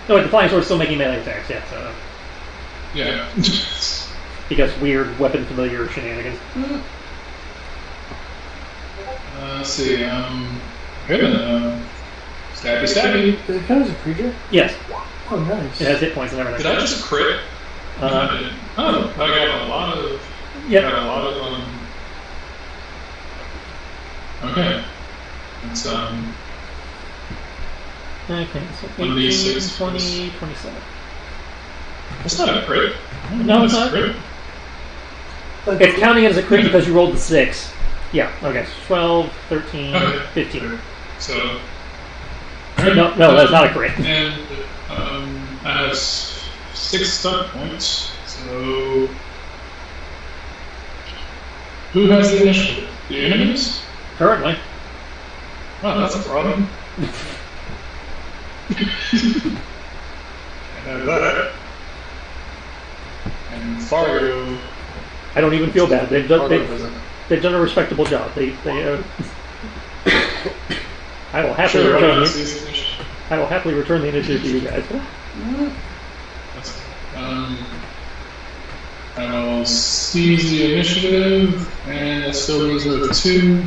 [SPEAKER 1] wait, the flying sword's still making melee attacks, yeah, so.
[SPEAKER 8] Yeah.
[SPEAKER 1] Because weird weapon familiar shenanigans.
[SPEAKER 8] Let's see, good. Stabby.
[SPEAKER 3] Does it count as a creature?
[SPEAKER 1] Yes.
[SPEAKER 3] Oh, nice.
[SPEAKER 1] It has hit points and everything.
[SPEAKER 8] Did I just crit? I got a lot of...
[SPEAKER 1] Yep.
[SPEAKER 8] Got a lot of, Okay. It's,
[SPEAKER 1] Okay, so
[SPEAKER 8] 1d6
[SPEAKER 1] 18, 20, 27.
[SPEAKER 8] That's not a crit.
[SPEAKER 1] No, it's not.
[SPEAKER 8] Crit.
[SPEAKER 1] It's counting it as a crit because you rolled the 6. Yeah, okay, so 12, 13,
[SPEAKER 8] Okay.
[SPEAKER 1] 15.
[SPEAKER 8] So...
[SPEAKER 1] No, that's not a crit.
[SPEAKER 8] And, I have 6 stunt points, so... Who has the initiative? The enemies?
[SPEAKER 1] Currently.
[SPEAKER 8] Oh, that's a problem. And that. And Fargo.
[SPEAKER 1] I don't even feel bad. They've done a respectable job. I will happily return I will happily return the initiative to you guys.
[SPEAKER 8] I will seize the initiative, and it still goes with 2.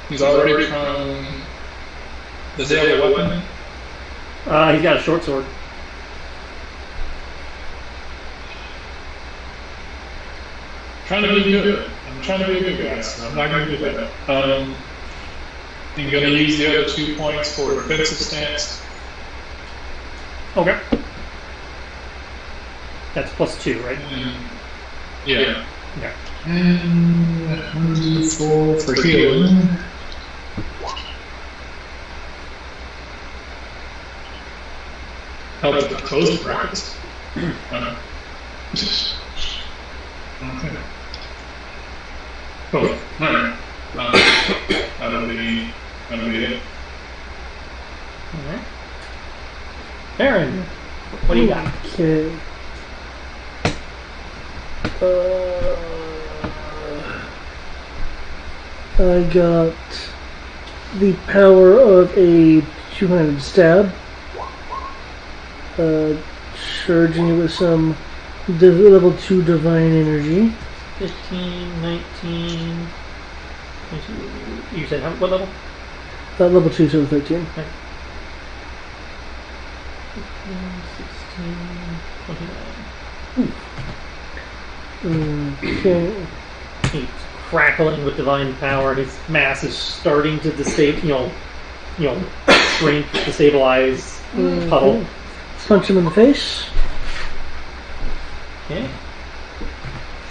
[SPEAKER 8] He's already prone. Does he have a weapon?
[SPEAKER 1] He's got a short sword.
[SPEAKER 8] trying to be good. I'm trying to be a good guy, so I'm not going to do that. I'm going to use the other 2 points for defensive stance.
[SPEAKER 1] Okay. That's +2, right?
[SPEAKER 8] Yeah.
[SPEAKER 1] Okay.
[SPEAKER 8] And 1d4 for healing. Help with the close brackets. Okay. Cool. Alright. That'll be it.
[SPEAKER 1] Alright. Aaron, what do you got?
[SPEAKER 3] Okay. I got the power of a two-handed stab. Charging it with some level 2 divine energy.
[SPEAKER 1] 15, 19... 22. You said what level?
[SPEAKER 3] Level 2, so 13.
[SPEAKER 1] Okay. 15, 16, 29.
[SPEAKER 3] Okay.
[SPEAKER 1] He's crackling with divine power. His mass is starting to shrink, destabilize, puddle.
[SPEAKER 3] Let's punch him in the face.
[SPEAKER 1] Okay.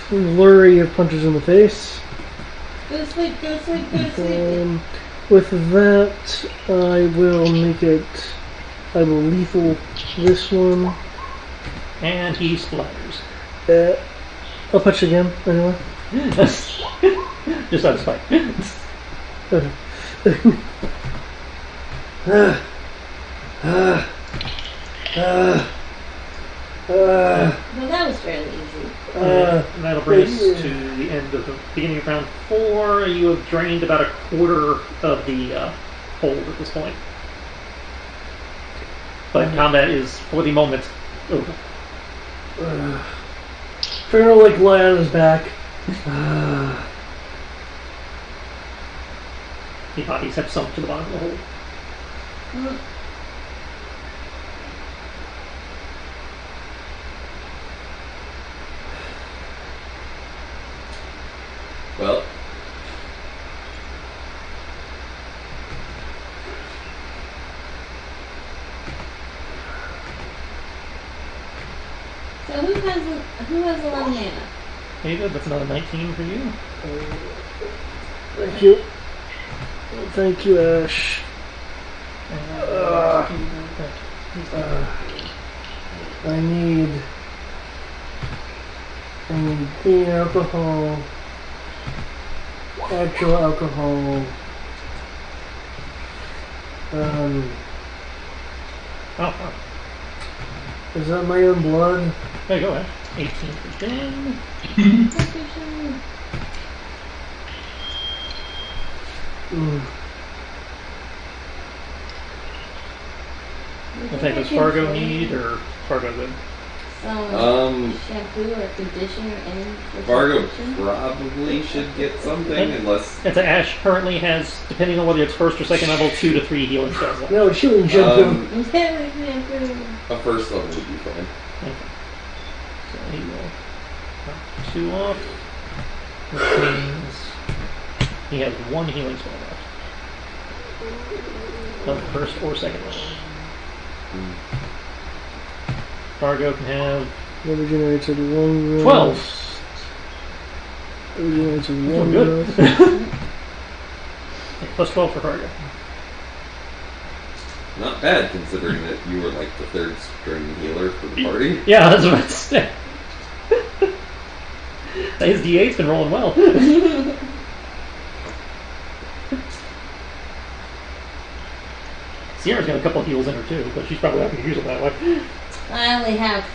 [SPEAKER 3] Flurry of punches in the face.
[SPEAKER 5] Go to sleep, go to sleep, go to sleep.
[SPEAKER 3] With that, I will lethal this one.
[SPEAKER 1] And he splatters.
[SPEAKER 3] I'll punch again, anyway.
[SPEAKER 1] Just out of spite.
[SPEAKER 5] Well, that was fairly easy.
[SPEAKER 1] And that'll bring us to the end of the beginning of round 4. You have drained about a quarter of the hold at this point. But combat is, for the moment, over.
[SPEAKER 3] Trying to lie on his back.
[SPEAKER 1] The bodies have sunk to the bottom of the hold.
[SPEAKER 4] Well,
[SPEAKER 5] So who has 11 mana?
[SPEAKER 1] David, that's another 19 for you.
[SPEAKER 3] Thank you. Thank you, Ash. I need clean alcohol, actual alcohol.
[SPEAKER 1] Oh.
[SPEAKER 3] Is that my own blood?
[SPEAKER 1] There you go, Ash. 18 for Ben. I think does Fargo need, or Fargo good?
[SPEAKER 5] Shampoo or conditioner and
[SPEAKER 4] Fargo probably should get something, unless...
[SPEAKER 1] And so Ash currently has, depending on whether it's first or second level, 2 to 3 healing spells left.
[SPEAKER 3] No, it's healing shampoo.
[SPEAKER 4] A first level would be fine.
[SPEAKER 1] Okay. So he will knock 2 off, which means he has 1 healing spell left. Of first or second level. Fargo can have...
[SPEAKER 3] That regenerates at 1
[SPEAKER 1] 12!
[SPEAKER 3] That regenerates at 1
[SPEAKER 1] good. Plus 12 for Fargo.
[SPEAKER 4] Not bad, considering that you were like the third string healer for the party.
[SPEAKER 1] Yeah, that's what I said. His D8's been rolling well. Sierra's got a couple of heals in her too, but she's probably not going to use it that way.
[SPEAKER 5] I only have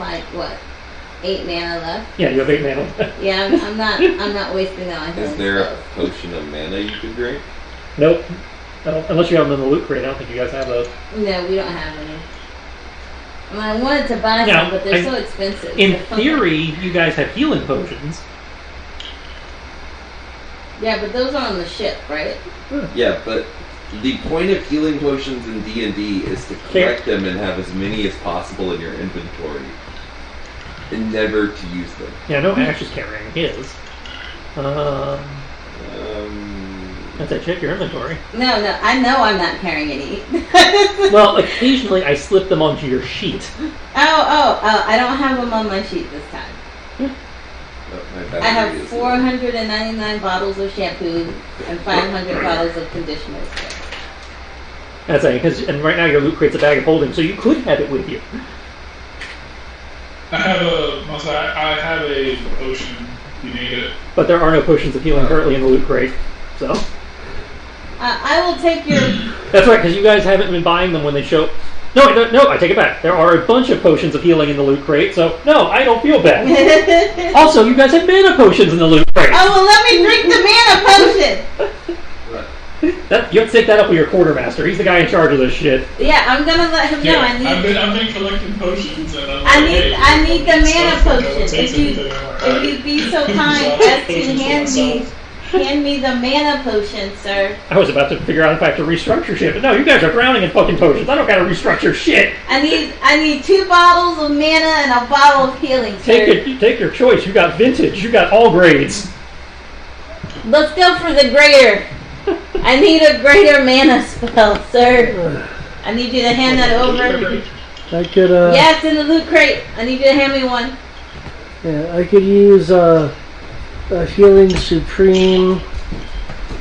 [SPEAKER 5] 8 mana left.
[SPEAKER 1] Yeah, you have 8 mana left.
[SPEAKER 5] Yeah, I'm not wasting that on
[SPEAKER 4] Is there a potion of mana you can drink?
[SPEAKER 1] Nope. Unless you have them in the loot crate, I don't think you guys have those.
[SPEAKER 5] No, we don't have any. I wanted to buy some, but they're so expensive.
[SPEAKER 1] In theory, you guys have healing potions.
[SPEAKER 5] Yeah, but those are on the ship, right?
[SPEAKER 4] Yeah, but the point of healing potions in D&D is to collect them and have as many as possible in your inventory. And never to use them.
[SPEAKER 1] Yeah, no Ash is carrying his. As I check your inventory.
[SPEAKER 5] No, I know I'm not carrying any.
[SPEAKER 1] Well, occasionally I slip them onto your sheet.
[SPEAKER 5] Oh, I don't have them on my sheet this time. I have 499 bottles of shampoo and 500 bottles of conditioner.
[SPEAKER 1] That's right, and right now your loot crate's a bag of holding, so you could have it with you.
[SPEAKER 8] I have a potion. You need it.
[SPEAKER 1] But there are no potions of healing currently in the loot crate, so.
[SPEAKER 5] I will take your.
[SPEAKER 1] That's right, because you guys haven't been buying them when they show. No, I take it back. There are a bunch of potions of healing in the loot crate, so no, I don't feel bad. Also, you guys have mana potions in the loot crate.
[SPEAKER 5] Oh, well, let me drink the mana potion.
[SPEAKER 1] You have to take that up with your quartermaster. He's the guy in charge of this shit.
[SPEAKER 5] Yeah, I'm gonna let him know.
[SPEAKER 8] I've been collecting potions. And
[SPEAKER 5] I need the mana potion. If you'd be so kind as to hand me the mana potion, sir.
[SPEAKER 1] I was about to figure out if I have to restructure shit, but no, you guys are drowning in fucking potions. I don't gotta restructure shit.
[SPEAKER 5] I need 2 bottles of mana and a bottle of healing, sir.
[SPEAKER 1] Take your choice. You got vintage. You got all grades.
[SPEAKER 5] Let's go for the greater. I need a greater mana spell, sir. I need you to hand that over.
[SPEAKER 3] I could.
[SPEAKER 5] Yeah, it's in the loot crate. I need you to hand me one.
[SPEAKER 3] Yeah, I could use a healing supreme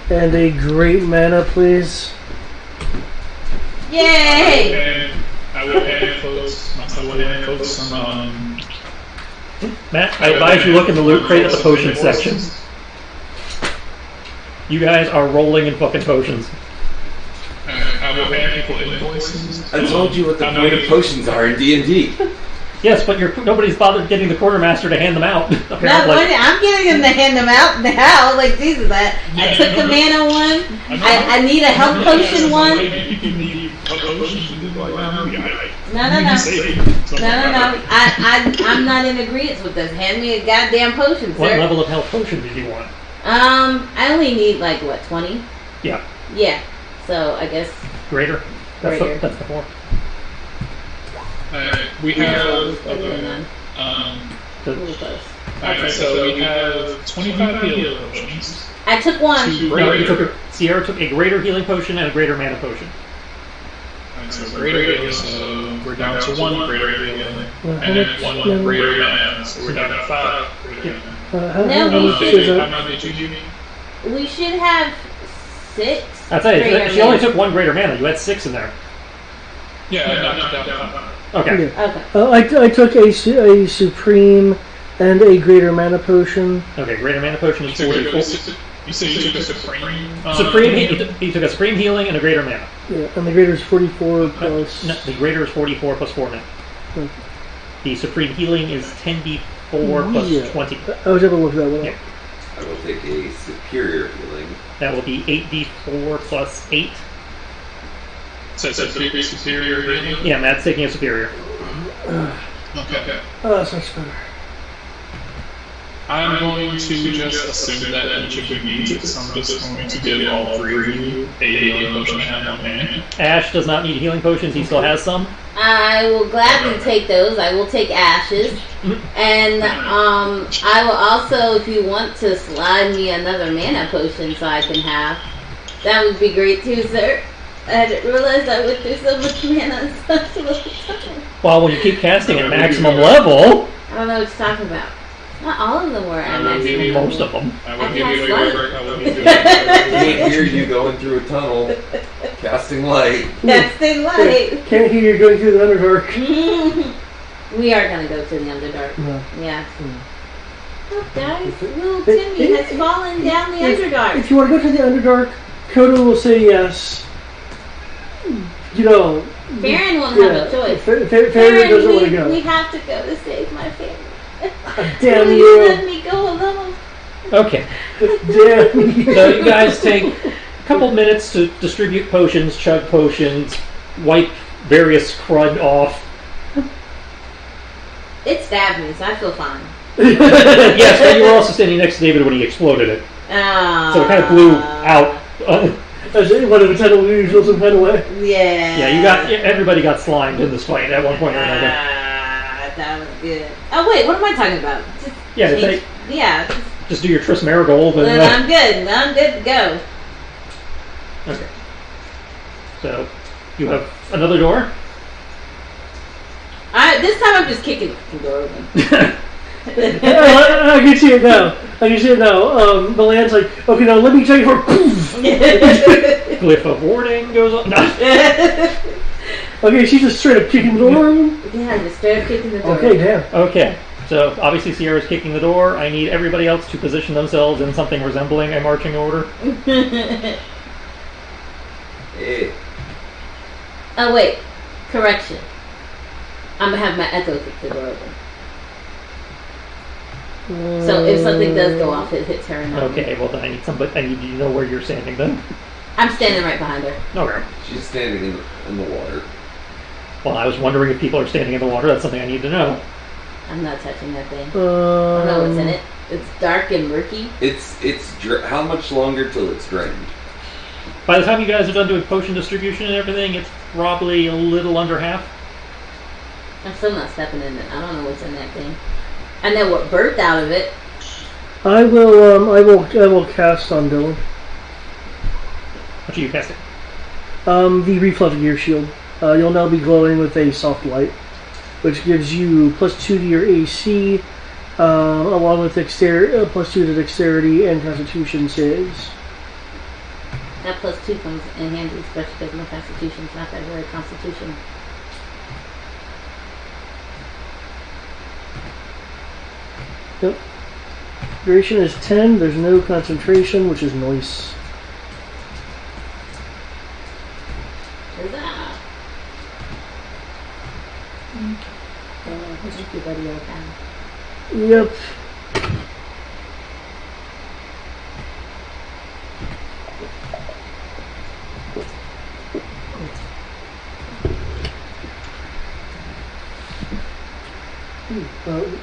[SPEAKER 3] and a great mana, please.
[SPEAKER 5] Yay!
[SPEAKER 8] I will hand folks some.
[SPEAKER 1] Matt, I advise you look in the loot crate at the potion section. You guys are rolling in fucking potions.
[SPEAKER 8] I will pay people invoices.
[SPEAKER 4] I told you what the point of potions are in D&D.
[SPEAKER 1] Yes, but nobody's bothered getting the quartermaster to hand them out. Apparently.
[SPEAKER 5] I'm getting him to hand them out now. Like, Jesus, I took the mana one. I need a health potion one. No. I'm not in agreement with this. Hand me a goddamn potion, sir.
[SPEAKER 1] What level of health potion did you want?
[SPEAKER 5] I only need, like, what, 20?
[SPEAKER 1] Yeah.
[SPEAKER 5] Yeah. So, I guess...
[SPEAKER 1] Greater? That's the 4.
[SPEAKER 8] We have... so we have 25 healing potions.
[SPEAKER 5] I took one.
[SPEAKER 1] Sierra took a greater healing potion and a greater mana potion.
[SPEAKER 8] So greater healing, so we're down to 1 greater healing, and then 1 greater mana, so we're down to 5 greater mana.
[SPEAKER 5] We should have 6.
[SPEAKER 1] I'll tell you, she only took 1 greater mana. You had 6 in there.
[SPEAKER 8] Yeah, I knocked it down.
[SPEAKER 1] Okay.
[SPEAKER 3] I took a supreme and a greater mana potion.
[SPEAKER 1] Okay, greater mana potion is 44.
[SPEAKER 8] You say you took a supreme?
[SPEAKER 1] He took a supreme healing and a greater mana.
[SPEAKER 3] Yeah, and the greater is 44 plus...
[SPEAKER 1] No, the greater is 44 plus 4 mana.
[SPEAKER 3] Okay.
[SPEAKER 1] The supreme healing is 10d4 plus 20.
[SPEAKER 3] I was able to look that one up.
[SPEAKER 1] Yeah.
[SPEAKER 4] I will take a superior healing.
[SPEAKER 1] That will be 8d4 plus 8.
[SPEAKER 8] So it's a superior healing?
[SPEAKER 1] Yeah, Matt's taking a superior.
[SPEAKER 8] Okay.
[SPEAKER 3] Oh, that's much better.
[SPEAKER 8] I'm going to just assume that each of you needs it, so I'm just going to give all 3 of you a healing potion and one hand.
[SPEAKER 1] Ash does not need healing potions, he still has some.
[SPEAKER 5] I will gladly take those. I will take Ash's. And I will also, if you want to slide me another mana potion so I can have, that would be great too, sir. I didn't realize I went through so much mana in such a little time.
[SPEAKER 1] Well, when you keep casting at maximum level...
[SPEAKER 5] I don't know what you're talking about. Not all of them were at maximum.
[SPEAKER 1] Most of them.
[SPEAKER 8] I will give you a
[SPEAKER 4] Can't hear you going through a tunnel. Casting light.
[SPEAKER 5] Casting light.
[SPEAKER 3] Can't hear you going through the Underdark.
[SPEAKER 5] We are going to go to the Underdark. Yeah. Look, guys. Little Timmy has fallen down the Underdark.
[SPEAKER 3] If you want to go to the Underdark, Kodo will say yes. You know...
[SPEAKER 5] Farron won't have a choice.
[SPEAKER 3] Farron doesn't want to go.
[SPEAKER 5] We have to go to save my family.
[SPEAKER 3] Damn
[SPEAKER 5] Please
[SPEAKER 3] you!
[SPEAKER 5] let me go alone.
[SPEAKER 1] Okay.
[SPEAKER 3] Damn you!
[SPEAKER 1] So you guys take a couple minutes to distribute potions, chug potions, wipe various crud off.
[SPEAKER 5] It stabbed me, so I feel fine.
[SPEAKER 1] Yes, but you were also standing next to David when he exploded it. So it kind of blew out.
[SPEAKER 3] One of the tunnel usual some kind of way.
[SPEAKER 5] Yeah.
[SPEAKER 1] Everybody got slimed in this fight at one point or another.
[SPEAKER 5] That was good. Oh wait, what am I talking about?
[SPEAKER 1] Just do your Triss Marigold. And,
[SPEAKER 5] Then I'm good. I'm good to go.
[SPEAKER 1] Okay. So, you have another door?
[SPEAKER 5] This time I'm just kicking the door open.
[SPEAKER 3] I can see it now. The land's like, okay, now let me tell you for.
[SPEAKER 1] Glyph of warding goes on. No.
[SPEAKER 3] Okay, she's just straight up kicking the door.
[SPEAKER 5] Yeah, just straight up kicking the door.
[SPEAKER 3] Okay, damn.
[SPEAKER 1] Okay. So, obviously Sierra's kicking the door. I need everybody else to position themselves in something resembling a marching order.
[SPEAKER 4] Hey.
[SPEAKER 5] Oh, wait. Correction. I'm going to have my echo kick the door open. So if something does go off, it hits her. And
[SPEAKER 1] Okay, well then I need you to know where you're standing then.
[SPEAKER 5] I'm standing right behind her.
[SPEAKER 1] Okay.
[SPEAKER 4] She's standing in the water.
[SPEAKER 1] Well, I was wondering if people are standing in the water. That's something I need to know.
[SPEAKER 5] I'm not touching that thing. I don't know what's in it. It's dark and murky.
[SPEAKER 4] How much longer till it's drained?
[SPEAKER 1] By the time you guys are done doing potion distribution and everything, it's probably a little under half.
[SPEAKER 5] I'm still not stepping in it. I don't know what's in that thing. I know what birthed out of it.
[SPEAKER 3] I will cast on Dylan.
[SPEAKER 1] What are you casting?
[SPEAKER 3] The reflect gear shield. You'll now be glowing with a soft light, which gives you +2 to your AC, along with +2 to dexterity and Constitution saves.
[SPEAKER 5] That +2 comes in handy, especially because my Constitution's not that very constitutional.
[SPEAKER 3] Yep. Duration is 10. There's no concentration, which is nice.
[SPEAKER 5] Huzzah! Thank you, buddy, old pal.
[SPEAKER 3] Yep.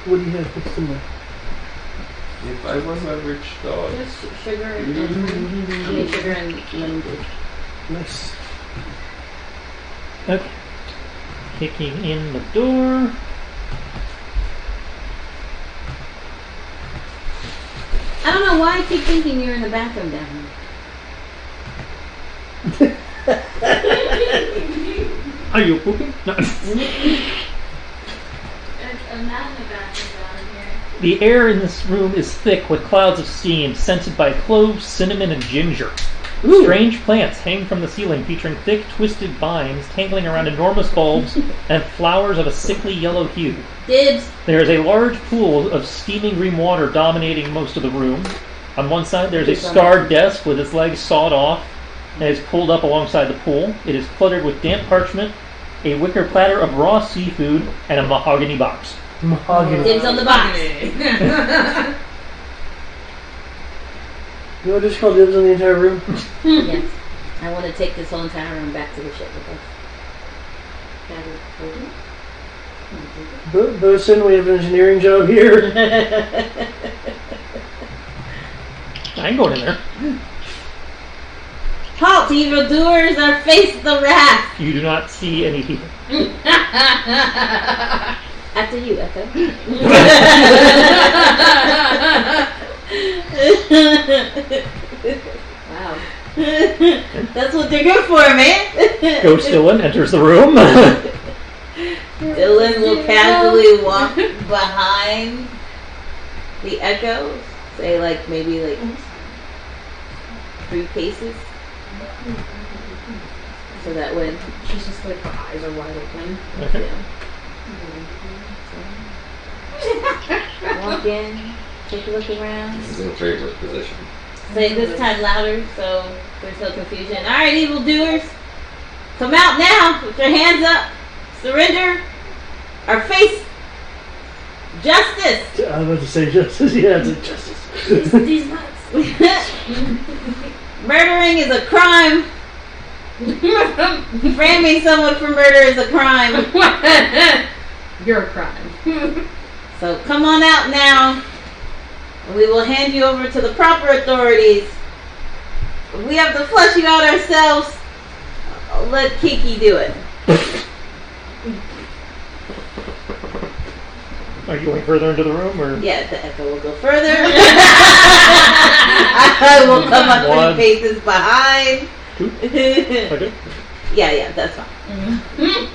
[SPEAKER 3] What do you have fixed in there?
[SPEAKER 4] If I was a rich dog.
[SPEAKER 5] Just sugar and sugar and lemon juice.
[SPEAKER 3] Nice.
[SPEAKER 1] Okay. Kicking in the door.
[SPEAKER 5] I don't know why I keep thinking you're in the bathroom down here.
[SPEAKER 1] Are you pooping? No.
[SPEAKER 9] I'm not in the bathroom down here.
[SPEAKER 1] The air in this room is thick with clouds of steam, scented by cloves, cinnamon, and ginger.
[SPEAKER 3] Ooh.
[SPEAKER 1] Strange plants hang from the ceiling, featuring thick, twisted vines tangling around enormous bulbs and flowers of a sickly yellow hue.
[SPEAKER 5] Dibs.
[SPEAKER 1] There is a large pool of steaming green water dominating most of the room. On one side, there's a starred desk with its legs sawed off and is pulled up alongside the pool. It is cluttered with damp parchment, a wicker platter of raw seafood, and a mahogany box.
[SPEAKER 3] Mahogany.
[SPEAKER 5] Dibs on the box.
[SPEAKER 3] You want to just call dibs on the entire room?
[SPEAKER 5] Yes. I want to take this whole entire room back to the ship with us.
[SPEAKER 3] Bosun, we have an engineering job here.
[SPEAKER 1] I ain't going in there.
[SPEAKER 5] Halt, evildoers, or face the wrath!
[SPEAKER 1] You do not see any people.
[SPEAKER 5] After you, Echo. Wow. That's what they're good for, man.
[SPEAKER 1] Ghost Dylan enters the room.
[SPEAKER 5] Dylan will casually walk behind the Echo. Say, maybe 3 paces. So that when
[SPEAKER 6] She's just her eyes are wide open.
[SPEAKER 1] Okay.
[SPEAKER 5] walk in, take a look around.
[SPEAKER 4] This is a favorite position.
[SPEAKER 5] Say this time louder so there's no confusion. Alright, evildoers. Come out now with your hands up. Surrender or face justice.
[SPEAKER 3] I was about to say justice. Yeah, it's justice.
[SPEAKER 5] These nuts. Murdering is a crime. Framing someone for murder is a crime.
[SPEAKER 6] You're a crime.
[SPEAKER 5] So come on out now. And we will hand you over to the proper authorities. If we have to flush you out ourselves, let Kiki do it.
[SPEAKER 1] Are you going further into the room, or?
[SPEAKER 5] Yeah, the echo will go further. I will come up 3 paces behind.
[SPEAKER 1] 2? Okay.
[SPEAKER 5] Yeah, that's fine.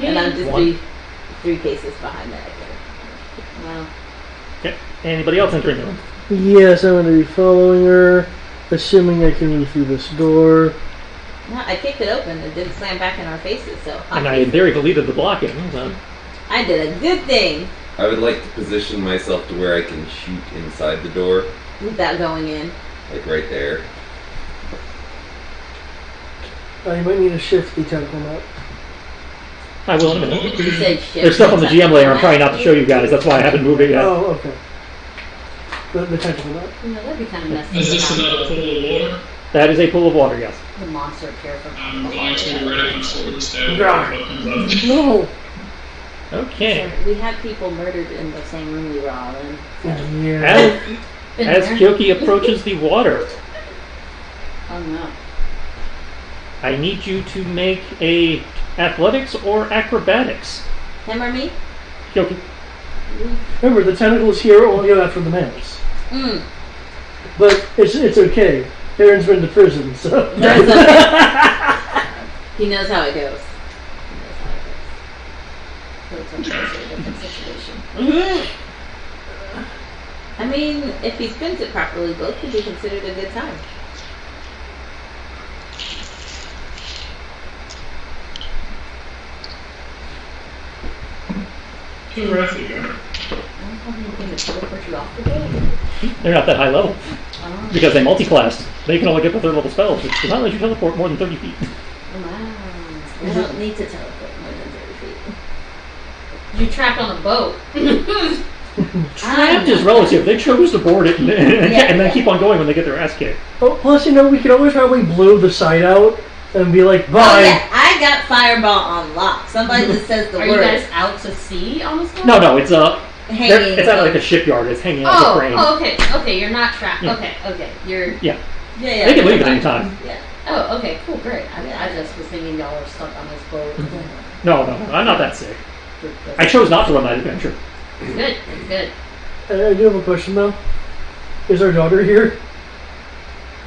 [SPEAKER 5] And I'm just 3 paces behind the echo. Wow.
[SPEAKER 1] Okay. Anybody else entering the room?
[SPEAKER 3] Yes, I'm going to be following her, assuming I can move through this door.
[SPEAKER 5] No, I kicked it open. It didn't slam back in our faces, so.
[SPEAKER 1] And I, in theory, deleted the blocking. So.
[SPEAKER 5] I did a good thing.
[SPEAKER 4] I would like to position myself to where I can shoot inside the door.
[SPEAKER 5] Without going in.
[SPEAKER 4] Like right there.
[SPEAKER 3] You might need to shift the tentacle map.
[SPEAKER 1] I will in a minute.
[SPEAKER 5] You said shit.
[SPEAKER 1] There's stuff on the GM layer I'm trying not to show you guys. That's why I haven't moved it yet.
[SPEAKER 3] Oh, okay. The tentacle map.
[SPEAKER 6] You know, that'd be kind of messy.
[SPEAKER 8] Is this another pool of water?
[SPEAKER 1] That is a pool of water, yes.
[SPEAKER 6] The monster appear from
[SPEAKER 8] I'm going to ready my sword instead.
[SPEAKER 3] No!
[SPEAKER 1] Okay.
[SPEAKER 5] So we had people murdered in the same room we were all in.
[SPEAKER 3] Yeah.
[SPEAKER 1] As Kyoki approaches the water,
[SPEAKER 5] Oh no.
[SPEAKER 1] I need you to make a athletics or acrobatics.
[SPEAKER 5] Him or me?
[SPEAKER 1] Kyoki.
[SPEAKER 3] Remember, the tentacles here only go after the males. But it's okay. Aaron's been to prison, so.
[SPEAKER 5] That's okay. He knows how it goes. So it's a different situation. I mean, if he spins it properly, both could be considered a good time.
[SPEAKER 8] Too rough you go.
[SPEAKER 5] I don't have anything to teleport you off the boat.
[SPEAKER 1] They're not that high level.
[SPEAKER 5] Oh.
[SPEAKER 1] Because they multi-classed. They can only get the 3rd level spells, which does not let you teleport more than 30 feet.
[SPEAKER 5] Wow. I don't need to teleport more than 30 feet.
[SPEAKER 6] You're trapped on a boat.
[SPEAKER 1] Trapped is relative. They chose to board it and then keep on going when they get their ass kicked.
[SPEAKER 3] Oh, plus, we could always probably blow the side out and be like, bye.
[SPEAKER 5] Oh, yeah. I got Fireball on lock. Somebody just says the
[SPEAKER 6] Are
[SPEAKER 5] word.
[SPEAKER 6] you guys out to sea on this boat?
[SPEAKER 1] No, it's
[SPEAKER 5] Hanging.
[SPEAKER 1] it's out of like a shipyard. It's hanging off the crane.
[SPEAKER 6] Oh, okay, you're not trapped.
[SPEAKER 1] Yeah.
[SPEAKER 6] Okay, you're...
[SPEAKER 1] Yeah.
[SPEAKER 5] Yeah.
[SPEAKER 1] They can leave at any time.
[SPEAKER 5] Yeah.
[SPEAKER 6] Oh, okay, cool, great. I just was thinking y'all were stuck on this boat.
[SPEAKER 1] No, I'm not that sick. I chose not to run that adventure.
[SPEAKER 6] Good.
[SPEAKER 3] I do have a question, though. Is our daughter here?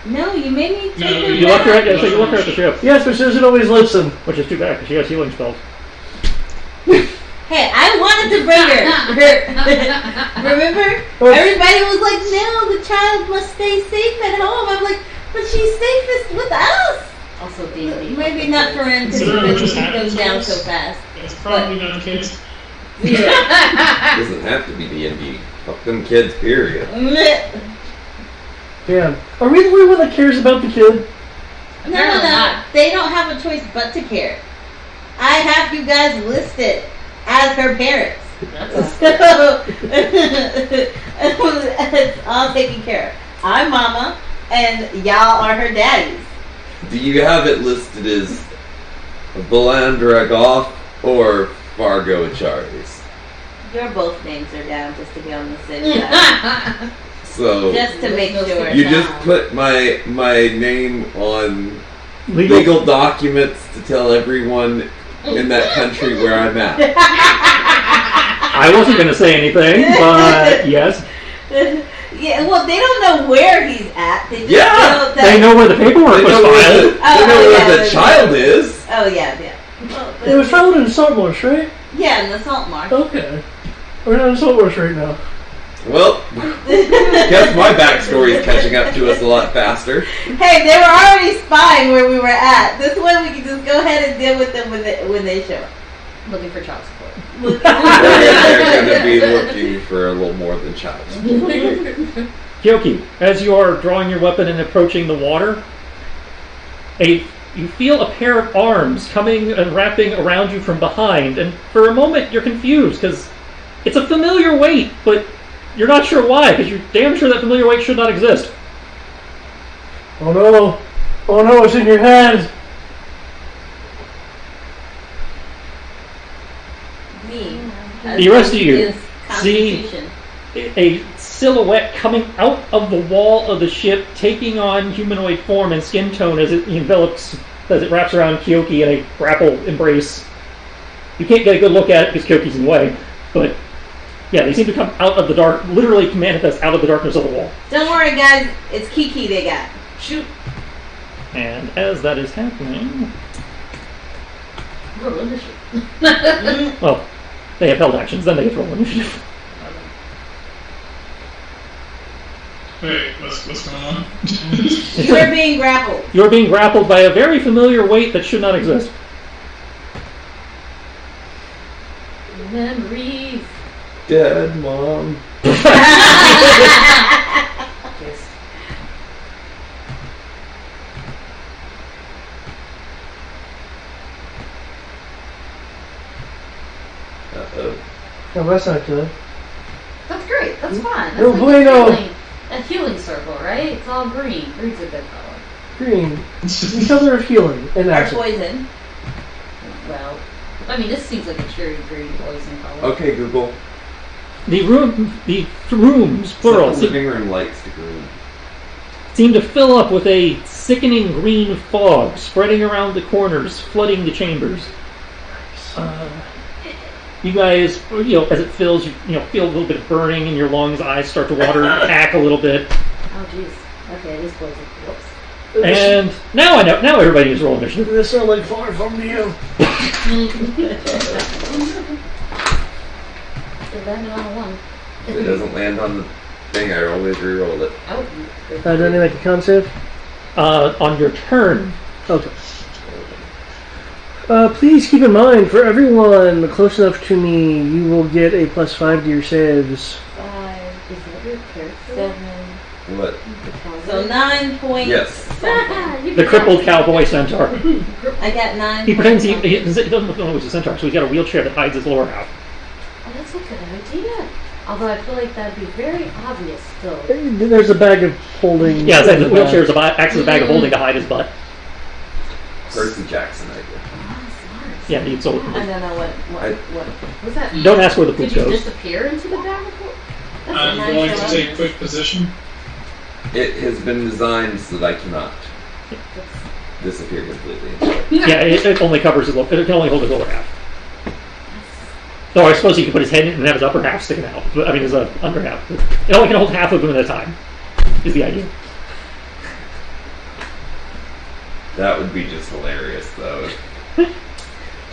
[SPEAKER 5] No, you made me take her
[SPEAKER 1] You left her
[SPEAKER 5] back.
[SPEAKER 1] at the ship,
[SPEAKER 3] Yes, but she doesn't always listen.
[SPEAKER 1] which is too bad because she has healing spells.
[SPEAKER 5] Hey, I wanted to bring her. Remember? Everybody was like, no, the child must stay safe at home. I'm like, but she's safest with us.
[SPEAKER 6] Also, D&D.
[SPEAKER 5] Maybe not for him because he goes down so fast.
[SPEAKER 8] It's probably not the case.
[SPEAKER 5] Yeah.
[SPEAKER 4] Doesn't have to be D&D. Fuck them kids, period.
[SPEAKER 3] Damn. Are we the only one that cares about the kid?
[SPEAKER 5] No. They don't have a choice but to care. I have you guys listed as her parents. So, it's all taken care of. I'm mama, and y'all are her daddies.
[SPEAKER 4] Do you have it listed as Balandra Goth or Fargo Charis?
[SPEAKER 5] Your both names are down just to be on the same side.
[SPEAKER 4] So
[SPEAKER 5] Just to make sure.
[SPEAKER 4] you just put my name on legal documents to tell everyone in that country where I'm at.
[SPEAKER 1] I wasn't going to say anything, but yes.
[SPEAKER 5] Yeah, well, they don't know where he's at. They just know that.
[SPEAKER 1] They know where the paperwork was filed.
[SPEAKER 4] They know where the child is.
[SPEAKER 5] Oh, yeah. Well,
[SPEAKER 3] It was found in Saltmarsh, right?
[SPEAKER 5] yeah, in the salt marsh.
[SPEAKER 3] Okay. We're not in Saltmarsh right now.
[SPEAKER 4] Well, guess my backstory is catching up to us a lot faster.
[SPEAKER 5] Hey, they were already spying where we were at. This way we can just go ahead and deal with them when they show up.
[SPEAKER 6] Looking for child support.
[SPEAKER 4] They're going to be looking for a little more than child support.
[SPEAKER 1] Kyoki, as you are drawing your weapon and approaching the water, you feel a pair of arms coming and wrapping around you from behind, and for a moment you're confused because it's a familiar weight, but you're not sure why, because you're damn sure that familiar weight should not exist.
[SPEAKER 3] Oh no, it's in your hand.
[SPEAKER 5] Me.
[SPEAKER 1] The rest of you
[SPEAKER 5] Is
[SPEAKER 1] see
[SPEAKER 5] Constitution.
[SPEAKER 1] a silhouette coming out of the wall of the ship, taking on humanoid form and skin tone as it wraps around Kyoki in a grapple embrace. You can't get a good look at it because Kyoki's in the way, but Yeah, they seem to come out of the dark, literally manifest out of the darkness of the wall.
[SPEAKER 5] Don't worry, guys. It's Kiki they got.
[SPEAKER 6] Shoot.
[SPEAKER 1] And as that is happening,
[SPEAKER 6] Roll initiative.
[SPEAKER 1] well, they have held actions, then they get to roll initiative.
[SPEAKER 8] Wait, what's going on?
[SPEAKER 5] You are being grappled.
[SPEAKER 1] You're being grappled by a very familiar weight that should not exist.
[SPEAKER 6] Memories.
[SPEAKER 4] Dead mom.
[SPEAKER 5] Yes.
[SPEAKER 4] Uh-oh.
[SPEAKER 3] No, that's not good.
[SPEAKER 6] That's great. That's fine. That's
[SPEAKER 3] No
[SPEAKER 6] like
[SPEAKER 3] bueno.
[SPEAKER 6] a healing circle, right? It's all green. Green's a good color.
[SPEAKER 3] Green. The color of healing and
[SPEAKER 5] Or
[SPEAKER 3] action.
[SPEAKER 5] poison.
[SPEAKER 6] Well, I mean, this seems like a cherry green poison color.
[SPEAKER 4] Okay, Google.
[SPEAKER 1] The rooms, plural,
[SPEAKER 4] Set the living room lights to green.
[SPEAKER 1] seem to fill up with a sickening green fog, spreading around the corners, flooding the chambers. You guys, as it fills, you feel a little bit of burning in your lungs, eyes start to water, hack a little bit.
[SPEAKER 6] Oh, jeez. Okay, it is poison. Whoops.
[SPEAKER 1] And now I know. Now everybody needs to roll initiative.
[SPEAKER 3] This sound like far from you.
[SPEAKER 6] 11 on a 1.
[SPEAKER 4] If it doesn't land on the thing, I always reroll it.
[SPEAKER 6] Oh,
[SPEAKER 3] Do I need to make a con save?
[SPEAKER 1] On your turn,
[SPEAKER 3] Okay. Please keep in mind, for everyone close enough to me, you will get a +5 to your saves.
[SPEAKER 6] 5. Is that your character?
[SPEAKER 5] 7.
[SPEAKER 4] What?
[SPEAKER 5] So 9 points.
[SPEAKER 4] Yes.
[SPEAKER 1] the crippled cowboy centaur.
[SPEAKER 5] I got 9
[SPEAKER 1] He pretends he
[SPEAKER 5] points.
[SPEAKER 1] doesn't look like he's a centaur, so he's got a wheelchair that hides his lower half.
[SPEAKER 6] Oh, that's a good idea. Although I feel like that'd be very obvious still.
[SPEAKER 3] There's a bag of holding.
[SPEAKER 1] Yeah, the wheelchair acts as a bag of holding to hide his butt.
[SPEAKER 4] Percy Jackson idea.
[SPEAKER 1] Yeah, he sold
[SPEAKER 5] I don't know what
[SPEAKER 6] Was that?
[SPEAKER 1] Don't ask where the poop
[SPEAKER 6] Could you
[SPEAKER 1] goes.
[SPEAKER 6] disappear into the bag of holding? That's a
[SPEAKER 8] I'm
[SPEAKER 6] nice
[SPEAKER 8] going to
[SPEAKER 6] idea.
[SPEAKER 8] take quick position.
[SPEAKER 4] It has been designed so that I cannot disappear completely.
[SPEAKER 1] Yeah, it only covers his. It can only hold his lower half. Though I suppose he could put his head in and have his upper half sticking out. But, I mean, his under half. It only can hold half of him at a time. Is the idea.
[SPEAKER 4] That would be just hilarious, though.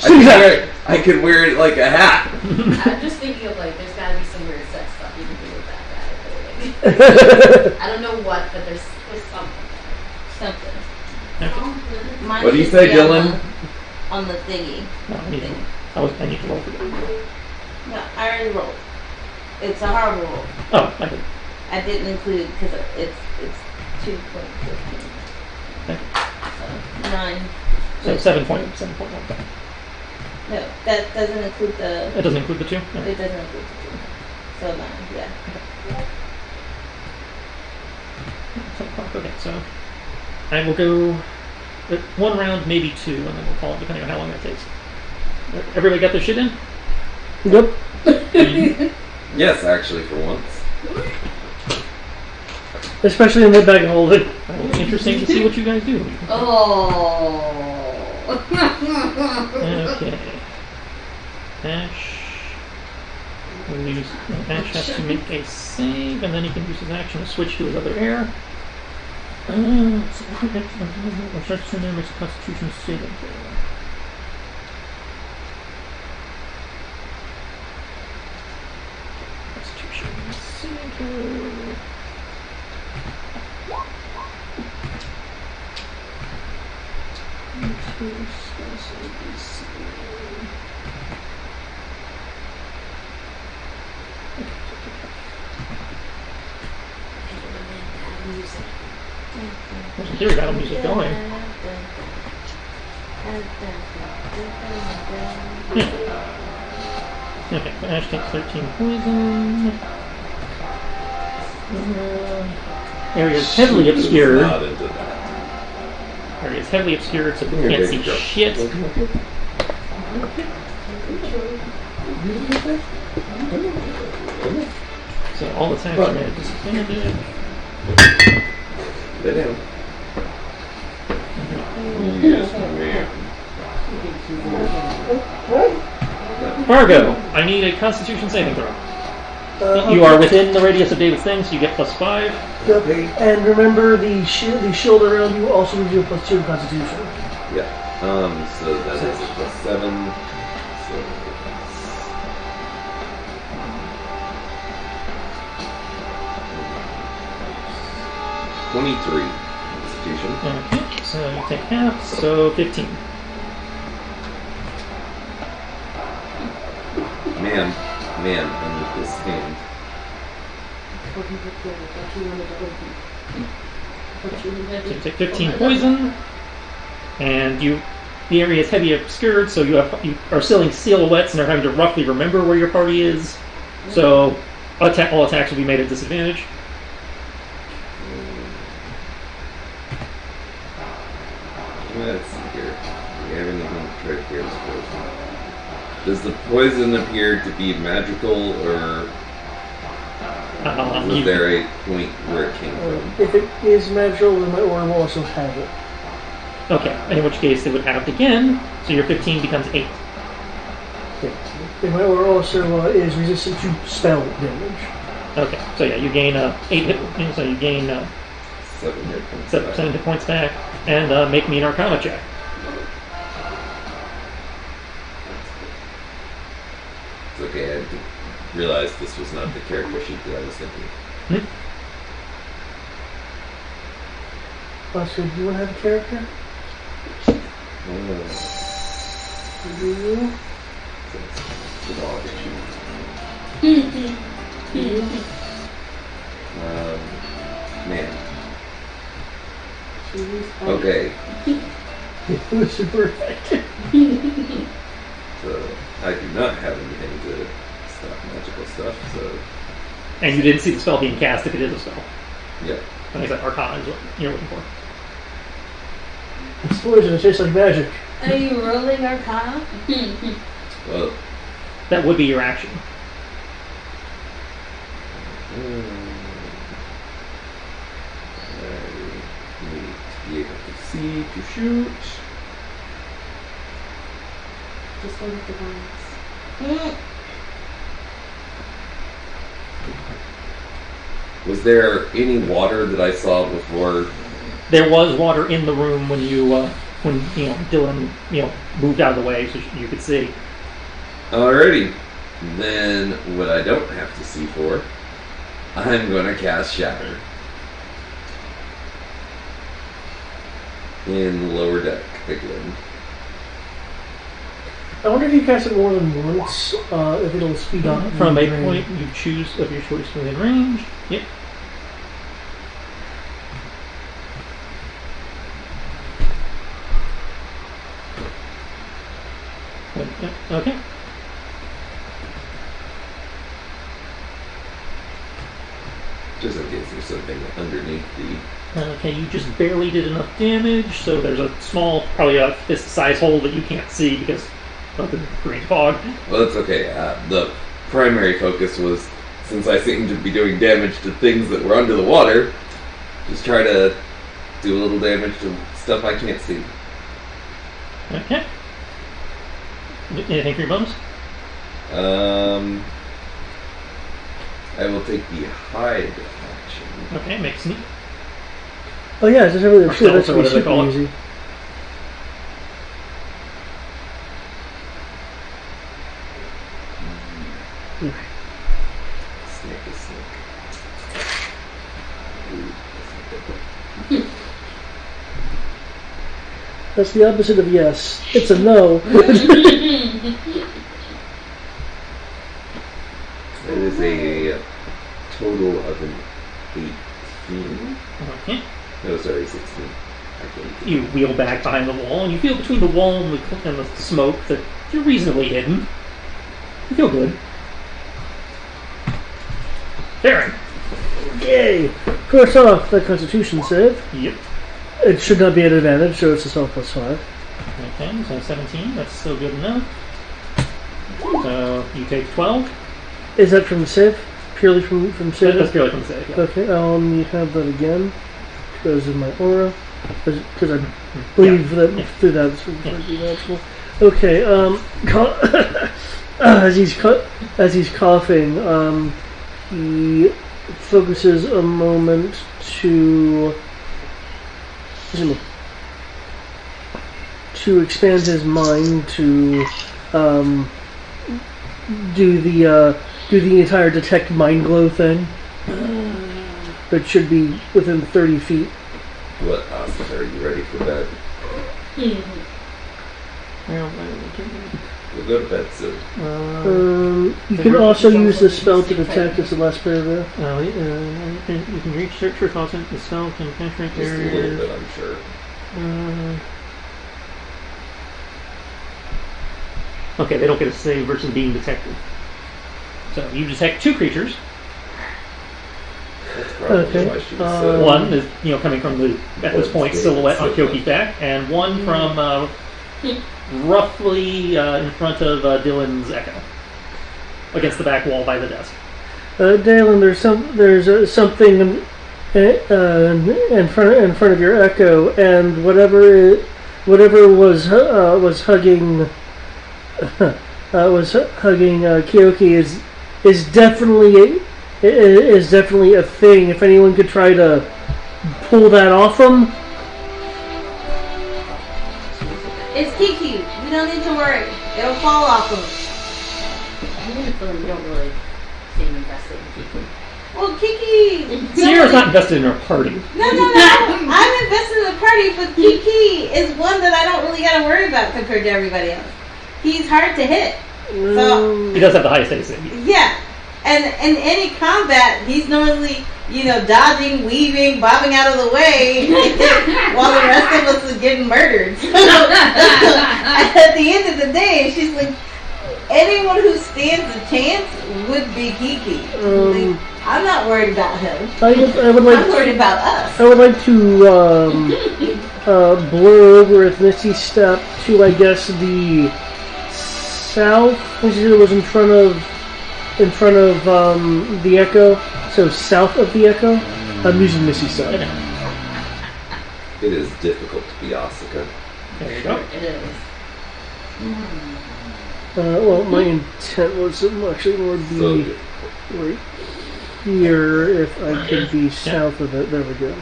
[SPEAKER 4] I could wear it like a hat.
[SPEAKER 6] I'm just thinking of like, there's gotta be some weird sex stuff you can do with that bag. I don't know what, but there's something.
[SPEAKER 5] something.
[SPEAKER 1] Okay.
[SPEAKER 5] Mine
[SPEAKER 4] What do you
[SPEAKER 5] should
[SPEAKER 4] say,
[SPEAKER 5] be
[SPEAKER 4] Dylan?
[SPEAKER 5] On the thingy.
[SPEAKER 1] No, I need to roll for that.
[SPEAKER 5] No, I already rolled. It's a horrible roll.
[SPEAKER 1] Oh, I did.
[SPEAKER 5] I didn't include because it's 2.15.
[SPEAKER 1] Okay.
[SPEAKER 5] So 9.
[SPEAKER 1] So 7.1.
[SPEAKER 5] No, that doesn't include the.
[SPEAKER 1] It doesn't include the 2? No.
[SPEAKER 5] It doesn't include the 2. So 9, yeah.
[SPEAKER 1] Okay, so I will go 1 round, maybe 2, and then we'll call it depending on how long that takes. Everybody got their shit in?
[SPEAKER 3] Yep.
[SPEAKER 4] Yes, actually, for once.
[SPEAKER 3] Especially in the bag of holding.
[SPEAKER 1] It'll be interesting to see what you guys do.
[SPEAKER 5] Oh.
[SPEAKER 1] Okay. Ash. Ash has to make a save, and then he can use his action to switch to his other air. Constitution makes a Constitution saving throw. Constitution saving throw. Here we got a music going. Okay, Ash takes 13 poison. Area is heavily obscured.
[SPEAKER 4] Not into that.
[SPEAKER 1] Area is heavily obscured, so we
[SPEAKER 4] Here,
[SPEAKER 1] can't
[SPEAKER 4] big
[SPEAKER 1] see
[SPEAKER 4] girl.
[SPEAKER 1] shit. So all attacks are at disadvantage.
[SPEAKER 4] Lay down. Yes, ma'am.
[SPEAKER 1] Fargo, I need a Constitution saving throw. You are within the radius of David's thing, so you get +5.
[SPEAKER 3] Yep. And remember, the shield around you also gives you a +2 to Constitution.
[SPEAKER 4] Yeah. So that is a +7. So that's 23 Constitution.
[SPEAKER 1] Okay, so you take half, so 15.
[SPEAKER 4] Man, I need this hand.
[SPEAKER 1] So you take 15 poison, and the area is heavy obscured, so you are seeing silhouettes and are having to roughly remember where your party is. So all attacks will be made at disadvantage.
[SPEAKER 4] Let's see here. Do we have anything to try to clear this poison? Does the poison appear to be magical, or was there a point where it came from?
[SPEAKER 3] If it is magical, then my aura will also have it.
[SPEAKER 1] Okay, in which case it would have it again, so your 15 becomes 8.
[SPEAKER 3] And my aura also is resistant to spell damage.
[SPEAKER 1] Okay, so yeah, you gain 8 hit, so you gain
[SPEAKER 4] 7 hit points.
[SPEAKER 1] 7 hit points back, and make me an Arcana check.
[SPEAKER 4] It's okay, I didn't realize this was not the character sheet that I was thinking.
[SPEAKER 3] So do you want to have a character? Do you?
[SPEAKER 4] The dog sheet. Man. Okay.
[SPEAKER 3] It was super effective.
[SPEAKER 4] So I do not have anything to stop magical stuff, so
[SPEAKER 1] And you didn't see the spell being cast if it is a spell.
[SPEAKER 4] yeah.
[SPEAKER 1] Like I said, Arcana is what you're looking for.
[SPEAKER 3] It's poison, it tastes like magic.
[SPEAKER 9] Are you rolling Arcana?
[SPEAKER 4] Well,
[SPEAKER 1] That would be your action.
[SPEAKER 4] I need to be able to see, to shoot.
[SPEAKER 9] Just go with the bones.
[SPEAKER 4] Was there any water that I saw before?
[SPEAKER 1] There was water in the room when Dylan moved out of the way so you could see.
[SPEAKER 4] Alrighty. Then what I don't have to see for, I'm going to cast Shatter. In lower deck again.
[SPEAKER 3] I wonder if you cast it more than once, if it'll speed up.
[SPEAKER 1] From a
[SPEAKER 3] the
[SPEAKER 1] point you choose of your choice within range. Yep. Okay.
[SPEAKER 4] Just in case there's something underneath the...
[SPEAKER 1] Okay, you just barely did enough damage, so there's a small, probably a fist-sized hole that you can't see because of the green fog.
[SPEAKER 4] Well, that's okay. The primary focus was, since I seem to be doing damage to things that were under the water, just try to do a little damage to stuff I can't see.
[SPEAKER 1] Okay. Anything for your bonus?
[SPEAKER 4] I will take the hide action.
[SPEAKER 1] Okay, make sneak.
[SPEAKER 3] Oh yeah, it's just really
[SPEAKER 1] Or
[SPEAKER 3] true. That's
[SPEAKER 1] stealth, or
[SPEAKER 3] gonna be
[SPEAKER 1] whatever they call
[SPEAKER 3] super
[SPEAKER 1] it.
[SPEAKER 3] easy.
[SPEAKER 4] Snake is snake. Ooh, that's not good.
[SPEAKER 3] That's the opposite of yes. It's a no.
[SPEAKER 4] That is a total of an 18.
[SPEAKER 1] Okay.
[SPEAKER 4] No, sorry, 16. Actually,
[SPEAKER 1] You wheel back behind the wall, and you feel between the wall and the smoke that you're reasonably hidden. You feel good. Baron.
[SPEAKER 3] Yay! First off, that Constitution save.
[SPEAKER 1] Yep.
[SPEAKER 3] It should not be an advantage, so it's a self +5.
[SPEAKER 1] Okay, so 17. That's still good enough. So you take 12.
[SPEAKER 3] Is that from save? Purely from save?
[SPEAKER 1] That's purely from the save. Yeah.
[SPEAKER 3] Okay, you have that again because of my aura. Because I believe that through that it's natural. Okay, as he's coughing, he focuses a moment to expand his mind to do the entire detect mind glow thing. That should be within 30 feet.
[SPEAKER 4] What, Asuka, are you ready for bed? We'll go to bed soon.
[SPEAKER 3] You can also use the spell to detect. It's the last paragraph.
[SPEAKER 1] You can reach search for thoughts in the spell can penetrate
[SPEAKER 4] Just a little
[SPEAKER 1] areas.
[SPEAKER 4] bit, I'm sure.
[SPEAKER 1] Okay, they don't get a save versus being detected. So you detect 2 creatures.
[SPEAKER 4] That's probably
[SPEAKER 3] Okay,
[SPEAKER 4] why she was
[SPEAKER 1] One is, coming from the, at this point, silhouette on Kyoki's back, and one from roughly in front of Dylan's Echo, against the back wall by the desk.
[SPEAKER 3] Dalen, there's something in front of your Echo, and whatever was hugging Kyoki is definitely a thing. If anyone could try to pull that off him.
[SPEAKER 5] It's Kiki. We don't need to worry. It'll fall off him.
[SPEAKER 9] I'm gonna feel you don't really seem invested in Kiki.
[SPEAKER 5] Well, Kiki.
[SPEAKER 1] Sierra's not invested in her party.
[SPEAKER 5] No. I'm invested in the party, but Kiki is one that I don't really got to worry about compared to everybody else. He's hard to hit. So
[SPEAKER 1] He does have the highest AC.
[SPEAKER 5] yeah. And in any combat, he's normally, dodging, weaving, bobbing out of the way, while the rest of us is getting murdered. So, at the end of the day, she's like, anyone who stands a chance would be Kiki. Like, I'm not worried about him. I'm worried about us.
[SPEAKER 3] I would like to blur over with Misty Step to, I guess, the south, which was in front of the Echo. So south of the Echo. I'm using Misty Step.
[SPEAKER 4] It is difficult to be Asuka.
[SPEAKER 1] There you go.
[SPEAKER 9] It is.
[SPEAKER 3] Well, my intent was actually would
[SPEAKER 4] So
[SPEAKER 3] be
[SPEAKER 4] difficult.
[SPEAKER 3] right here if I could be south of it. There we go.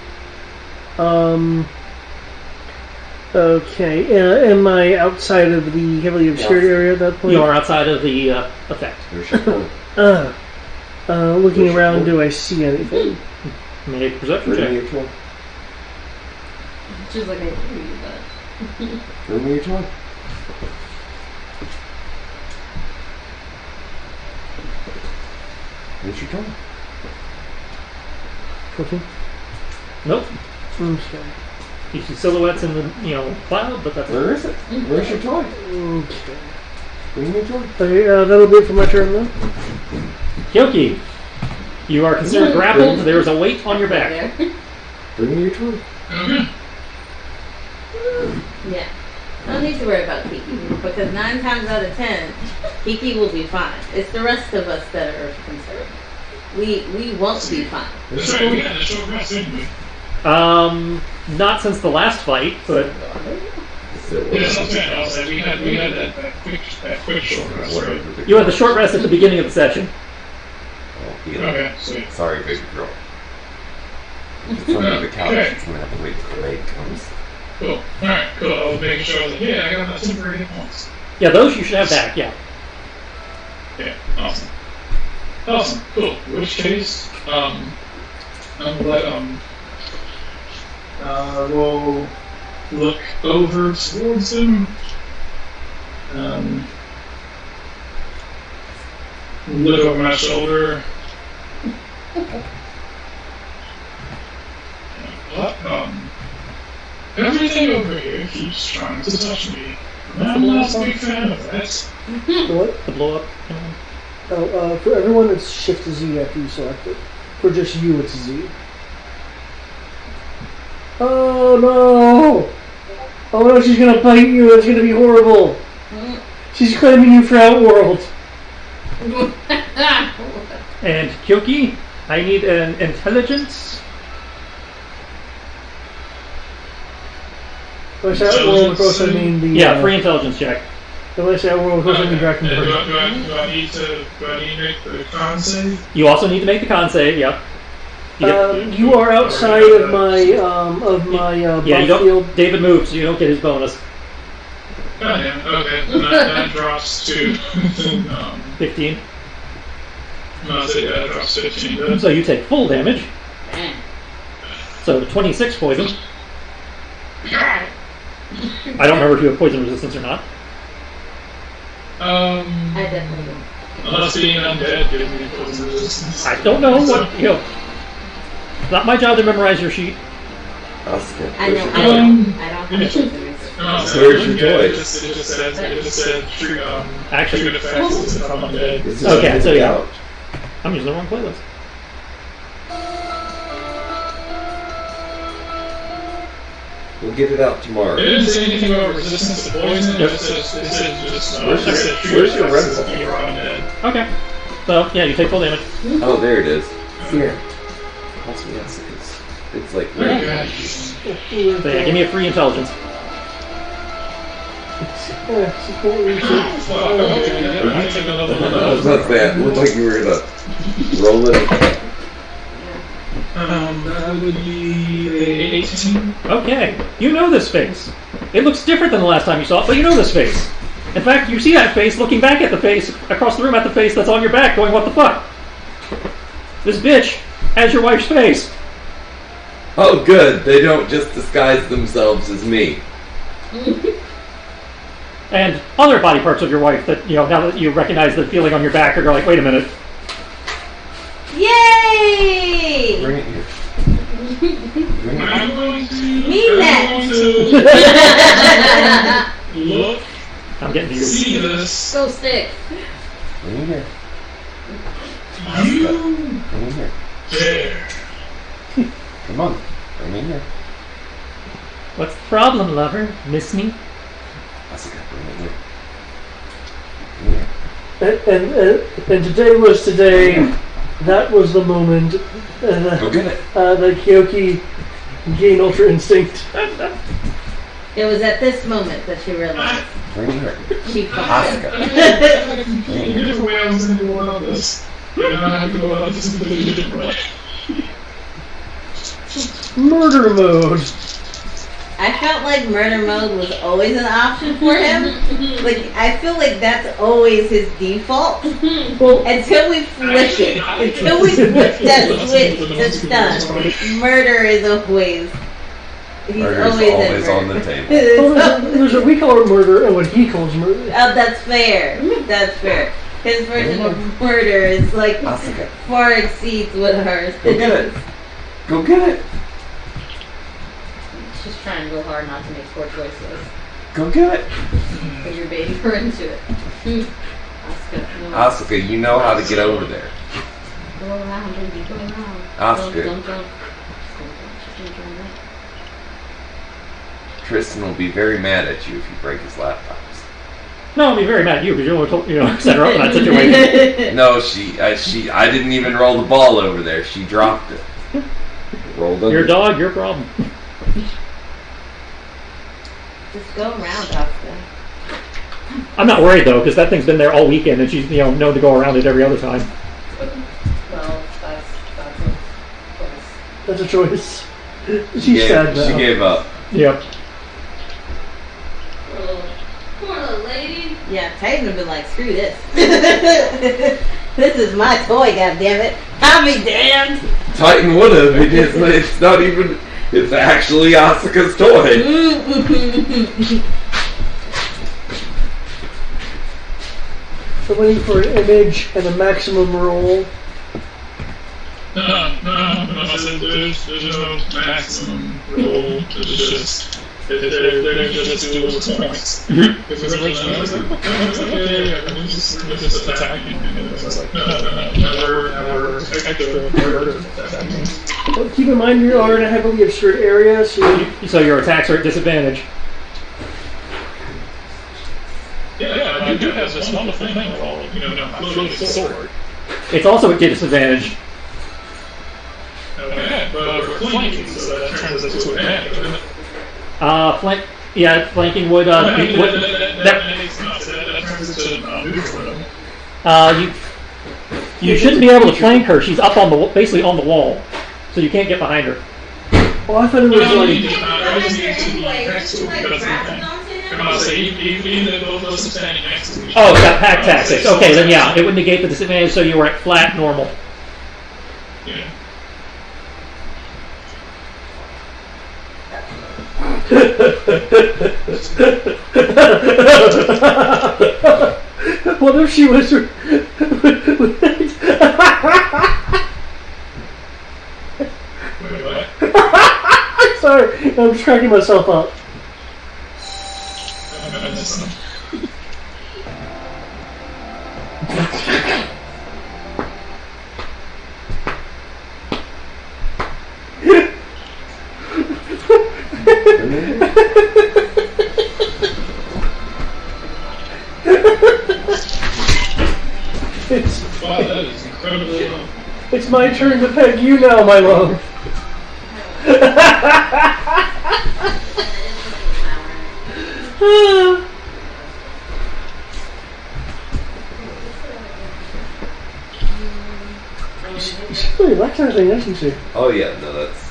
[SPEAKER 3] Okay. Am I outside of the heavily obscured area at that point?
[SPEAKER 1] You are outside of the effect.
[SPEAKER 4] There's your point.
[SPEAKER 3] Looking around, do I see anything?
[SPEAKER 1] Make a perception
[SPEAKER 4] Bring me
[SPEAKER 1] check.
[SPEAKER 4] your toy.
[SPEAKER 9] She's like, I agree, but.
[SPEAKER 4] Bring me your toy. Where's your toy?
[SPEAKER 3] 14?
[SPEAKER 1] Nope.
[SPEAKER 3] Okay.
[SPEAKER 1] You see silhouettes in the cloud, but that's
[SPEAKER 4] Where is it? Where's your toy?
[SPEAKER 3] Okay.
[SPEAKER 4] Bring me your toy.
[SPEAKER 3] Okay, that'll be it for my turn then.
[SPEAKER 1] Kyoki, you are considered grappled. There is a weight on your back.
[SPEAKER 4] Bring me your toy.
[SPEAKER 5] Yeah. I don't need to worry about Kiki, because 9 times out of 10, Kiki will be fine. It's the rest of us that are concerned. We won't be fine.
[SPEAKER 8] That's right, we had a short rest, didn't we?
[SPEAKER 1] Not since the last fight, but
[SPEAKER 8] Yes, I'm saying, I was like, we had that quick short rest, right?
[SPEAKER 1] you had the short rest at the beginning of the session.
[SPEAKER 8] Okay, sweet.
[SPEAKER 4] Sorry, big girl. It's under the couch. It's gonna have to wait till the maid comes.
[SPEAKER 8] Cool. Alright, cool. I was making sure I was like, yeah, I got enough temporary hit points.
[SPEAKER 1] Yeah, those you should have back. Yeah.
[SPEAKER 8] Yeah, awesome. Awesome, cool. In which case, I'm gonna let, we'll look over towards him. Look over my shoulder. Everything over here keeps trying to touch me. I'm not a big fan of that.
[SPEAKER 3] What?
[SPEAKER 1] The blow up.
[SPEAKER 3] For everyone, it's Shift Z after you select it. For just you, it's Z. Oh no! Oh no, she's gonna bite you. It's gonna be horrible. She's claiming you for Outworld.
[SPEAKER 1] And Kyoki, I need an intelligence.
[SPEAKER 3] Which Outworld, of course, I mean the...
[SPEAKER 1] Yeah, free intelligence check.
[SPEAKER 3] Unless I roll with something Dragon
[SPEAKER 8] Do
[SPEAKER 3] Bird.
[SPEAKER 8] I need to make the con save?
[SPEAKER 1] You also need to make the con save. Yep.
[SPEAKER 3] You are outside of my
[SPEAKER 1] yeah,
[SPEAKER 3] buff
[SPEAKER 1] you don't.
[SPEAKER 3] field.
[SPEAKER 1] David moved, so you don't get his bonus.
[SPEAKER 8] Oh, yeah, okay. Then that drops to
[SPEAKER 1] 15.
[SPEAKER 8] no, so yeah, that drops to 15. Then.
[SPEAKER 1] So you take full damage. So 26 poison. I don't remember if you have poison resistance or not.
[SPEAKER 9] I definitely don't.
[SPEAKER 8] Unless being undead gives me poison resistance.
[SPEAKER 1] I don't know what It's not my job to memorize your sheet.
[SPEAKER 4] Oscar.
[SPEAKER 9] I know. I don't have poison resistance.
[SPEAKER 4] Where's your toy?
[SPEAKER 8] It just said true,
[SPEAKER 1] Actually,
[SPEAKER 8] true effects if I'm undead.
[SPEAKER 4] This is
[SPEAKER 1] Okay,
[SPEAKER 4] on
[SPEAKER 1] so
[SPEAKER 4] the
[SPEAKER 1] yeah.
[SPEAKER 4] couch.
[SPEAKER 1] I'm using the wrong playlist.
[SPEAKER 4] We'll get it out tomorrow.
[SPEAKER 8] It didn't say anything about resistance to poison.
[SPEAKER 1] Yep.
[SPEAKER 8] It said just
[SPEAKER 4] Where's your red ball?
[SPEAKER 8] You're undead.
[SPEAKER 1] Okay. So, yeah, you take full damage.
[SPEAKER 4] Oh, there it is. Here. Plus me Oscars. It's like right
[SPEAKER 8] Yeah.
[SPEAKER 1] So, yeah, give me a free intelligence.
[SPEAKER 3] Support research.
[SPEAKER 8] I take another one.
[SPEAKER 4] I was about to say, it looked like you were gonna roll it.
[SPEAKER 8] That would be 18.
[SPEAKER 1] Okay. You know this face. It looks different than the last time you saw it, but you know this face. In fact, you see that face looking back at the face, across the room at the face that's on your back, going, what the fuck? This bitch has your wife's face.
[SPEAKER 4] Oh, good. They don't just disguise themselves as me.
[SPEAKER 1] And other body parts of your wife that, now that you recognize the feeling on your back, are like, wait a minute.
[SPEAKER 5] Yay!
[SPEAKER 4] Bring it here. Bring it
[SPEAKER 8] I'm
[SPEAKER 4] here.
[SPEAKER 8] going to.
[SPEAKER 5] Mean
[SPEAKER 8] I'm
[SPEAKER 5] that.
[SPEAKER 8] going to look,
[SPEAKER 1] I'm getting to you.
[SPEAKER 8] see this.
[SPEAKER 9] Go stick.
[SPEAKER 4] Bring it here.
[SPEAKER 8] You
[SPEAKER 4] Bring it here.
[SPEAKER 8] there.
[SPEAKER 4] Come on. Bring it here.
[SPEAKER 1] What's the problem, lover? Miss me?
[SPEAKER 4] Oscar, bring it here. Bring it here.
[SPEAKER 3] And today was today. That was the moment
[SPEAKER 4] Go get it.
[SPEAKER 3] that Kyoki gained Ultra Instinct.
[SPEAKER 9] It was at this moment that she realized
[SPEAKER 4] Bring it here.
[SPEAKER 9] she fucked
[SPEAKER 4] Oscar.
[SPEAKER 9] up.
[SPEAKER 4] Bring it here.
[SPEAKER 8] Different way I was going to go about this. And I have to go about this completely different way.
[SPEAKER 3] Murder mode.
[SPEAKER 5] I felt like murder mode was always an option for him. Like, I feel like that's always his default.
[SPEAKER 3] Well,
[SPEAKER 5] Until we flip it. Until we flip that switch to stun. Murder is always... He's
[SPEAKER 4] Murder's always on the table.
[SPEAKER 3] there's what we call murder and what he calls murder.
[SPEAKER 5] Oh, that's fair. That's fair. His version of murder is like
[SPEAKER 4] Oscar,
[SPEAKER 5] far exceeds what ours
[SPEAKER 4] go get it. Go get it.
[SPEAKER 9] She's trying real hard not to make poor choices.
[SPEAKER 4] Go get it.
[SPEAKER 9] Because you're baiting her into it. Oscar, no.
[SPEAKER 4] Oscar, you know how to get over there.
[SPEAKER 9] Go around, baby, go around.
[SPEAKER 4] Oscar.
[SPEAKER 9] Don't jump. Just don't jump right.
[SPEAKER 4] Tristan will be very mad at you if you break his laptops.
[SPEAKER 1] No, I'll be very mad at you because you only told, set her up in that situation.
[SPEAKER 4] No, I didn't even roll the ball over there. She dropped it. Rolled under.
[SPEAKER 1] Your dog, your problem.
[SPEAKER 5] Just go around, Oscar.
[SPEAKER 1] I'm not worried though because that thing's been there all weekend and she's known to go around it every other time.
[SPEAKER 9] Well, that's a choice.
[SPEAKER 3] That's a choice.
[SPEAKER 4] She
[SPEAKER 3] She's sad now.
[SPEAKER 4] She gave up.
[SPEAKER 1] Yep.
[SPEAKER 6] Poor little lady.
[SPEAKER 5] Yeah, Titan would have been like, screw this. This is my toy, goddammit. I'll be damned.
[SPEAKER 4] Titan would have because it's not even. It's actually Asuka's toy.
[SPEAKER 3] So waiting for an image and a maximum roll.
[SPEAKER 8] No, I said there's no maximum roll. There's just they're just dual points. Because originally I was like, okay, I'm just attacking, and it was like, no, never extra attacking.
[SPEAKER 3] Well, keep in mind you are in a heavily obscured area,
[SPEAKER 1] So your attacks are at disadvantage.
[SPEAKER 8] Yeah, I do have this wonderful thing called, my floating sword.
[SPEAKER 1] It's also at disadvantage.
[SPEAKER 8] Okay, but we're flanking, so that turns it to advantage.
[SPEAKER 1] Flanking would.
[SPEAKER 8] That makes no sense.
[SPEAKER 1] You shouldn't be able to flank her. She's up on the basically on the wall, so you can't get behind her.
[SPEAKER 3] Oh, I thought it was like.
[SPEAKER 8] I just need to be next to her. That's the thing. I'm about to say, even if both of us are standing next to each other.
[SPEAKER 1] Oh, it's got pack tactics. Okay, then yeah, it would negate the disadvantage, so you were at flat normal.
[SPEAKER 8] Yeah.
[SPEAKER 3] What if she was?
[SPEAKER 8] Wait, what?
[SPEAKER 3] Sorry, I'm just cracking myself up.
[SPEAKER 8] I just, wow, that is incredibly low.
[SPEAKER 3] It's my turn to peg you now, my love. She's really relaxed everything, isn't she?
[SPEAKER 4] Oh yeah, no, that's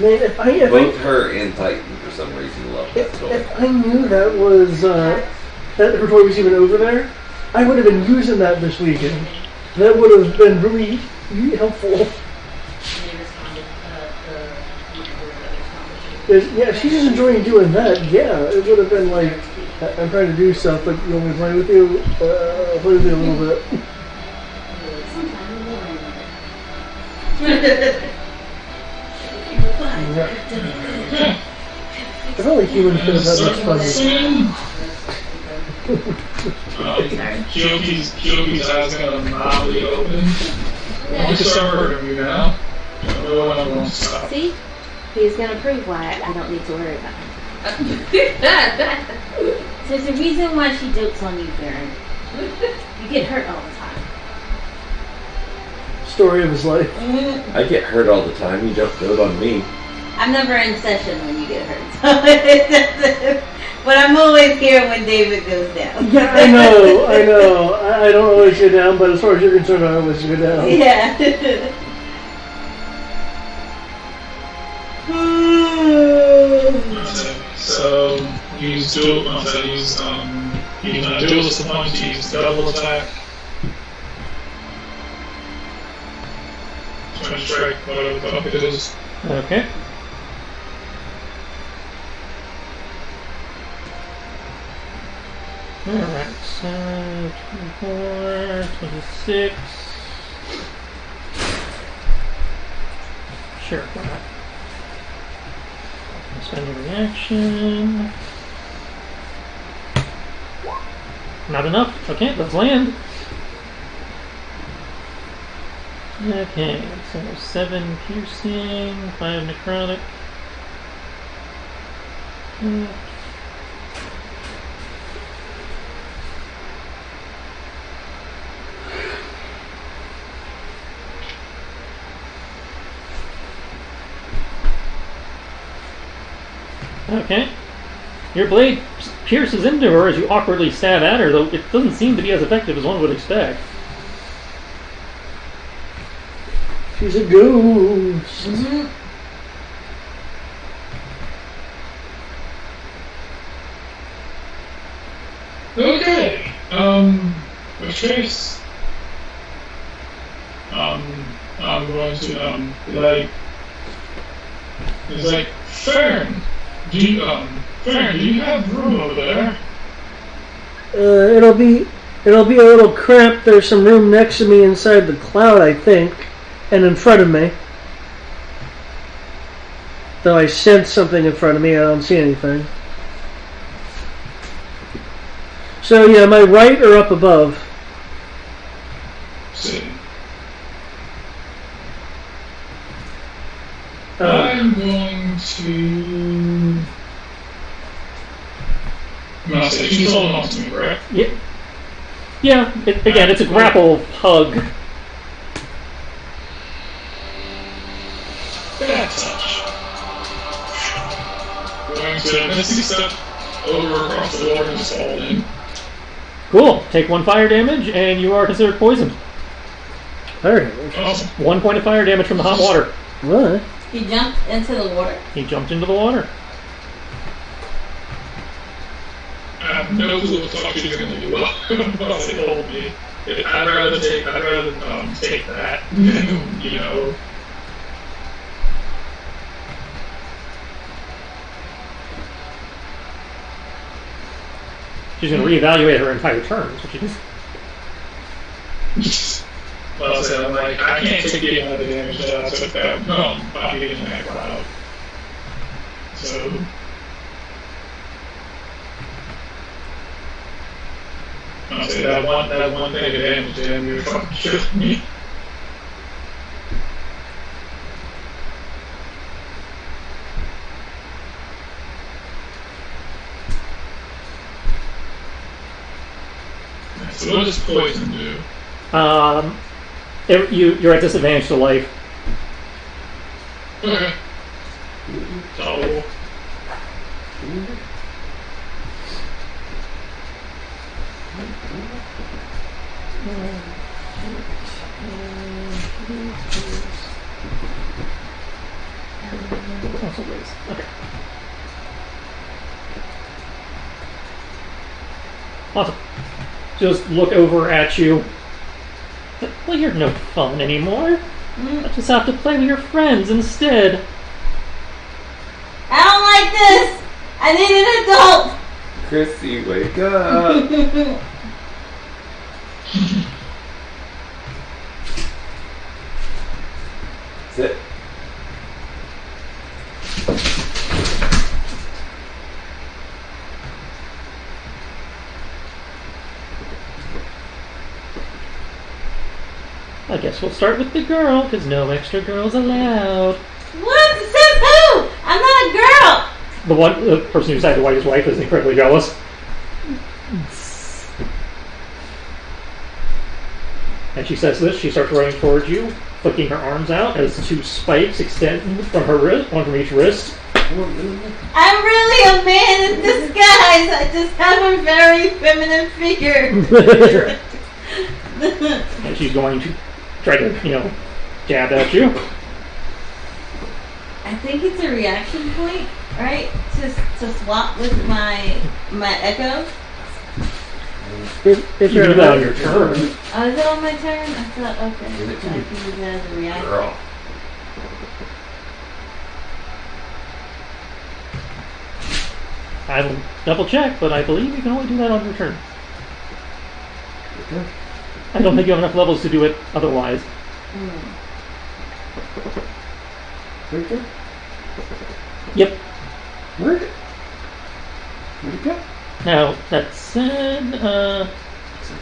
[SPEAKER 3] Man, if
[SPEAKER 4] both her and Titan for some reason love that toy.
[SPEAKER 3] If I knew that was that her toy was even over there, I would have been using that this weekend. That would have been really helpful. Yeah, she's just enjoying doing that. Yeah, it would have been like, I'm trying to do stuff, but you want me to play with you? Play with you a little bit. If only humans could have that much fun.
[SPEAKER 8] Kyoki's eyes got a mildly open. I want to start hurting you now. No one wants to stop.
[SPEAKER 5] See? He's going to prove why I don't need to worry about him. So there's a reason why she dotes on you, Baron. You get hurt all the time.
[SPEAKER 3] Story of his life.
[SPEAKER 4] I get hurt all the time. You don't dote on me.
[SPEAKER 5] I'm never in session when you get hurt. So it doesn't, but I'm always here when David goes down.
[SPEAKER 3] Yeah, I know. I don't always go down, but as far as you're concerned, I always go down.
[SPEAKER 5] Yeah.
[SPEAKER 8] So use dual. Use duelist point to use double attack. Trying to strike whatever the fuck it is.
[SPEAKER 1] Okay. Alright, so 24, 26. Sure, why not? Spend a reaction. Not enough. Okay, let's land. Okay, so 7 piercing, 5 necrotic. Okay. Your blade pierces into her as you awkwardly stab at her, though it doesn't seem to be as effective as one would expect.
[SPEAKER 3] She's a ghost.
[SPEAKER 5] Mm-hmm.
[SPEAKER 8] Okay. Which case, I'm going to it's like Fern. Do you have room over there?
[SPEAKER 3] It'll be a little cramped. There's some room next to me inside the cloud, I think, and in front of me. Though I sense something in front of me, I don't see anything. So yeah, am I right or up above?
[SPEAKER 8] See. I'm going to. She's holding on to me, right?
[SPEAKER 1] Yeah. Yeah. Again, it's a grapple hug.
[SPEAKER 8] Bad touch. Going to Misty step over across the door and just hold in.
[SPEAKER 1] Cool. Take 1 fire damage, and you are considered poisoned.
[SPEAKER 3] Fire damage.
[SPEAKER 8] Awesome.
[SPEAKER 1] 1 point of fire damage from the hot water.
[SPEAKER 3] What?
[SPEAKER 5] He jumped into the water.
[SPEAKER 1] He jumped into the water.
[SPEAKER 8] I have no clue what the fuck she's gonna do. Well, they told me. I'd rather take that. You know.
[SPEAKER 1] She's going to reevaluate her entire turn. So she just...
[SPEAKER 8] Well, I said, I'm like, I can't take the amount of damage that I took that by being in that crowd. So. I'll say that one thing of damage damn near fucking killed me. So what does poison do?
[SPEAKER 1] You're at disadvantage to life.
[SPEAKER 8] Okay. So.
[SPEAKER 1] Okay. Awesome. Just look over at you. Well, you're no fun anymore. I just have to play with your friends instead.
[SPEAKER 5] I don't like this. I need an adult.
[SPEAKER 4] Chrissy, wake up. Sit.
[SPEAKER 1] I guess we'll start with the girl, because no extra girls allowed.
[SPEAKER 5] What? Says who? I'm not a girl.
[SPEAKER 1] The person who decided to white his wife is incredibly jealous. And she says this, she starts running towards you, flicking her arms out as 2 spikes extend from her wrist, one from each wrist.
[SPEAKER 5] I'm really a man in disguise. I just have a very feminine figure.
[SPEAKER 1] And she's going to try to, jab at you.
[SPEAKER 5] I think it's a reaction point, right? To swap with my echo.
[SPEAKER 3] If
[SPEAKER 1] You
[SPEAKER 3] you're
[SPEAKER 1] do that on your turn.
[SPEAKER 5] Oh, is it on my turn? I thought, okay.
[SPEAKER 4] Give it to
[SPEAKER 5] I
[SPEAKER 4] me.
[SPEAKER 5] can use that as a reaction.
[SPEAKER 4] Girl.
[SPEAKER 1] I will double check, but I believe you can only do that on your turn.
[SPEAKER 4] Okay.
[SPEAKER 1] I don't think you have enough levels to do it otherwise.
[SPEAKER 4] Right there.
[SPEAKER 1] Yep.
[SPEAKER 4] Where'd it go?
[SPEAKER 1] Now, that said,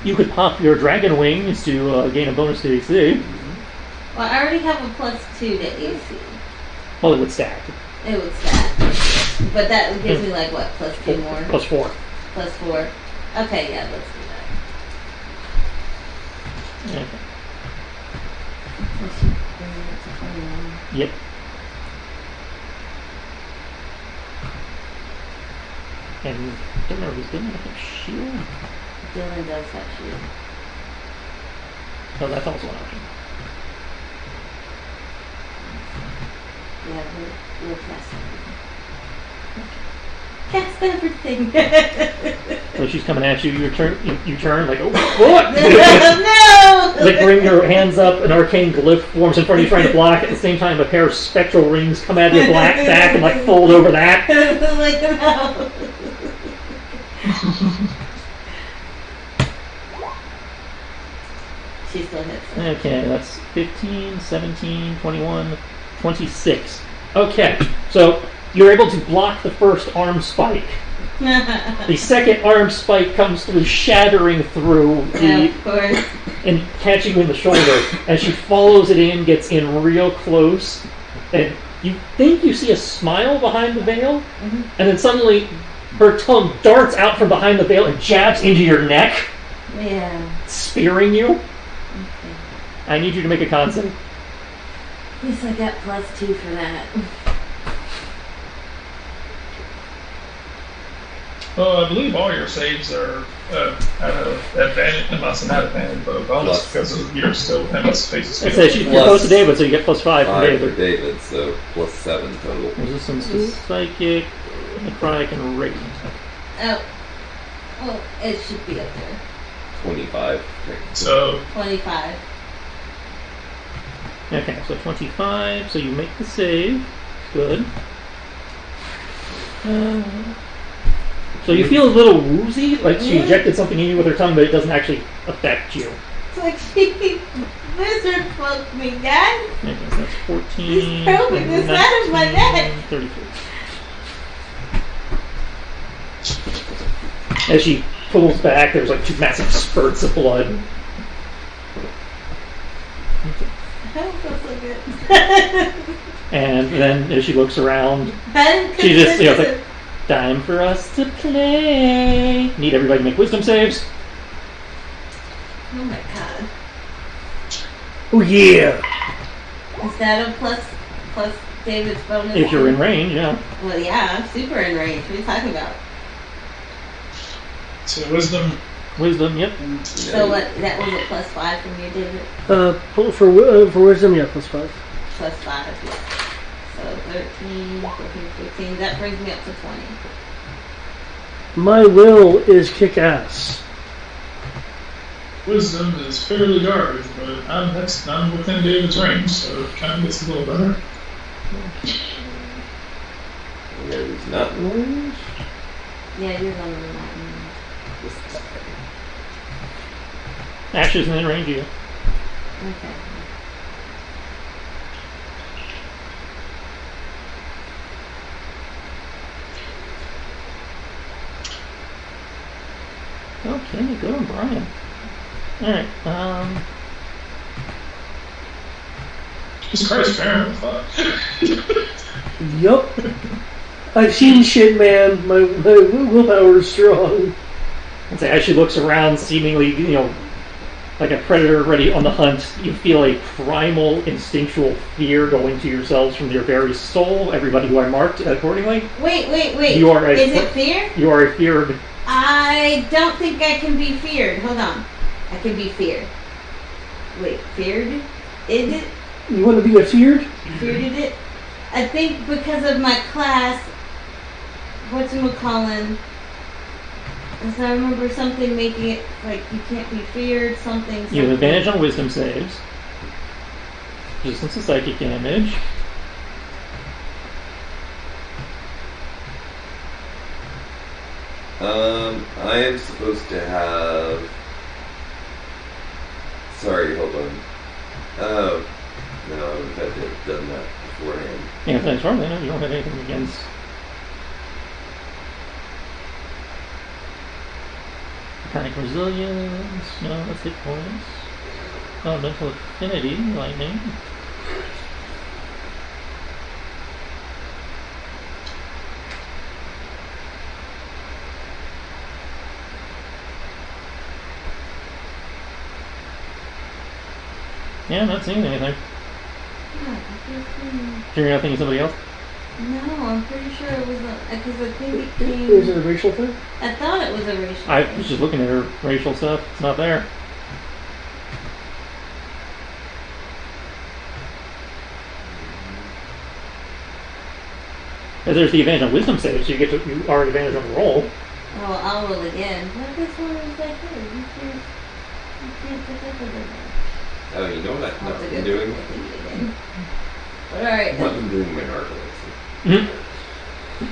[SPEAKER 1] you could pop your dragon wings to gain a bonus to AC.
[SPEAKER 5] Well, I already have a +2 to AC.
[SPEAKER 1] Well, it would stack.
[SPEAKER 5] It would stack. But that gives me like what, +2 more?
[SPEAKER 1] +4.
[SPEAKER 5] +4. Okay, yeah, let's do that.
[SPEAKER 1] Okay.
[SPEAKER 5] Let's bring it to 21.
[SPEAKER 1] Yep. And I don't know who's doing it. I think shield.
[SPEAKER 5] Dylan does have shield.
[SPEAKER 1] Oh, that's also an option.
[SPEAKER 5] Yeah, we'll cast everything. Cast everything.
[SPEAKER 1] So she's coming at you. You turn like, oh, what?
[SPEAKER 5] No!
[SPEAKER 1] Like, bring your hands up. An arcane glyph forms in front of you, trying to block. At the same time, a pair of spectral rings come out of your black sack and like fold over that.
[SPEAKER 5] Like, no. She still hits.
[SPEAKER 1] Okay, that's 15, 17, 21, 26. Okay, so you're able to block the first arm spike. The second arm spike comes through, shattering through
[SPEAKER 5] Yeah, of course.
[SPEAKER 1] and catching you in the shoulder. As she follows it in, gets in real close, and you think you see a smile behind the veil, and then suddenly her tongue darts out from behind the veil and jabs into your neck,
[SPEAKER 5] Yeah.
[SPEAKER 1] spearing you.
[SPEAKER 5] Okay.
[SPEAKER 1] I need you to make a con save.
[SPEAKER 5] At least I got +2 for that.
[SPEAKER 8] I believe all your saves are advantage. It must have had advantage, but a bonus because you're still within his face.
[SPEAKER 1] It says you're close to David, so you get +5 from
[SPEAKER 4] 5
[SPEAKER 1] David.
[SPEAKER 4] for David, so +7 total.
[SPEAKER 1] Resistance to psychic, necrotic, and radiant.
[SPEAKER 5] Oh. Well, it should be up there.
[SPEAKER 4] 25.
[SPEAKER 8] So
[SPEAKER 5] 25.
[SPEAKER 1] Okay, so 25, so you make the save. Good. So you feel a little woozy, like she ejected something in you with her tongue, but it doesn't actually affect you.
[SPEAKER 5] It's like she lizard cloaked me, Dad.
[SPEAKER 1] Okay, so that's 14.
[SPEAKER 5] He's probing the side of my neck.
[SPEAKER 1] 33. As she pulls back, there's like 2 massive spurts of blood.
[SPEAKER 5] I don't feel so good.
[SPEAKER 1] And then as she looks around,
[SPEAKER 5] Ben,
[SPEAKER 1] she just, it's like, time for us to play. Need everybody to make wisdom saves.
[SPEAKER 5] oh my god.
[SPEAKER 3] Oh yeah!
[SPEAKER 5] Is that a plus David's bonus?
[SPEAKER 1] If you're in range, yeah.
[SPEAKER 5] Well, yeah, I'm super in range. What are you talking about?
[SPEAKER 8] so wisdom.
[SPEAKER 1] Wisdom, yep.
[SPEAKER 5] So what? That was a +5 from you, David?
[SPEAKER 3] For wisdom, yeah, +5.
[SPEAKER 5] +5, yeah. So 13, 14, 15. That brings me up to 20.
[SPEAKER 3] My will is kick ass.
[SPEAKER 8] Wisdom is fairly garbage, but I'm within David's range, so it kind of gets a little better.
[SPEAKER 4] There's not range.
[SPEAKER 5] Yeah, you're going to be not
[SPEAKER 1] Ash isn't in range either.
[SPEAKER 5] Okay.
[SPEAKER 1] Okay, good on Brian. Alright,
[SPEAKER 8] Jesus Christ, Baron, fuck.
[SPEAKER 3] Yup. I've seen shit, man. My willpower is strong.
[SPEAKER 1] and say as she looks around, seemingly, like a predator ready on the hunt, you feel a primal, instinctual fear go into yourselves from your very soul. Everybody who I marked accordingly.
[SPEAKER 5] Wait.
[SPEAKER 1] You are
[SPEAKER 5] Is it fear?
[SPEAKER 1] You are a feared.
[SPEAKER 5] I don't think I can be feared. Hold on. I can be feared. Wait, feared? Is it?
[SPEAKER 3] You want to be a feared?
[SPEAKER 5] Feared it? I think because of my class, whatchamacallin', because I remember something making it like you can't be feared, something.
[SPEAKER 1] You have advantage on wisdom saves. Resistance to psychic damage.
[SPEAKER 4] I am supposed to have. Sorry, hold on. Oh, no, I would have done that beforehand.
[SPEAKER 1] Yeah, as far as I know, you don't have anything against. Mechanic resilience. No, that's hit points. Oh, mental affinity, lightning. Yeah, I'm not seeing anything. You're not thinking somebody else?
[SPEAKER 5] No, I'm pretty sure it was because I think it came.
[SPEAKER 3] Is it a racial thing?
[SPEAKER 5] I thought it was a racial.
[SPEAKER 1] I
[SPEAKER 5] thing.
[SPEAKER 1] was just looking at her racial stuff. It's not there. Because there's the advantage on wisdom save, so you are advantage on the roll.
[SPEAKER 5] Oh, I'll roll again. But this one was like, hey, you can't.
[SPEAKER 4] Oh, you know what I've
[SPEAKER 5] I'll
[SPEAKER 4] not
[SPEAKER 5] do
[SPEAKER 4] been
[SPEAKER 5] it.
[SPEAKER 4] doing?
[SPEAKER 5] But alright.
[SPEAKER 4] I've not been doing my narcolepsy.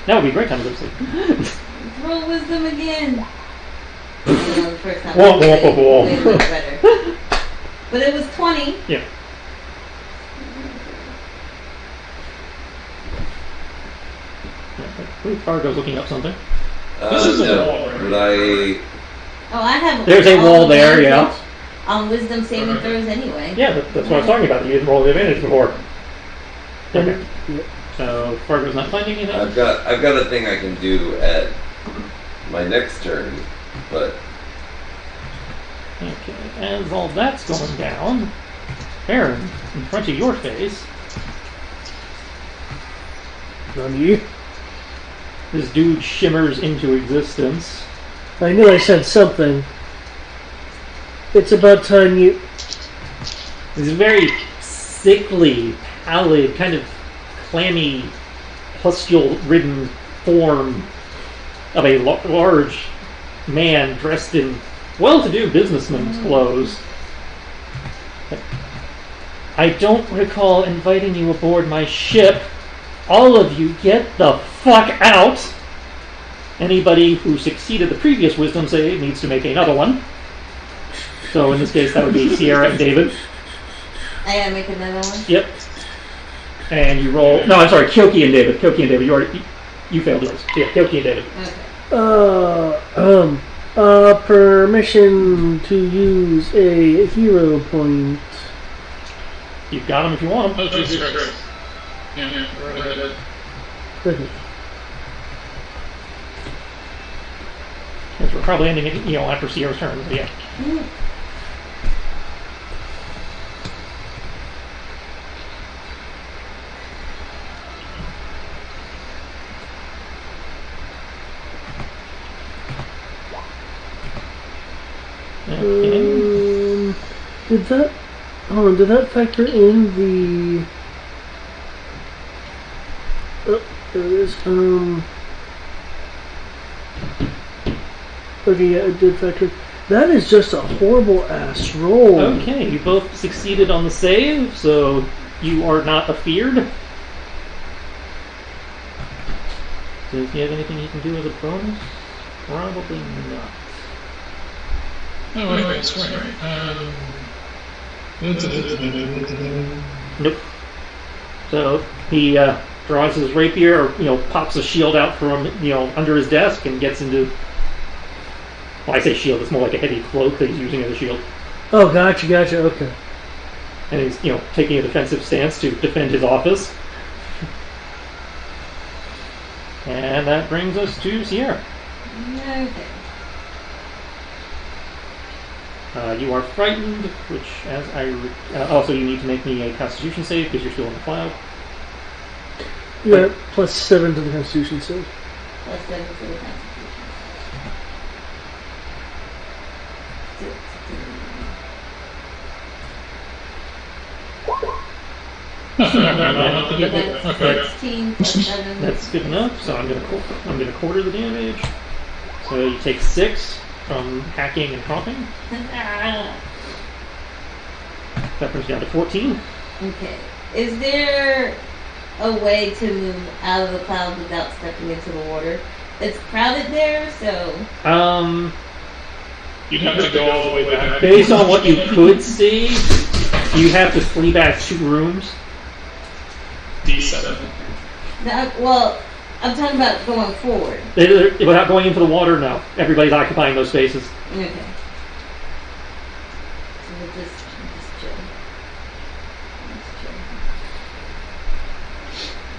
[SPEAKER 1] That would be a great time to go to sleep.
[SPEAKER 5] Let's roll wisdom again. The first time
[SPEAKER 1] Whoa,
[SPEAKER 5] was
[SPEAKER 1] whoa, whoa, whoa.
[SPEAKER 5] way much better. But it was 20.
[SPEAKER 1] Yeah. Fargo's looking up something.
[SPEAKER 8] This is a
[SPEAKER 4] No,
[SPEAKER 8] wall, right?
[SPEAKER 4] but I.
[SPEAKER 5] Oh, I have.
[SPEAKER 1] There's a
[SPEAKER 5] all
[SPEAKER 1] wall there,
[SPEAKER 5] advantage
[SPEAKER 1] yeah.
[SPEAKER 5] On wisdom saving throws anyway.
[SPEAKER 1] Yeah, that's what I was talking about. You didn't roll the advantage before. Okay.
[SPEAKER 3] Yeah.
[SPEAKER 1] So Fargo's not finding anything.
[SPEAKER 4] I've got a thing I can do at my next turn, but
[SPEAKER 1] Okay, as all that's going down, Aaron, in front of your face,
[SPEAKER 3] Nani?
[SPEAKER 1] this dude shimmers into existence.
[SPEAKER 3] I knew I said something. It's about time you...
[SPEAKER 1] This is a very sickly, pallid, kind of clammy, pustule-ridden form of a large man dressed in well-to-do businessman's clothes. I don't recall inviting you aboard my ship. All of you get the fuck out! Anybody who succeeded the previous wisdom save needs to make another one. So in this case, that would be Sierra and David.
[SPEAKER 5] I gotta make another one?
[SPEAKER 1] Yep. And you roll... No, I'm sorry, Kyoki and David. Kyoki and David, you failed yours. Yeah, Kyoki and David.
[SPEAKER 5] Okay.
[SPEAKER 3] Permission to use a hero point.
[SPEAKER 1] You've got them if you want them.
[SPEAKER 8] Oh, Jesus Christ. Yeah, right ahead.
[SPEAKER 3] Okay.
[SPEAKER 1] Because we're probably ending it, after Sierra's turn, so yeah. Okay.
[SPEAKER 3] Did that factor in the... Oh, there it is. Okay, yeah, it did factor. That is just a horrible ass roll.
[SPEAKER 1] Okay, you both succeeded on the save, so you are not afeared. So if you have anything you can do as a bonus, probably not.
[SPEAKER 8] Oh, wait, that's right.
[SPEAKER 1] Nope. So he draws his rapier, or pops a shield out from under his desk and gets into. Well, I say shield; it's more like a heavy cloak that he's using as a shield.
[SPEAKER 3] Oh, gotcha. Okay.
[SPEAKER 1] And he's taking a defensive stance to defend his office. And that brings us to Sierra.
[SPEAKER 5] Okay.
[SPEAKER 1] You are frightened, which, as I also you need to make me a Constitution save because you're still in the cloud.
[SPEAKER 3] Yeah, plus 7 to the Constitution save.
[SPEAKER 5] Plus 7 to the Constitution. That's 16 plus 7.
[SPEAKER 1] That's good enough. So I'm gonna quarter the damage. So you take 6 from hacking and coughing. That brings you down to 14.
[SPEAKER 5] Okay. Is there a way to move out of the cloud without stepping into the water? It's crowded there, so...
[SPEAKER 8] You'd have to go all the way back.
[SPEAKER 1] Based on what you could see, you have to flee back 2 rooms.
[SPEAKER 8] D7.
[SPEAKER 5] Well, I'm talking about going forward.
[SPEAKER 1] Without going into the water, no. Everybody's occupying those spaces.
[SPEAKER 5] Okay. So we'll just chill.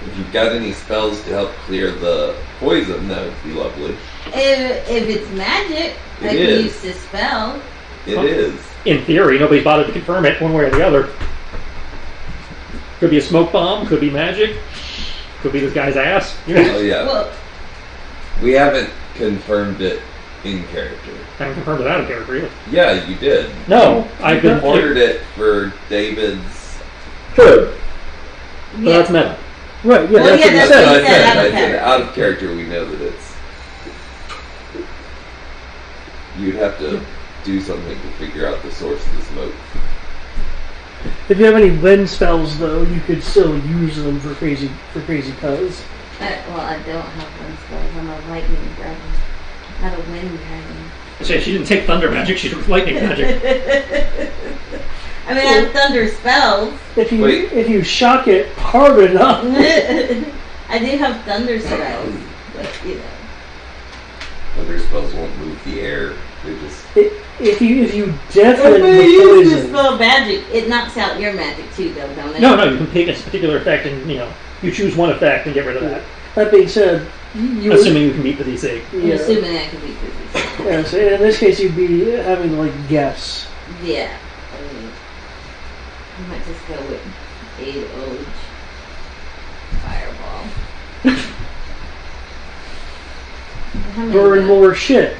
[SPEAKER 4] If you've got any spells to help clear the poison, that would be lovely.
[SPEAKER 5] If it's magic, I can use this spell.
[SPEAKER 4] It is.
[SPEAKER 1] In theory, nobody's bothered to confirm it one way or the other. Could be a smoke bomb, could be magic, could be this guy's ass.
[SPEAKER 4] Oh yeah.
[SPEAKER 5] Well,
[SPEAKER 4] we haven't confirmed it in character.
[SPEAKER 1] I haven't confirmed it out of character either.
[SPEAKER 4] Yeah, you did.
[SPEAKER 1] No, I've been
[SPEAKER 4] ordered it for David's.
[SPEAKER 1] Good.
[SPEAKER 5] yeah.
[SPEAKER 1] So that's meta.
[SPEAKER 3] Right, yeah,
[SPEAKER 5] Well,
[SPEAKER 3] that's
[SPEAKER 5] yeah,
[SPEAKER 3] what you
[SPEAKER 5] that's
[SPEAKER 3] said.
[SPEAKER 5] what he said.
[SPEAKER 4] I said out of character, we know that it's. You'd have to do something to figure out the source of the smoke.
[SPEAKER 3] If you have any wind spells, though, you could still use them for crazy cause.
[SPEAKER 5] Well, I don't have wind spells. I'm a lightning dragon, not a wind dragon.
[SPEAKER 1] She didn't take thunder magic, she took lightning magic.
[SPEAKER 5] I mean, I have thunder spells.
[SPEAKER 3] If you shock it hard enough.
[SPEAKER 5] I do have thunder spells, but
[SPEAKER 4] Thunder spells won't move the air. They just.
[SPEAKER 3] If you
[SPEAKER 5] If
[SPEAKER 3] definitely
[SPEAKER 5] you use
[SPEAKER 3] poison.
[SPEAKER 5] the spell magic, it knocks out your magic too, though, don't it?
[SPEAKER 1] No, you can pick a particular effect and, you choose one effect and get rid of that.
[SPEAKER 3] That being said, you
[SPEAKER 1] Assuming you can beat the DC.
[SPEAKER 5] I'm assuming I can be busy.
[SPEAKER 3] Yeah, so in this case, you'd be having to guess.
[SPEAKER 5] Yeah. I might just go with 8 Oj Fireball. How many
[SPEAKER 3] Burn
[SPEAKER 5] do-
[SPEAKER 3] more shit.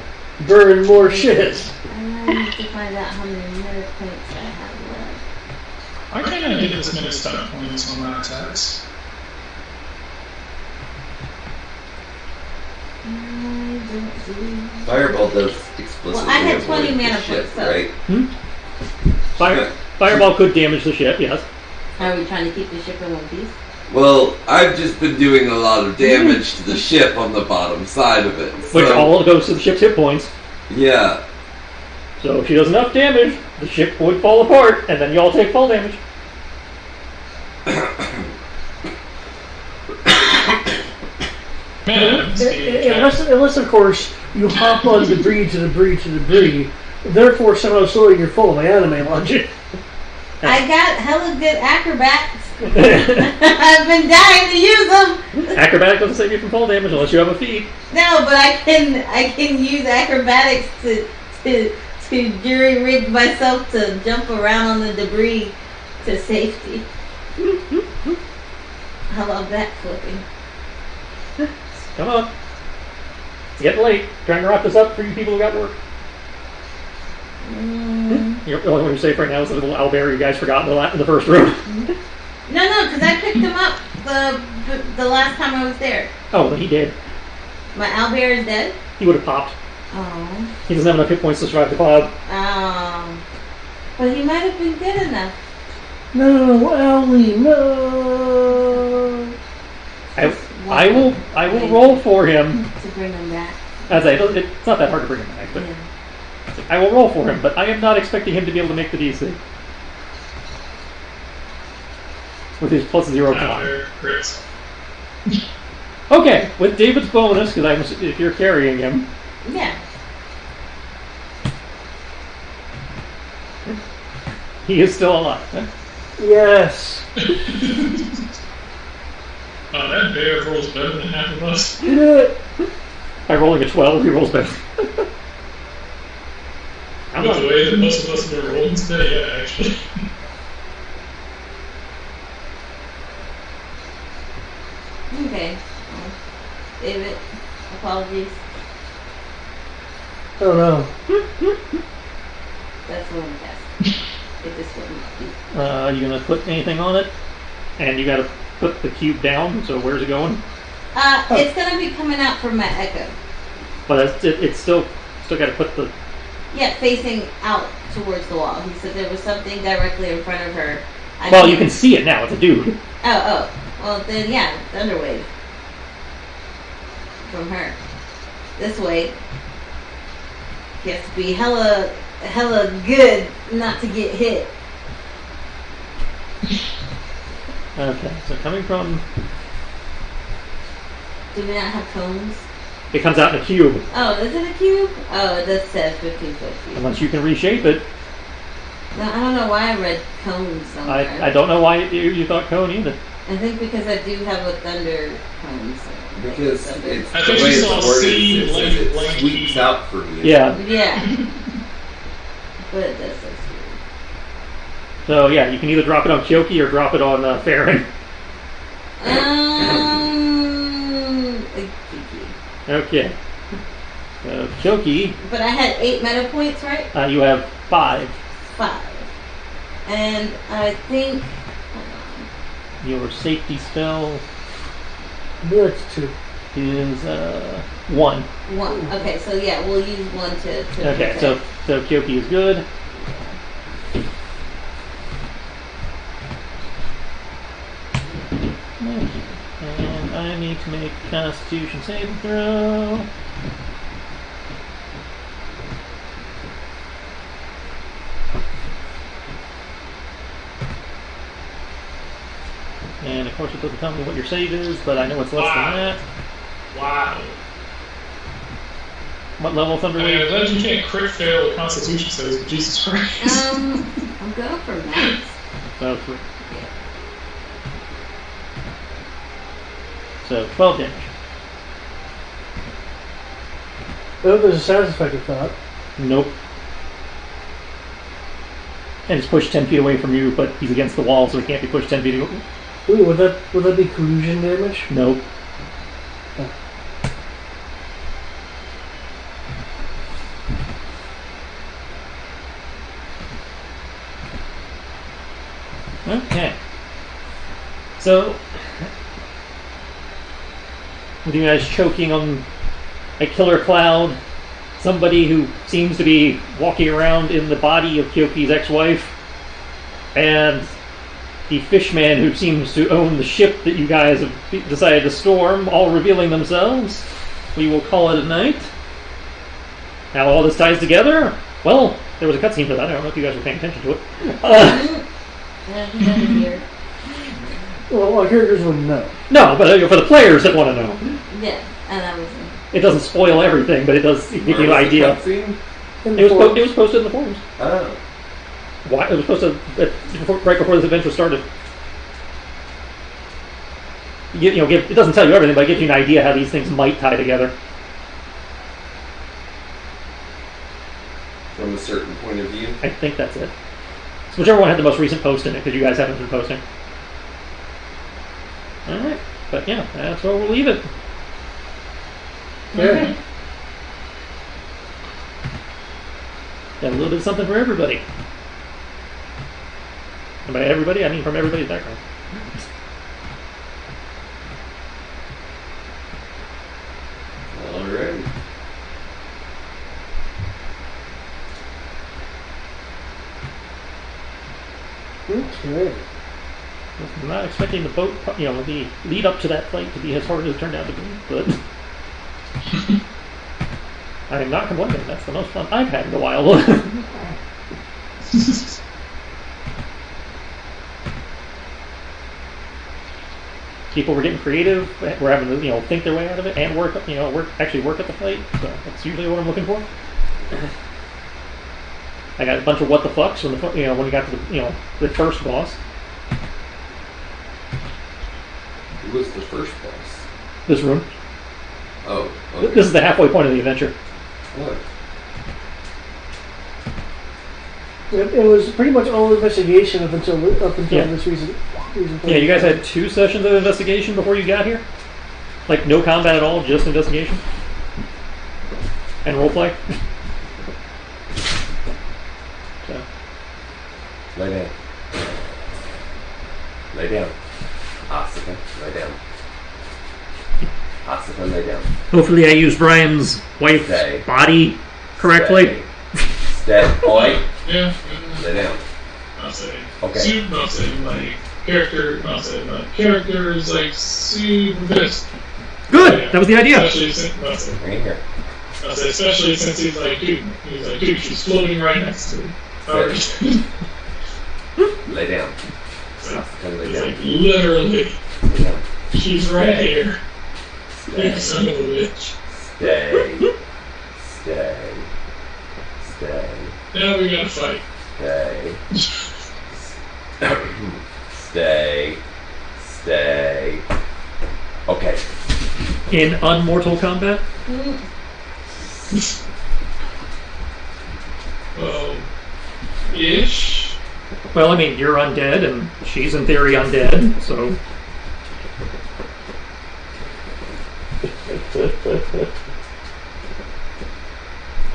[SPEAKER 3] burn more shit.
[SPEAKER 5] I need to find out how many meta points I have left.
[SPEAKER 8] I can't get this many stat points on my attacks.
[SPEAKER 5] I don't do...
[SPEAKER 4] Fireball does explicitly
[SPEAKER 5] Well, I had 20
[SPEAKER 4] avoid the
[SPEAKER 5] mana
[SPEAKER 4] ship,
[SPEAKER 5] points, so-
[SPEAKER 4] right?
[SPEAKER 1] Fireball could damage the ship, yes.
[SPEAKER 5] Are we trying to keep the ship in one piece?
[SPEAKER 4] Well, I've just been doing a lot of damage to the ship on the bottom side of it.
[SPEAKER 1] Which
[SPEAKER 4] So,
[SPEAKER 1] all goes to the ship's hit points.
[SPEAKER 4] yeah.
[SPEAKER 1] So if she does enough damage, the ship would fall apart, and then you all take fall damage.
[SPEAKER 8] Man,
[SPEAKER 3] Unless, of course, you hop on debris to debris, therefore somehow slowing your fall by anime logic.
[SPEAKER 5] I got hella good acrobats. I've been dying to use them.
[SPEAKER 1] Acrobatic doesn't save you from fall damage unless you have a feat.
[SPEAKER 5] No, but I can use acrobatics to jury rig myself to jump around on the debris to safety. I love that flipping.
[SPEAKER 1] Come on. It's getting late. Trying to wrap this up for you people who got work. The only one you're safe right now is the little owlbear you guys forgot in the first room.
[SPEAKER 5] No, because I picked him up the last time I was there.
[SPEAKER 1] Oh, then he did.
[SPEAKER 5] My owlbear is dead?
[SPEAKER 1] He would have popped.
[SPEAKER 5] Oh.
[SPEAKER 1] He doesn't have enough hit points to survive the cloud.
[SPEAKER 5] But he might have been good enough.
[SPEAKER 3] No, Owlie, no.
[SPEAKER 1] I will roll for him.
[SPEAKER 5] To bring him back.
[SPEAKER 1] As it's not that hard to bring him back, but
[SPEAKER 5] Yeah.
[SPEAKER 1] I will roll for him. But I am not expecting him to be able to make the DC with his +0 con.
[SPEAKER 8] Chris.
[SPEAKER 1] Okay, with David's bonus, because if you're carrying him,
[SPEAKER 5] Yeah.
[SPEAKER 1] he is still alive.
[SPEAKER 3] Yes.
[SPEAKER 8] Oh, that bear rolls better than half of us.
[SPEAKER 1] By rolling a 12, he rolls better. I'm
[SPEAKER 8] With
[SPEAKER 1] not-
[SPEAKER 8] the way that most of us were rolling today, yeah, actually.
[SPEAKER 5] Okay. Well, David, apologies.
[SPEAKER 3] Oh no.
[SPEAKER 5] That's one test. If this wouldn't be.
[SPEAKER 1] you gonna put anything on it? And you gotta put the cube down, so where's it going?
[SPEAKER 5] It's gonna be coming out from my echo.
[SPEAKER 1] But it's still gotta put the...
[SPEAKER 5] Yeah, facing out towards the wall. He said there was something directly in front of her.
[SPEAKER 1] Well, you can see it now, it's a dude.
[SPEAKER 5] Oh. Well, then, yeah, Thunderwave. From her. This way. He has to be hella good not to get hit.
[SPEAKER 1] Okay, so coming from...
[SPEAKER 5] Do we not have cones?
[SPEAKER 1] It comes out in a cube,
[SPEAKER 5] Oh, is it a cube? Oh, it does say 15-foot cube.
[SPEAKER 1] unless you can reshape it.
[SPEAKER 5] No, I don't know why I read cones somewhere.
[SPEAKER 1] I don't know why you thought cone either.
[SPEAKER 5] I think because I do have a thunder cone. So
[SPEAKER 4] Because
[SPEAKER 5] thunder.
[SPEAKER 4] it's
[SPEAKER 8] I
[SPEAKER 4] the
[SPEAKER 8] think
[SPEAKER 4] way
[SPEAKER 8] you
[SPEAKER 4] it's
[SPEAKER 8] saw
[SPEAKER 4] worded,
[SPEAKER 8] C,
[SPEAKER 4] it says
[SPEAKER 8] length,
[SPEAKER 4] it
[SPEAKER 8] length,
[SPEAKER 4] sweeps
[SPEAKER 8] key.
[SPEAKER 4] out from you.
[SPEAKER 1] Yeah.
[SPEAKER 5] Yeah. But it does say
[SPEAKER 1] So yeah, you can either drop it on Kyoki or drop it on Farron. Okay. So Kyoki,
[SPEAKER 5] But I had 8 meta points, right?
[SPEAKER 1] you have 5.
[SPEAKER 5] 5. And I think. Hold
[SPEAKER 1] Your safety spell
[SPEAKER 3] That's 2.
[SPEAKER 1] is 1.
[SPEAKER 5] on. 1. Okay, so yeah, we'll use 1 to
[SPEAKER 1] Okay,
[SPEAKER 5] protect.
[SPEAKER 1] so Kyoki is good. And I need to make a Constitution saving throw. And of course it doesn't tell me what your save is, but I know it's less than that.
[SPEAKER 8] Wow.
[SPEAKER 1] What level of Thunder
[SPEAKER 8] I mean,
[SPEAKER 1] Wave?
[SPEAKER 8] I'm glad you can't crit fail a Constitution saves, but Jesus Christ.
[SPEAKER 5] I'm going for max.
[SPEAKER 1] So 3. So 12 damage.
[SPEAKER 3] Oh, there's a sound effect of that.
[SPEAKER 1] Nope. And it's pushed 10 feet away from you, but he's against the wall, so he can't be pushed 10 feet away.
[SPEAKER 3] Ooh, would that be collusion damage?
[SPEAKER 1] Nope. Okay. So, with you guys choking on a killer cloud, somebody who seems to be walking around in the body of Kyoki's ex-wife, and the fishman who seems to own the ship that you guys have decided to storm, all revealing themselves, we will call it a night. How all this ties together? Well, there was a cutscene for that. I don't know if you guys were paying attention to it.
[SPEAKER 3] Well, our characters wouldn't know.
[SPEAKER 1] No, but for the players that want to know.
[SPEAKER 5] Yeah, and that was.
[SPEAKER 1] It doesn't spoil everything, but it does give you an idea. It was posted in the forums.
[SPEAKER 4] Oh.
[SPEAKER 1] Why? It was posted right before this adventure started. It doesn't tell you everything, but it gives you an idea how these things might tie together.
[SPEAKER 4] From a certain point of view?
[SPEAKER 1] I think that's it. So whichever one had the most recent post in it, because you guys haven't been posting. Alright. But yeah, that's where we'll leave it.
[SPEAKER 3] Okay.
[SPEAKER 1] Got a little bit of something for everybody. And by everybody, I mean from everybody's background.
[SPEAKER 4] Alright.
[SPEAKER 3] Okay.
[SPEAKER 1] I'm not expecting the boat, the lead up to that fight to be as hard as it turned out to be, but I am not complaining. That's the most fun I've had in a while. People were getting creative. We're having to, think their way out of it and work at the fight. So that's usually what I'm looking for. I got a bunch of what the fucks when we got to the first boss.
[SPEAKER 4] Who was the first boss?
[SPEAKER 1] This room.
[SPEAKER 4] Oh, okay.
[SPEAKER 1] This is the halfway point of the adventure.
[SPEAKER 4] What?
[SPEAKER 3] It was pretty much all investigation up until
[SPEAKER 1] Yeah.
[SPEAKER 3] this recent
[SPEAKER 1] Yeah, you guys had 2 sessions of investigation before you got here? Like, no combat at all, just investigation? And roleplay? So.
[SPEAKER 4] Lay down. Lay down. Asuka, lay down. Asuka, lay down.
[SPEAKER 1] Hopefully I used Brian's wife's
[SPEAKER 4] Stay.
[SPEAKER 1] body correctly.
[SPEAKER 4] Stay. Oi.
[SPEAKER 8] Yeah.
[SPEAKER 4] Lay down.
[SPEAKER 8] I'll say.
[SPEAKER 4] Okay.
[SPEAKER 8] Character is like super pissed.
[SPEAKER 1] Good! That was the idea!
[SPEAKER 8] Especially since,
[SPEAKER 4] Right here.
[SPEAKER 8] especially since he's like, dude, she's floating right next to me.
[SPEAKER 4] Lay down. Asuka, lay
[SPEAKER 8] He's
[SPEAKER 4] down.
[SPEAKER 8] like, literally,
[SPEAKER 4] Lay down.
[SPEAKER 8] she's right here.
[SPEAKER 4] Stay.
[SPEAKER 8] You son of a bitch.
[SPEAKER 4] Stay. Stay. Stay.
[SPEAKER 8] Now we gotta fight.
[SPEAKER 4] Stay. Stay. Stay. Okay.
[SPEAKER 1] In unmortal combat?
[SPEAKER 8] Well, ish.
[SPEAKER 1] Well, I mean, you're undead, and she's in theory undead, so...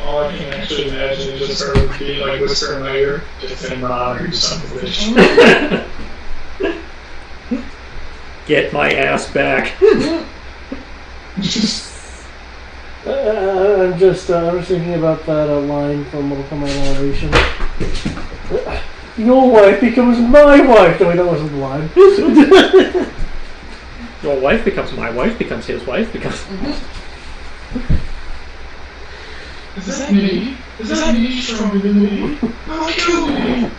[SPEAKER 8] All I can actually imagine is just her being like whispering in my ear, defend my honor, you son of a bitch.
[SPEAKER 1] Get my ass back.
[SPEAKER 3] I'm just thinking about that line from Mortal Kombat Annihilation. Your wife becomes my wife. No, wait, that wasn't the line.
[SPEAKER 1] Your wife becomes my wife, becomes his wife, becomes...
[SPEAKER 8] Is that me? Is that me stronger than me? Oh, kill me!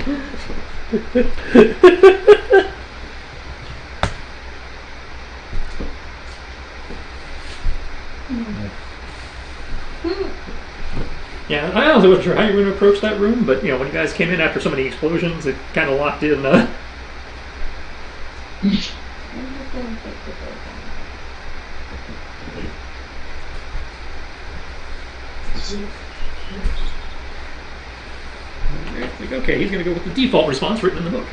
[SPEAKER 1] Yeah, I honestly wasn't sure how you were going to approach that room, but, when you guys came in after so many explosions, it kind of locked in, Like, okay, he's going to go with the default response written in the book.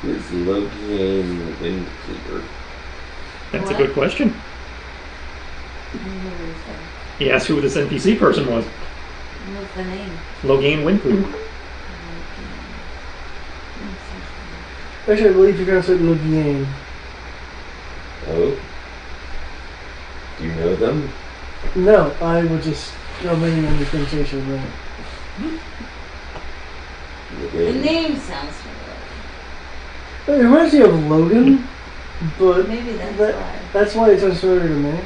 [SPEAKER 4] Is locating the wind cleaver.
[SPEAKER 1] That's a
[SPEAKER 5] What?
[SPEAKER 1] good question.
[SPEAKER 5] I don't know what you said.
[SPEAKER 1] He asked who this NPC person was.
[SPEAKER 5] What's the name?
[SPEAKER 1] Logain Winfu.
[SPEAKER 3] Actually, I believe you're going to say Lugiane.
[SPEAKER 4] Oh? Do you know them?
[SPEAKER 3] No, I was just making an conversation there.
[SPEAKER 5] The name sounds familiar.
[SPEAKER 3] It reminds me of Logan, but
[SPEAKER 5] Maybe that's
[SPEAKER 3] that,
[SPEAKER 5] why.
[SPEAKER 3] that's why it sounds familiar to me.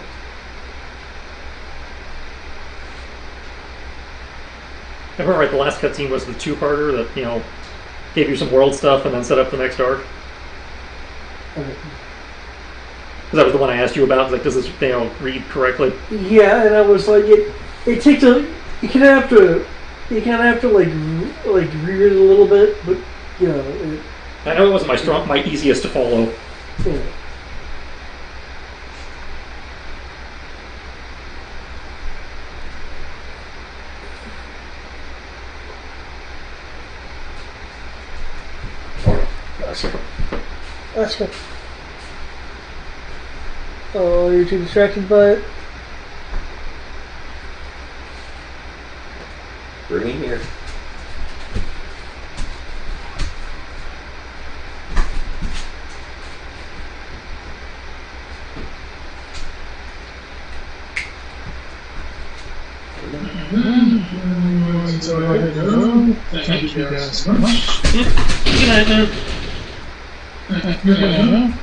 [SPEAKER 1] I remember right, the last cutscene was the two-parter that, gave you some world stuff and then set up the next arc.
[SPEAKER 3] Okay.
[SPEAKER 1] Because that was the one I asked you about. Like, does this, read correctly?
[SPEAKER 3] Yeah, and I was like, it takes a, you kind of have to like read it a little bit, but
[SPEAKER 1] I know it wasn't my easiest to follow.
[SPEAKER 3] Yeah. That's good. Oh, you're too distracted by it?
[SPEAKER 4] Bring him here.
[SPEAKER 8] Thank you guys so much.
[SPEAKER 1] Good night, man.
[SPEAKER 8] Good night.